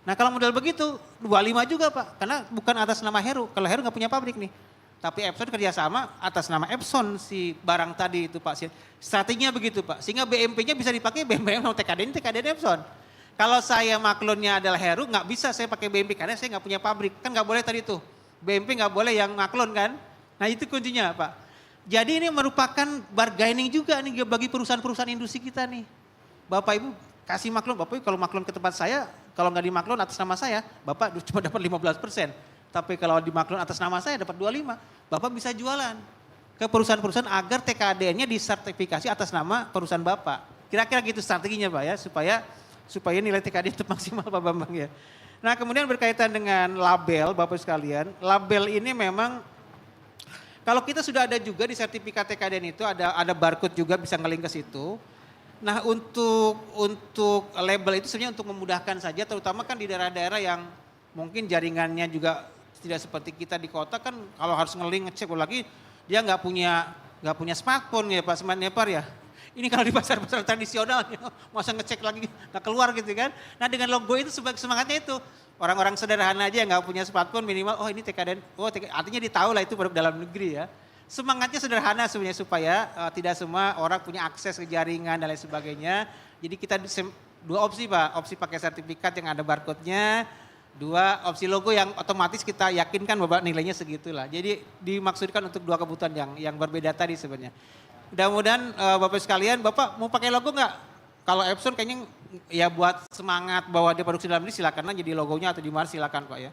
Nah kalau model begitu, 25 juga Pak, karena bukan atas nama Heru, kalau Heru nggak punya pabrik nih. Tapi Epson kerjasama atas nama Epson si barang tadi itu Pak. Strateginya begitu Pak. Sehingga BMP-nya bisa dipakai BMP sama TKDN Epson. Kalau saya maklonnya adalah Heru nggak bisa saya pakai BMP karena saya nggak punya pabrik. Kan nggak boleh tadi tuh. BMP nggak boleh yang maklon kan. Nah itu kuncinya Pak. Jadi ini merupakan bargaining juga nih bagi perusahaan-perusahaan industri kita nih. Bapak Ibu kasih maklon. Bapak Ibu kalau maklon ke tempat saya, kalau nggak dimaklon atas nama saya, Bapak cuma dapat 15%. Tapi kalau dimaklon atas nama saya dapat 25, Bapak bisa jualan ke perusahaan-perusahaan agar TKDN-nya disertifikasi atas nama perusahaan Bapak. Kira-kira gitu strateginya Pak ya, supaya nilai TKDN itu maksimal Pak Bambang ya. Nah kemudian berkaitan dengan label Bapak sekalian, label ini memang kalau kita sudah ada juga di sertifikat TKDN itu ada barcode juga bisa ngeling ke situ. Nah untuk label itu sebenarnya untuk memudahkan saja terutama kan di daerah-daerah yang mungkin jaringannya juga Tidak seperti kita di kota kan kalau harus ngecek lagi dia nggak punya smartphone ya Pak Seman ya Pak ya. Ini kalau di pasar-pasar tradisional masa ngecek lagi nggak keluar gitu kan. Nah dengan logo itu semangatnya itu orang-orang sederhana aja yang nggak punya smartphone minimal oh ini TKDN, artinya ditahu lah itu produk dalam negeri ya. Semangatnya sederhana sebenarnya supaya tidak semua orang punya akses ke jaringan dan lain sebagainya. Jadi kita dua opsi Pak, opsi pakai sertifikat yang ada barcode-nya, dua opsi logo yang otomatis kita yakinkan bahwa nilainya segitulah. Jadi dimaksudkan untuk dua kebutuhan yang berbeda tadi sebenarnya. Mudah-mudahan Bapak sekalian, Bapak mau pakai logo nggak? Kalau Epson kayaknya ya buat semangat bahwa dia produksi dalam negeri silakan aja di logonya atau di mana silakan Pak ya.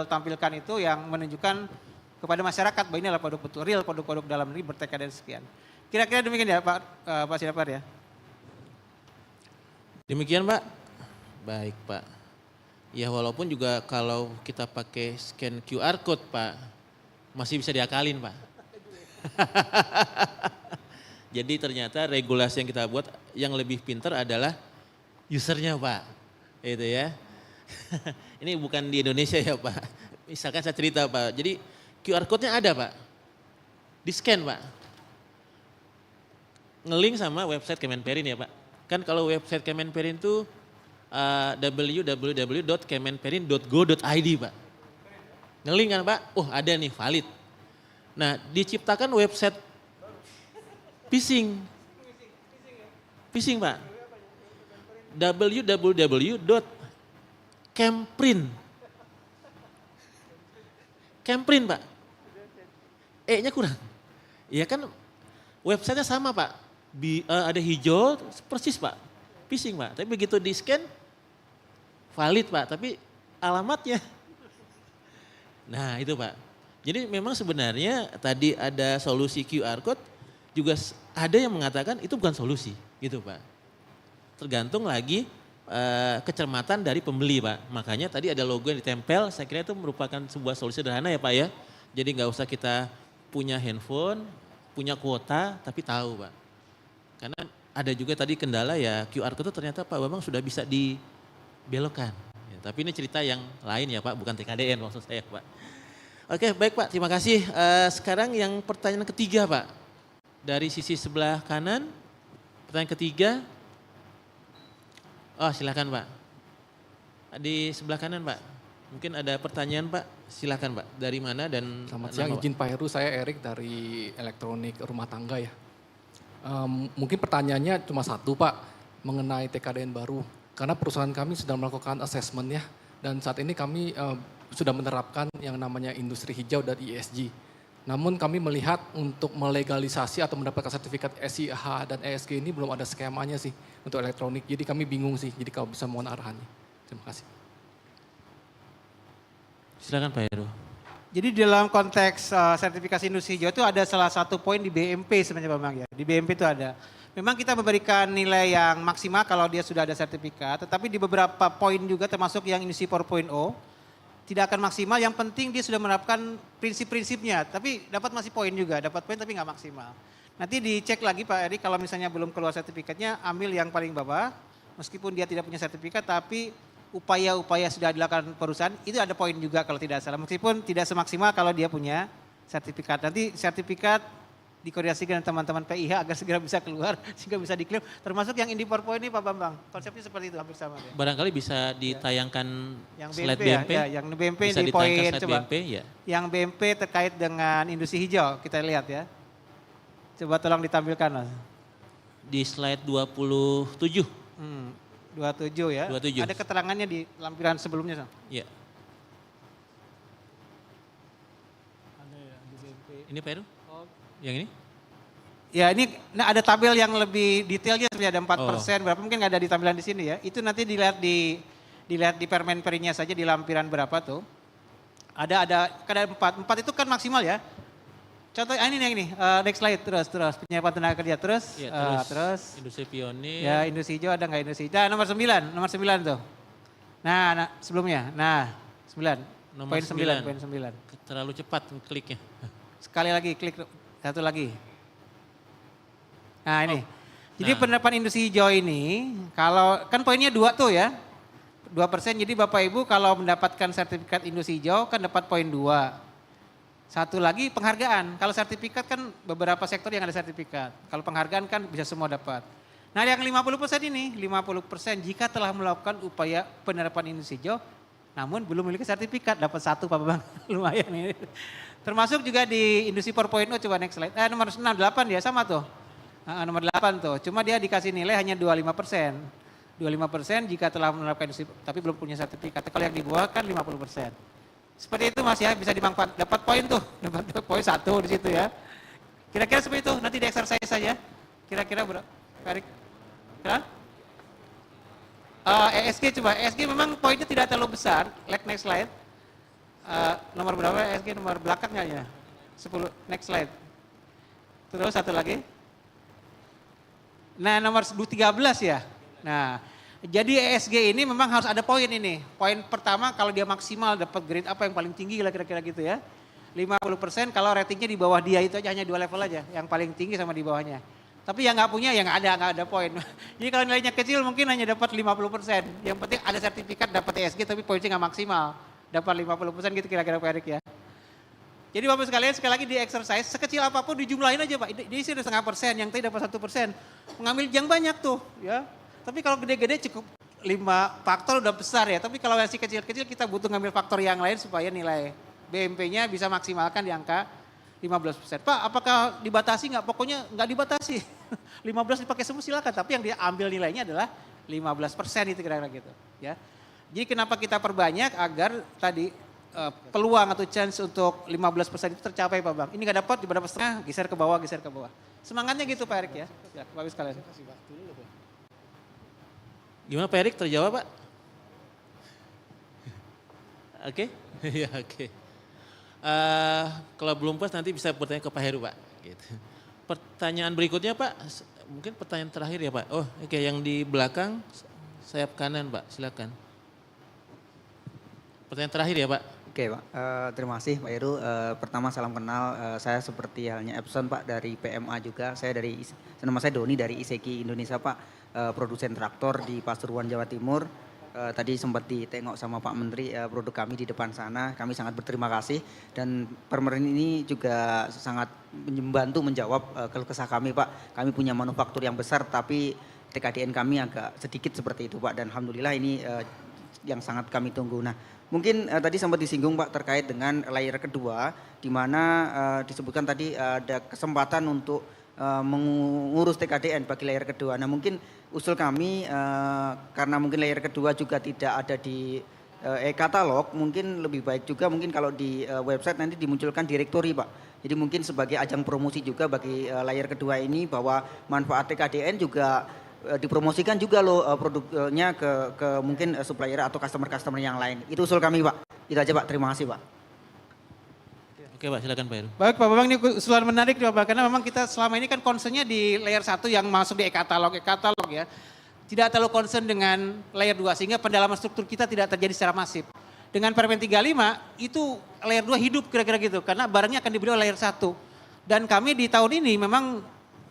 Tampilkan itu yang menunjukkan kepada masyarakat bahwa ini adalah produk betul real produk-produk dalam negeri berTKDN sekian. Kira-kira demikian ya Pak Siapar ya. Demikian Pak. Baik Pak. Ya walaupun juga kalau kita pakai scan QR code Pak, masih bisa diakalin Pak. Jadi ternyata regulasi yang kita buat yang lebih pintar adalah usernya Pak. Itu ya. Ini bukan di Indonesia ya Pak. Misalkan saya cerita Pak, jadi QR code-nya ada Pak. Di-scan Pak. Ngelink sama website Kemenperin ya Pak. Kan kalau website Kemenperin itu www.kemenperin.go.id Pak. Ngelink kan Pak, oh ada nih valid. Nah diciptakan website phishing Pak. www.kemprint Pak. E-nya kurang. Iya kan websitenya sama Pak. Ada hijau persis Pak. Phishing Pak. Tapi begitu di scan valid Pak. Tapi alamatnya. Nah itu Pak. Jadi memang sebenarnya tadi ada solusi QR code juga ada yang mengatakan itu bukan solusi gitu Pak. Tergantung lagi kecermatan dari pembeli Pak. Makanya tadi ada logo yang ditempel, saya kira itu merupakan sebuah solusi sederhana ya Pak ya. Jadi nggak usah kita punya handphone, punya kuota tapi tahu Pak. Karena ada juga tadi kendala ya QR code itu ternyata Pak Bambang sudah bisa dibelokkan. Ya, tapi ini cerita yang lain ya Pak, bukan TKDN maksud saya Pak. Oke baik Pak, terima kasih. Sekarang yang pertanyaan ketiga Pak. Dari sisi sebelah kanan, pertanyaan ketiga. Oh silakan Pak. Di sebelah kanan Pak. Mungkin ada pertanyaan Pak, silakan Pak. Dari mana dan Selamat siang, izin Pak Heru, saya Erik dari elektronik rumah tangga ya. Mungkin pertanyaannya cuma satu Pak, mengenai TKDN baru. Karena perusahaan kami sedang melakukan assessment ya, dan saat ini kami sudah menerapkan yang namanya industri hijau dan ESG. Namun kami melihat untuk melegalisasi atau mendapatkan sertifikat SIH dan ESG ini belum ada skemanya sih untuk elektronik. Jadi kami bingung sih, jadi kalau bisa mohon arahannya. Terima kasih. Silakan Pak Heru. Jadi dalam konteks sertifikasi industri hijau itu ada salah satu poin di BMP sebenarnya Pak Bang ya. Di BMP itu ada. Memang kita memberikan nilai yang maksimal kalau dia sudah ada sertifikat, tetapi di beberapa poin juga termasuk yang industri 4.0 tidak akan maksimal, yang penting dia sudah menerapkan prinsip-prinsipnya, tapi dapat masih poin juga, dapat poin tapi nggak maksimal. Nanti dicek lagi Pak Eri kalau misalnya belum keluar sertifikatnya, ambil yang paling bawah, meskipun dia tidak punya sertifikat, tapi upaya-upaya sudah dilakukan perusahaan, itu ada poin juga kalau tidak salah, meskipun tidak semaksimal kalau dia punya sertifikat. Nanti sertifikat dikoordinasikan dengan teman-teman PIH agar segera bisa keluar, sehingga bisa diklaim. Termasuk yang Indi 4.0 ini Pak Bambang, konsepnya seperti itu hampir sama. Ya. Barangkali bisa ditayangkan yang slide BMP, BMP. ya, yang BMP bisa di poin slide coba. BMP ya. Yang BMP terkait dengan industri hijau, kita lihat ya. Coba tolong ditampilkan Mas. Di slide 27. 27 ya. 27. Ada keterangannya di lampiran sebelumnya. Iya. Ini Pak Heru? Yang ini? Ya ini ada tabel yang lebih detailnya sebenarnya ada 4%, berapa mungkin nggak ada di tampilan di sini ya. Itu nanti dilihat di Permenperinya saja di lampiran berapa tuh. Ada 4 itu kan maksimal ya. Contoh ini yang ini, next slide terus penyiapan tenaga kerja terus. Ya, terus industri pionir. ya industri hijau ada nggak industri? Nah, nomor 9 tuh. Nah sebelumnya, 9. Nomor Poin 9. Terlalu cepat kliknya. Sekali lagi klik satu lagi. Nah ini. Jadi penerapan industri hijau ini kalau kan poinnya 2 tuh ya. 2%, jadi Bapak Ibu kalau mendapatkan sertifikat industri hijau kan dapat poin 2. Satu lagi penghargaan, kalau sertifikat kan beberapa sektor yang ada sertifikat. Kalau penghargaan kan bisa semua dapat. Nah yang 50% ini, 50% jika telah melakukan upaya penerapan industri hijau, namun belum memiliki sertifikat, dapat 1 Pak Bambang, lumayan ini. Termasuk juga di industri 4.0, coba next slide. Nomor 68 ya, sama tuh. Nomor 8 tuh, cuma dia dikasih nilai hanya 25%. 25% jika telah menerapkan industri, tapi belum punya sertifikat. Kalau yang di bawah kan 50%. Seperti itu Mas ya, bisa dimanfaat. Dapat poin tuh, dapat poin 1 di situ ya. Kira-kira seperti itu, nanti di exercise saja. Kira-kira berapa? Erik? Kira? ESG coba, ESG memang poinnya tidak terlalu besar. Next slide. Nomor berapa ESG? Nomor belakangnya ya. 10, next slide. Terus satu lagi. Nah nomor 13 ya. Nah, jadi ESG ini memang harus ada poin ini. Poin pertama kalau dia maksimal dapat grade apa yang paling tinggi lah kira-kira gitu ya. 50% kalau ratingnya di bawah dia itu aja, hanya 2 level aja. Yang paling tinggi sama di bawahnya. Tapi yang nggak punya ya nggak ada poin. Jadi kalau nilainya kecil mungkin hanya dapat 50%. Yang penting ada sertifikat dapat ESG tapi poinnya nggak maksimal. Dapat 50% gitu kira-kira Pak Erik ya. Jadi Bapak sekalian sekali lagi di exercise sekecil apapun dijumlahin aja Pak. Dia sih udah 0,5%, yang tadi dapat 1%. Mengambil yang banyak tuh ya. Tapi kalau gede-gede cukup 5 faktor udah besar ya. Tapi kalau masih kecil-kecil kita butuh ngambil faktor yang lain supaya nilai BMP-nya bisa maksimalkan di angka 15%. Pak apakah dibatasi nggak? Pokoknya nggak dibatasi. 15 dipakai semua silakan. Tapi yang dia ambil nilainya adalah 15% itu kira-kira gitu. Ya. Jadi kenapa kita perbanyak agar tadi peluang atau chance untuk 15% itu tercapai Pak Bang. Ini nggak dapat di beberapa setengah, geser ke bawah, geser ke bawah. Semangatnya gitu Pak Erik ya. Ya bagus sekalian. Gimana Pak Erik, terjawab Pak? Oke? Ya oke. Kalau belum puas nanti bisa bertanya ke Pak Heru Pak. Gitu. Pertanyaan berikutnya Pak, mungkin pertanyaan terakhir ya Pak. Oh oke, yang di belakang sayap kanan Pak, silakan. Pertanyaan terakhir ya Pak. Oke Pak, terima kasih Pak Heru. Pertama salam kenal, saya seperti halnya Epson Pak dari PMA juga. Nama saya Doni dari ISEKI Indonesia Pak, produsen traktor di Pasuruan Jawa Timur. Tadi sempat ditengok sama Pak Menteri produk kami di depan sana. Kami sangat berterima kasih dan permen ini juga sangat membantu menjawab keluh kesah kami Pak. Kami punya manufaktur yang besar tapi TKDN kami agak sedikit seperti itu Pak dan alhamdulillah ini yang sangat kami tunggu. Nah, mungkin tadi sempat disinggung Pak terkait dengan layer kedua di mana disebutkan tadi ada kesempatan untuk mengurus TKDN bagi layer kedua. Nah, mungkin usul kami karena mungkin layer kedua juga tidak ada di e-katalog, mungkin lebih baik juga mungkin kalau di website nanti dimunculkan direktori Pak. Jadi mungkin sebagai ajang promosi juga bagi layer kedua ini bahwa manfaat TKDN juga dipromosikan juga loh produknya ke mungkin supplier atau customer yang lain. Itu usul kami Pak. Itu aja Pak, terima kasih Pak. Oke Pak, silakan Pak Heru. Baik Pak Bambang, ini usulan menarik Pak, karena memang kita selama ini kan concernnya di layer 1 yang masuk di e-katalog ya. Tidak terlalu concern dengan layer 2 sehingga pendalaman struktur kita tidak terjadi secara masif. Dengan Permen 35 itu layer 2 hidup kira-kira gitu karena barangnya akan dibeli oleh layer 1. Dan kami di tahun ini memang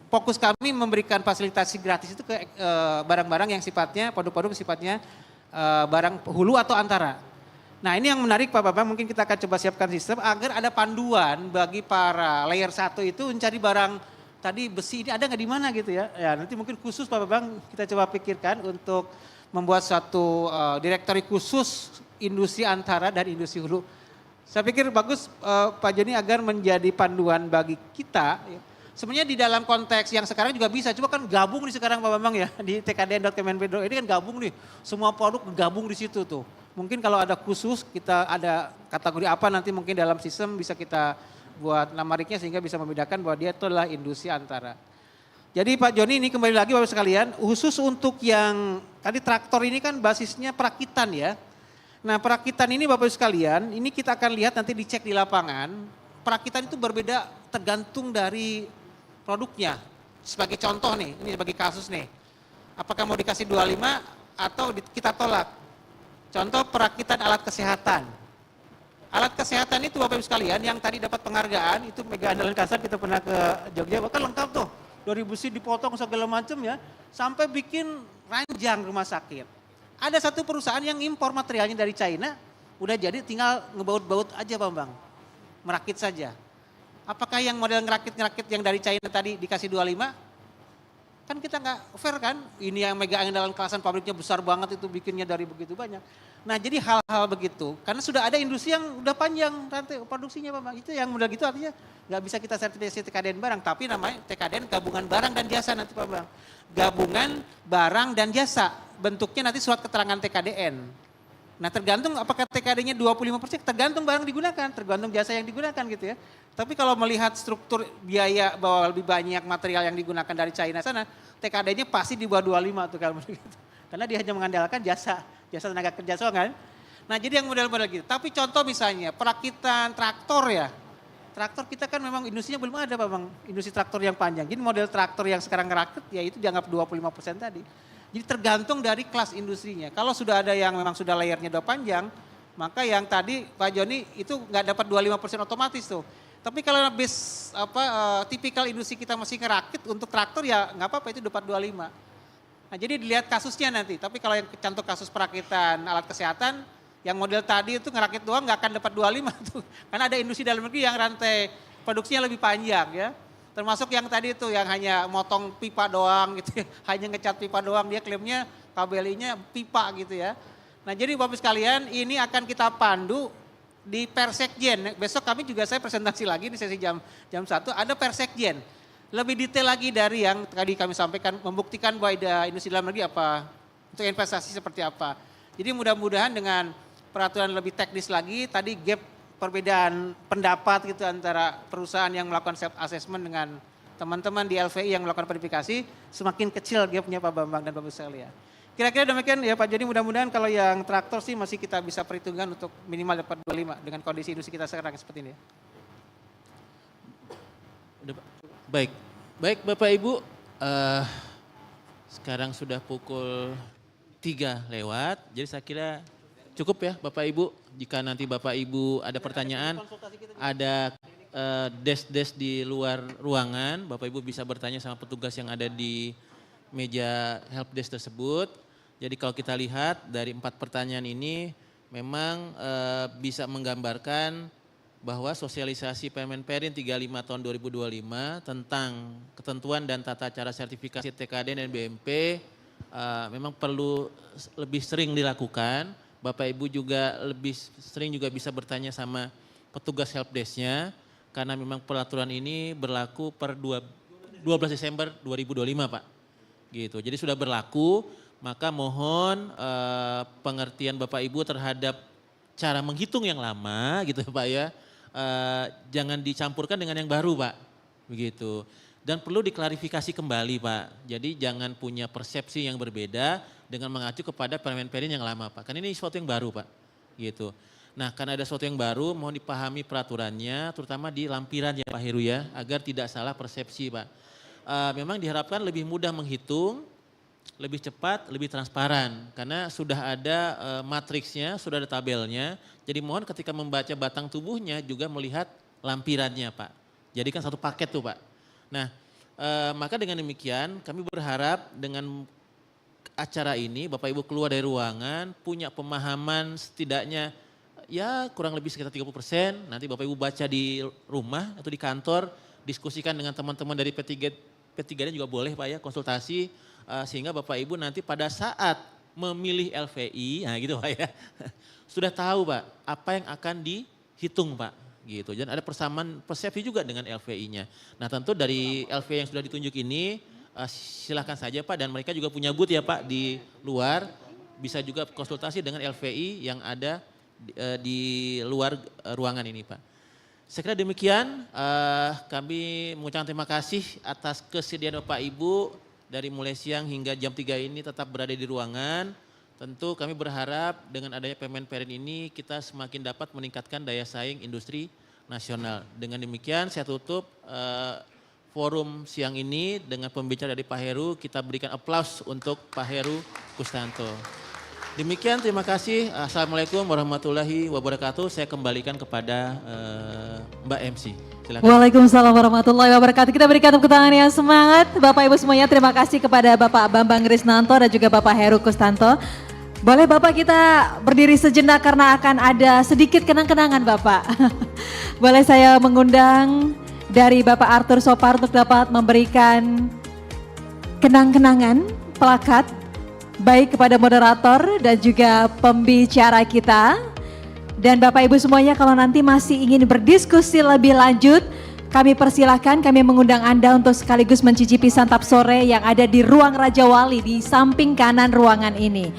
fokus kami memberikan fasilitasi gratis itu ke barang-barang yang sifatnya, produk-produk sifatnya barang hulu atau antara. Nah ini yang menarik Pak Bambang, mungkin kita akan coba siapkan sistem agar ada panduan bagi para layer 1 itu mencari barang tadi besi ini ada nggak di mana gitu ya. Ya nanti mungkin khusus Pak Bambang kita coba pikirkan untuk membuat satu direktori khusus industri antara dan industri hulu. Saya pikir bagus Pak Joni agar menjadi panduan bagi kita. Ya. Sebenarnya di dalam konteks yang sekarang juga bisa, coba kan gabung nih sekarang Pak Bambang ya di tkdn.kemenpedro ini kan gabung nih, semua produk gabung di situ tuh. Mungkin kalau ada khusus kita ada kategori apa nanti mungkin dalam sistem bisa kita buat namariknya sehingga bisa membedakan bahwa dia itu adalah industri antara. Jadi Pak Joni ini kembali lagi Bapak sekalian, khusus untuk yang tadi traktor ini kan basisnya perakitan ya. Nah perakitan ini Bapak sekalian, ini kita akan lihat nanti dicek di lapangan, perakitan itu berbeda tergantung dari produknya. Sebagai contoh nih, ini sebagai kasus nih, apakah mau dikasih 25 atau kita tolak. Contoh perakitan alat kesehatan. Alat kesehatan itu Bapak Ibu sekalian yang tadi dapat penghargaan, itu Mega Andalan Kasar kita pernah ke Jogja, bahkan lengkap tuh. 2000 sih dipotong segala macam ya, sampai bikin ranjang rumah sakit. Ada satu perusahaan yang impor materialnya dari China, udah jadi tinggal ngebaut-baut aja Bambang, merakit saja. Apakah yang model ngerakit-ngerakit yang dari China tadi dikasih 25? Kan kita nggak fair kan, ini yang mega andalan kelasan pabriknya besar banget itu bikinnya dari begitu banyak. Nah jadi hal-hal begitu, karena sudah ada industri yang udah panjang rantai produksinya Bambang, itu yang model gitu artinya nggak bisa kita sertifikasi TKDN barang, tapi namanya TKDN gabungan barang dan jasa nanti Bambang. Gabungan barang dan jasa, bentuknya nanti surat keterangan TKDN. Nah tergantung apakah TKD-nya 25%, tergantung barang digunakan, tergantung jasa yang digunakan gitu ya. Tapi kalau melihat struktur biaya bahwa lebih banyak material yang digunakan dari China sana, TKD-nya pasti di bawah 25 tuh kalau begitu. Karena dia hanya mengandalkan jasa tenaga kerja soal kan. Nah jadi yang model-model gitu. Tapi contoh misalnya perakitan traktor ya. Traktor kita kan memang industrinya belum ada Bang, industri traktor yang panjang. Jadi model traktor yang sekarang ngerakit ya itu dianggap 25% tadi. Jadi tergantung dari kelas industrinya. Kalau sudah ada yang memang sudah layernya udah panjang, maka yang tadi Pak Joni itu nggak dapat 25% otomatis tuh. Tapi kalau base tipikal industri kita masih ngerakit untuk traktor ya nggak apa-apa itu dapat 25. Nah jadi dilihat kasusnya nanti. Tapi kalau yang contoh kasus perakitan alat kesehatan, yang model tadi itu ngerakit doang nggak akan dapat 25 tuh. Karena ada industri dalam negeri yang rantai produksinya lebih panjang ya. Termasuk yang tadi itu yang hanya motong pipa doang gitu ya, hanya ngecat pipa doang, dia klaimnya KBLI-nya pipa gitu ya. Nah jadi Bapak sekalian ini akan kita pandu di Persekjen. Besok kami juga saya presentasi lagi di sesi jam 1 ada Persekjen. Lebih detail lagi dari yang tadi kami sampaikan, membuktikan bahwa ada industri dalam negeri apa, untuk investasi seperti apa. Jadi mudah-mudahan dengan peraturan lebih teknis lagi, tadi gap perbedaan pendapat gitu antara perusahaan yang melakukan self assessment dengan teman-teman di LVI yang melakukan verifikasi semakin kecil gapnya Pak Bambang dan Bapak sekalian. Kira-kira demikian ya Pak Joni, mudah-mudahan kalau yang traktor sih masih kita bisa perhitungkan untuk minimal dapat 25 dengan kondisi industri kita sekarang seperti ini. Baik Bapak Ibu, sekarang sudah pukul 3 lewat, jadi saya kira cukup ya Bapak Ibu. Jika nanti Bapak Ibu ada pertanyaan, ada desk-desk di luar ruangan, Bapak Ibu bisa bertanya sama petugas yang ada di meja help desk tersebut. Jadi kalau kita lihat dari 4 pertanyaan ini memang bisa menggambarkan bahwa sosialisasi Permenperin 35 tahun 2025 tentang ketentuan dan tata cara sertifikasi TKDN dan BMP memang perlu lebih sering dilakukan. Bapak Ibu juga lebih sering juga bisa bertanya sama petugas helpdesk-nya karena memang peraturan ini berlaku per 12 Desember 2025 Pak. Gitu. Jadi sudah berlaku, maka mohon pengertian Bapak Ibu terhadap cara menghitung yang lama gitu Pak ya. Jangan dicampurkan dengan yang baru Pak. Begitu. Dan perlu diklarifikasi kembali Pak. Jadi jangan punya persepsi yang berbeda dengan mengacu kepada Permenperin yang lama Pak. Karena ini sesuatu yang baru Pak. Gitu. Nah karena ada sesuatu yang baru mohon dipahami peraturannya terutama di lampiran ya Pak Heru ya. Agar tidak salah persepsi Pak. Memang diharapkan lebih mudah menghitung, lebih cepat, lebih transparan. Karena sudah ada matriksnya, sudah ada tabelnya. Jadi mohon ketika membaca batang tubuhnya juga melihat lampirannya Pak. Jadi kan satu paket tuh Pak. Nah, maka dengan demikian kami berharap dengan acara ini Bapak Ibu keluar dari ruangan punya pemahaman setidaknya ya kurang lebih sekitar 30%. Nanti Bapak Ibu baca di rumah atau di kantor, diskusikan dengan teman-teman dari P3D juga boleh Pak ya konsultasi sehingga Bapak Ibu nanti pada saat memilih LVI, nah gitu Pak ya, sudah tahu Pak apa yang akan dihitung Pak. Gitu. Dan ada persamaan persepsi juga dengan LVI-nya. Nah tentu dari LVI yang sudah ditunjuk ini silahkan saja Pak dan mereka juga punya booth ya Pak di luar. Bisa juga konsultasi dengan LVI yang ada di luar ruangan ini Pak. Saya kira demikian kami mengucapkan terima kasih atas kesediaan Bapak Ibu dari mulai siang hingga jam 3 ini tetap berada di ruangan. Tentu kami berharap dengan adanya Permenperin ini kita semakin dapat meningkatkan daya saing industri nasional. Dengan demikian saya tutup forum siang ini dengan pembicara dari Pak Heru. Kita berikan aplaus untuk Pak Heru Kustanto. Demikian terima kasih. Assalamualaikum warahmatullahi wabarakatuh. Saya kembalikan kepada Mbak MC. Silakan. Waalaikumsalam warahmatullahi wabarakatuh. Kita berikan tepuk tangan yang semangat. Bapak Ibu semuanya terima kasih kepada Bapak Bambang Risnanto dan juga Bapak Heru Kustanto. Boleh Bapak kita berdiri sejenak karena akan ada sedikit kenang-kenangan Bapak. Boleh saya mengundang dari Bapak Arthur Sopar untuk dapat memberikan kenang-kenangan plakat baik kepada moderator dan juga pembicara kita. Dan Bapak Ibu semuanya kalau nanti masih ingin berdiskusi lebih lanjut, kami persilahkan, kami mengundang Anda untuk sekaligus mencicipi santap sore yang ada di Ruang Raja Wali di samping kanan ruangan ini.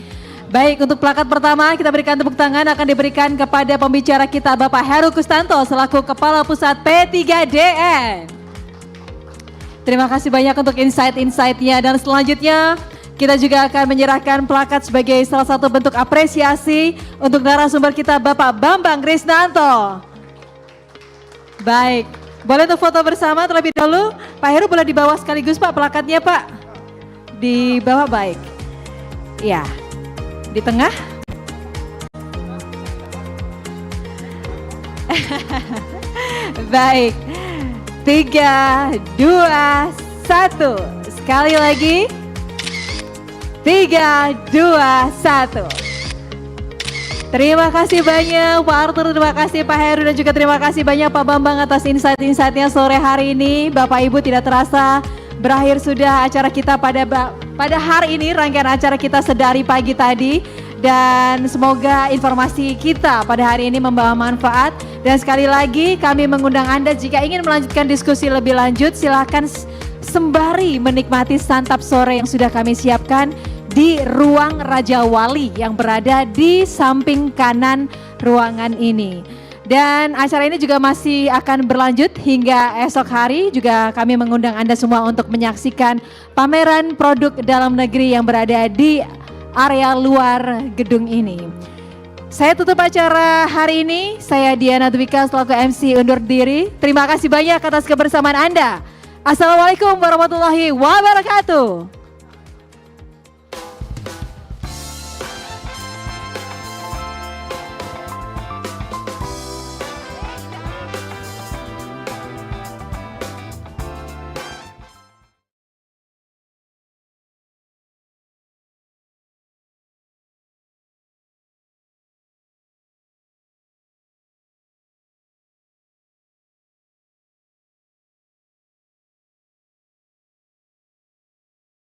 Baik, untuk plakat pertama kita berikan tepuk tangan akan diberikan kepada pembicara kita Bapak Heru Kustanto selaku Kepala Pusat P3DN. Terima kasih banyak untuk insight-insightnya dan selanjutnya kita juga akan menyerahkan plakat sebagai salah satu bentuk apresiasi untuk narasumber kita Bapak Bambang Krisnanto. Baik, boleh untuk foto bersama terlebih dahulu. Pak Heru boleh dibawa sekaligus Pak plakatnya Pak. Di bawah baik. Ya. Di tengah. Baik. 3, 2, 1. Sekali lagi. 3, 2, 1. Terima kasih banyak Pak Arthur, terima kasih Pak Heru dan juga terima kasih banyak Pak Bambang atas insight-insightnya sore hari ini. Bapak Ibu tidak terasa berakhir sudah acara kita pada hari ini, rangkaian acara kita sedari pagi tadi. Dan semoga informasi kita pada hari ini membawa manfaat. Dan sekali lagi kami mengundang Anda jika ingin melanjutkan diskusi lebih lanjut, silakan sembari menikmati santap sore yang sudah kami siapkan di Ruang Raja Wali yang berada di samping kanan ruangan ini. Dan acara ini juga masih akan berlanjut hingga esok hari. Juga kami mengundang Anda semua untuk menyaksikan pameran produk dalam negeri yang berada di area luar gedung ini. Saya tutup acara hari ini. Saya Diana Dwika selaku MC undur diri. Terima kasih banyak atas kebersamaan Anda. Assalamualaikum warahmatullahi wabarakatuh.